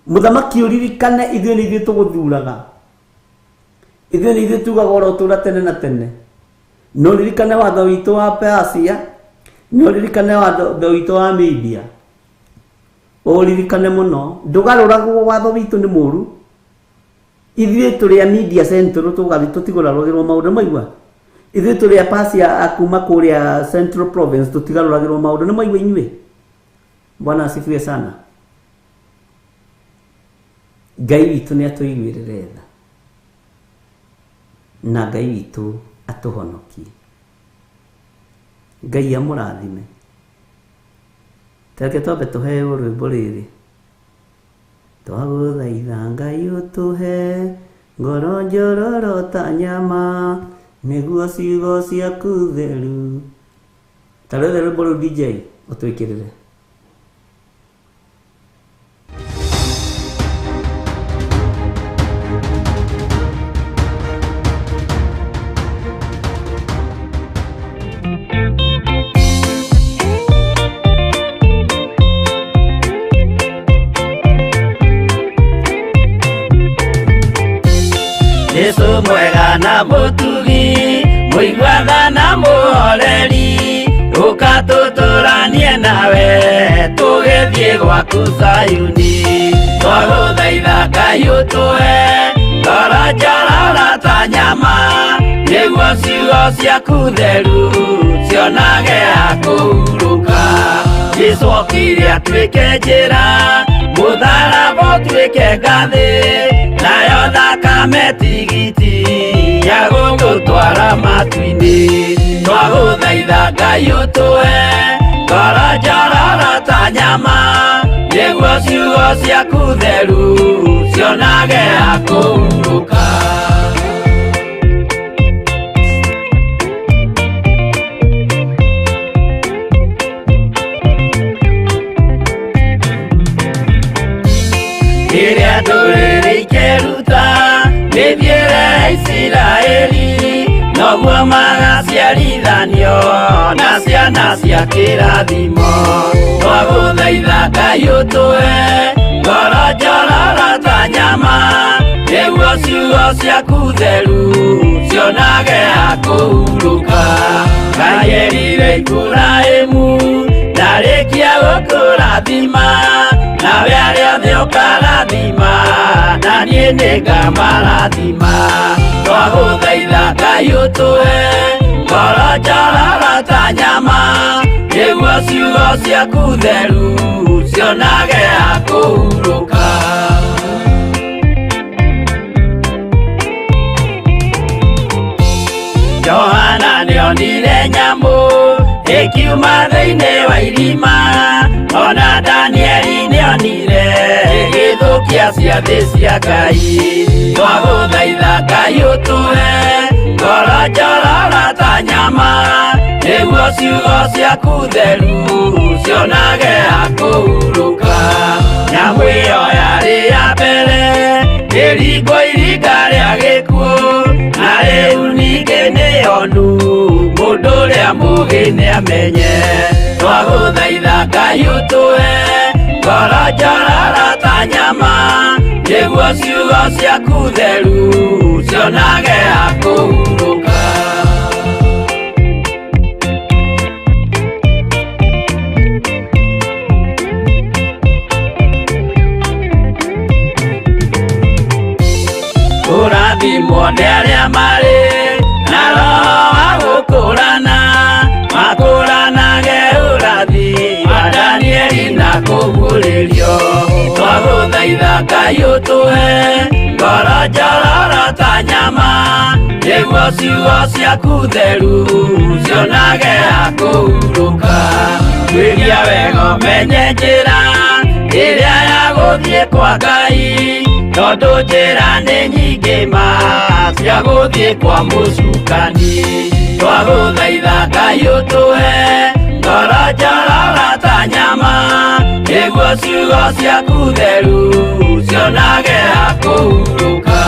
Mũthamaki ũririkane, ithuĩ nĩ ithuĩ tũgũthuraga, ithuĩ nĩ ithuĩ tugaga ũrotũra tene na tene. No ririkane watho witũ wa Persia, no ririkane watho witũ wa Media, ũririkane mũno. Ndũgarũragwo watho witũ nĩ mũru. Ithuĩ tũrĩ a Media Central tũgathiĩ tũtigarũragĩrwo maũndũ maigua. Ithuĩ tũrĩ a Persia akuma kũrĩa Central Province tũtigarũragĩrwo maũndũ nĩ maigua inyuĩ. Bwana asifiwe sana. Ngai witũ nĩ atũiguĩrĩre tha, na Ngai witũ atũhonokie. Ngai amũrathime. Teke twambe tũheo rwĩmbo rĩrĩ. Twagũthaitha Ngai ũtũhe ngoro njororo ta nyama, nĩguo ciugo ciaku theru. Tarĩu rwĩmbo rũu DJ ũtwĩkĩrĩre. Yesu mwega na mũtugi, mũigua na mũhoreri, ũkatũtũranie nawe tũgĩthiĩ gwaku Zayuni. Twagũthaitha Ngai ũtũhe ngoro njororo ta nyama, nĩguo ciugo ciaku theru cionage ha kũhurũka. Jesũ okire atuĩke njĩra, mũtharaba ũtuĩke ngathĩ, nayo thakame tigiti ya gũgũtwara matu-inĩ. Twagũthaitha Ngai ũtũhe ngoro njororo ta nyama, nĩguo ciugo ciaku theru cionage ha kũhurũka. Rĩrĩa ndũrĩrĩ ikeruta rĩthiĩre Isiraeli, noguo magaciarithanio na ciana cia kĩrathimo. Twagũthaitha Ngai ũtũhe ngoro njororo ta nyama, nĩguo ciugo ciaku theru cionage ha kũhurũka. Ngai erire Iburahĩmu ndarĩkia gũkũrathima, nawe arĩa othe ũkarathima, na niĩ nĩngamarathima. Twagũthaitha Ngai ũtũhe ngoro njororo ta nyama, nĩguo ciugo ciaku theru cionage ha kũhurũka. Johana nĩonire nyamũ gĩkiuma thĩinĩ wa irima, ona Danieli nĩonire gĩgĩthũkia ciathĩ cia Ngai. Twagũthaitha Ngai ũtũhe ngoro njororo ta nyama, nĩguo ciugo ciaku theru cionage ha kũhurũka. Nyamũ ĩyo yarĩ ya mbere ĩringwo iringa rĩa gĩkuũ, na rĩu ningĩ nĩyonu mũndũ ũrĩa mũũgĩ nĩamenye. Twagũthaitha Ngai ũtũhe ngoro njororo ta nyama, nĩguo ciugo ciaku theru cionage ha kũhurũka. Kũrathimwo nĩ arĩa marĩ na roho wa gũkũrana, makũranage ũrathi wa Danieli na kũguũrĩrio. Twagũthaitha Ngai ũtũhe ngoro njororo ta nyama, nĩguo ciugo ciaku theru cionage ha kũhurũka. Twĩria wega ũmenye njĩra ĩrĩa ya gũthiĩ kwa Ngai, tondũ njĩra nĩ nyingĩ ma cia gũthiĩ kwa mũcukani. Twagũthaitha Ngai ũtũhe ngoro njororo ta nyama, nĩguo ciugo ciaku theru cionage ha kũhurũka.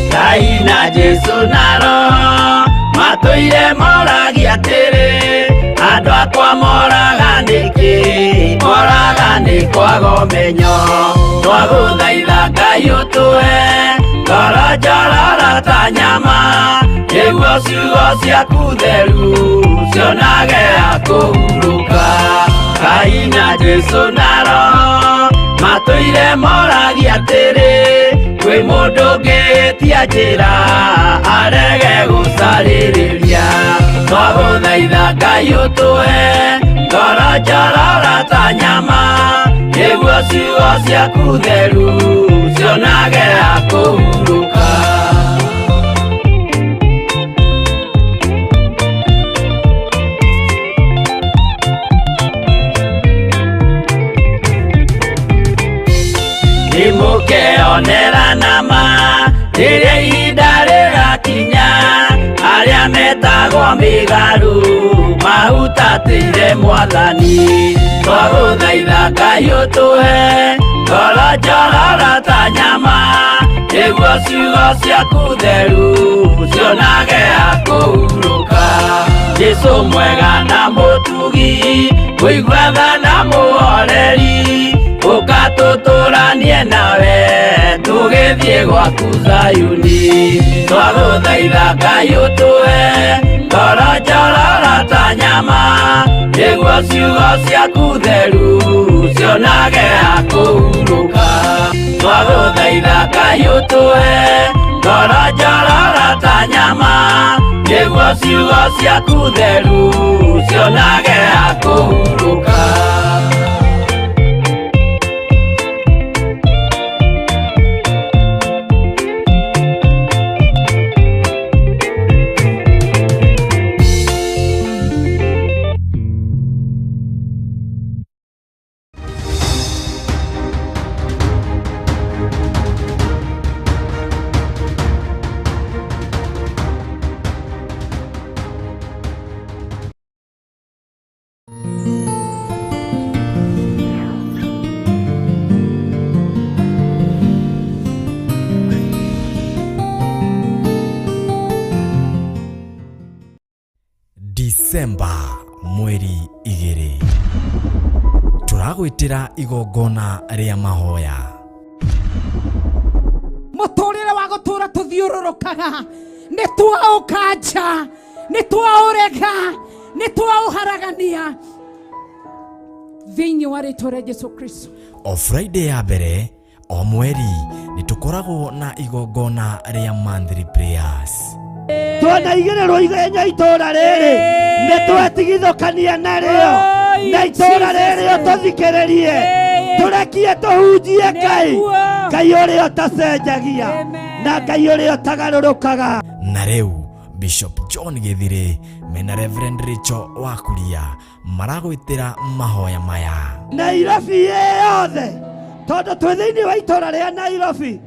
Ngai na Jesũ na Roho matũire moragia atĩrĩ, andũ akwa moraga nĩkĩ, moraga nĩ kwaga ũmenyo. Twagũthaitha Ngai ũtũhe ngoro njororo ta nyama, nĩguo ciugo ciaku theru cionage ha kũhurũka. Ngai na Jesũ na Roho matũire moragia atĩrĩ, kwĩ mũndũ ũngĩtia njĩra arege gũcarĩrĩria. Twagũthaitha Ngai ũtũhe ngoro njororo ta nyama, nĩguo ciugo ciaku theru cionage ha kũhurũka. Nĩmũkeonera nama rĩrĩa ihinda rĩgakinya, arĩa metagwo mĩgarũ mahutatĩire Mwathani. Twagũthaitha Ngai ũtũhe ngoro njororo ta nyama, nĩguo ciugo ciaku theru cionage ha kũhurũka. Jesũ mwega na mũtugi, mũigua tha na mũhoreri, ũkatũtũranie nawe tũgĩthiĩ gwaku Zayuni. Twagũthaitha Ngai ũtũhe ngoro njororo ta nyama, nĩguo ciugo ciaku theru cionage ha kũhurũka. Twagũthaitha Ngai ũtũhe ngoro njororo ta nyama, nĩguo ciugo ciaku theru cionage ha kũhurũka. Disemba mweri 2 turagwitira igongona ria mahoya. Mũtũrĩre wa gũtũra tũthiũrũrũkaga nĩ twaũkanja, nĩ twaũrega, nĩ twaũharagania thĩinĩ wa rĩĩtwa rĩa Jesũ Kristo. O Friday ya mbere o mweri nĩ tũkoragwo na igongona ria monthly prayers. Tuona igĩrĩrwo igenya itũra rĩrĩ nĩ twetigithũkania narĩo, na itũra rĩrĩ tũthikĩrĩrie, tũrekie tũhunjie Ngai, Ngai ũrĩa ũtacenjagia. na Ngai ũrĩa ũtagarũrũkaga. Na rĩu Bishop John Githire mena Reverend Rachel Wakuria maragwĩtĩra mahoya maya. Nairobi yothe tondũ twĩ thĩinĩ wa itũũra rĩa Nairobi,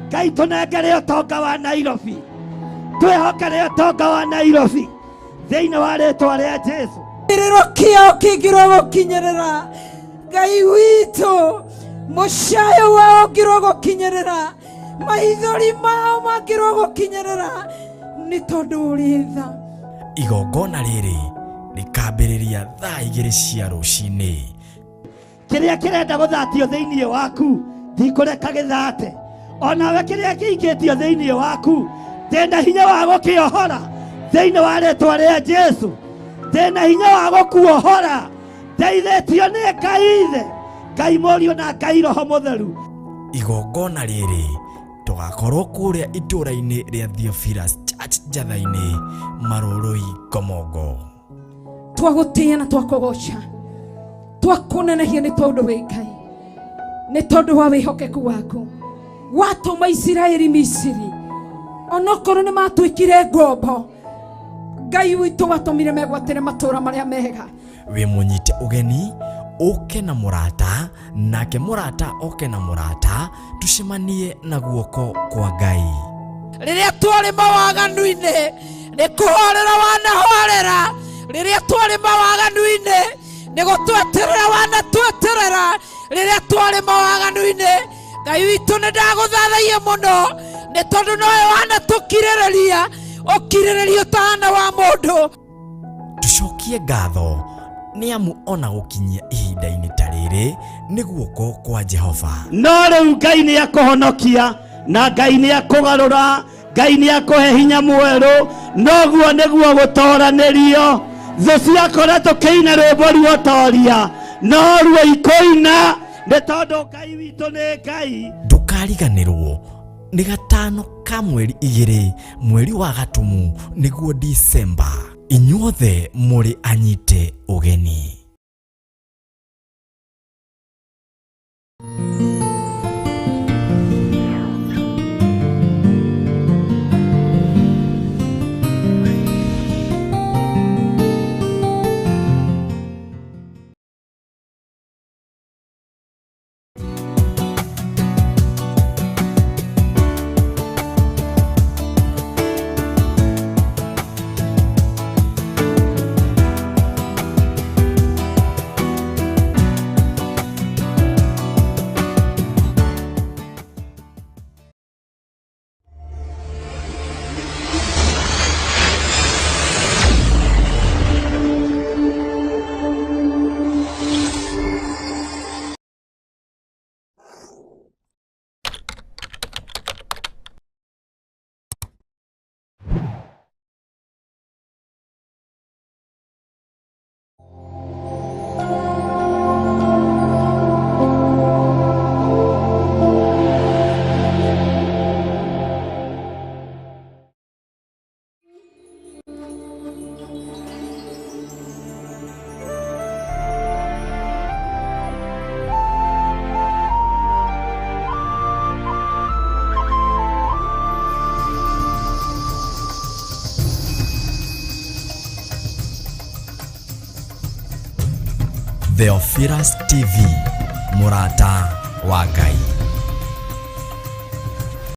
Ngai tũnengere ũtonga wa Nairobi, twĩhokere ũtonga wa Nairobi thĩinĩ wa rĩĩtwa rĩa Jesũ. Kĩrĩro kĩao kĩngĩrwo gũkinyĩrĩra, Ngai witũ mũcayo wao ũngĩrwo gũkinyĩrĩra, maithori mao mangĩrwo gũkinyĩrĩra, nĩ tondũ ũrĩ tha. Igongona rĩrĩ rĩkambĩrĩria thaa 2 cia rũcinĩ. Kĩrĩa kĩrenda gũthatio thĩinĩ waku ndikũreka gĩthate, onawe kĩrĩa kĩingĩtio thĩinĩ waku ndĩna hinya wa gũkĩohora thĩinĩ wa rĩĩtwa rĩa Jesũ. Ndĩna hinya wa gũkuohora ndeithĩtio nĩ Ngai Ithe, Ngai Mũriũ na Ngai Roho Mũtheru. Igongona rĩrĩ tũgakorwo kũrĩa itũũra-inĩ rĩa Theophilus Church Njatha-inĩ, Marũrũi, Komongo. Twagũtĩĩa na twakũgoca, twakũnenehia nĩ tondũ wĩ Ngai, nĩ tondũ wa wĩhokeku waku. Watũma Isiraeli Misiri, onokorwo nĩ matuĩkire ngombo, Ngai witũ watũmire megwatĩre matũũra marĩa mega. Wĩ mũnyite ũgeni ũke na mũrata, nake mũrata oke na mũrata, tucemanie na guoko kwa Ngai. Rĩrĩa twarĩ mawaganu-inĩ nĩ kũhorera wanahorera, rĩrĩa twarĩ mawaganu-inĩ nĩ gũtweterera wanatweterera, rĩrĩa twarĩ mawaganu-inĩ Ngai witũ nĩ ndagũthathaiya mũno, nĩ tondũ nowe wanatũkirĩrĩria, ũkirĩrĩrio tahana wa mũndũ. Tucokie ngatho nĩ amu ona gũkinyia ihinda-inĩ ta rĩrĩ nĩ guoko kwa Jehova. No rĩu Ngai nĩ akũhonokia na Ngai nĩ akũgarũra, Ngai nĩ akũhe hinya mwerũ, noguo nĩguo gũtooranĩrio. Thũ ciakora tũkĩina rwĩmbo ruotoria, no ruo ikũina nĩ tondũ Ngai witũ nĩ Ngai. Ndũkariganĩrwo nĩ 5 ka mweri 2 mweri wa Gatumu nĩguo Disemba. Inyuothe mũrĩ anyite ũgeni. Theophilus TV, mũrata wa Ngai.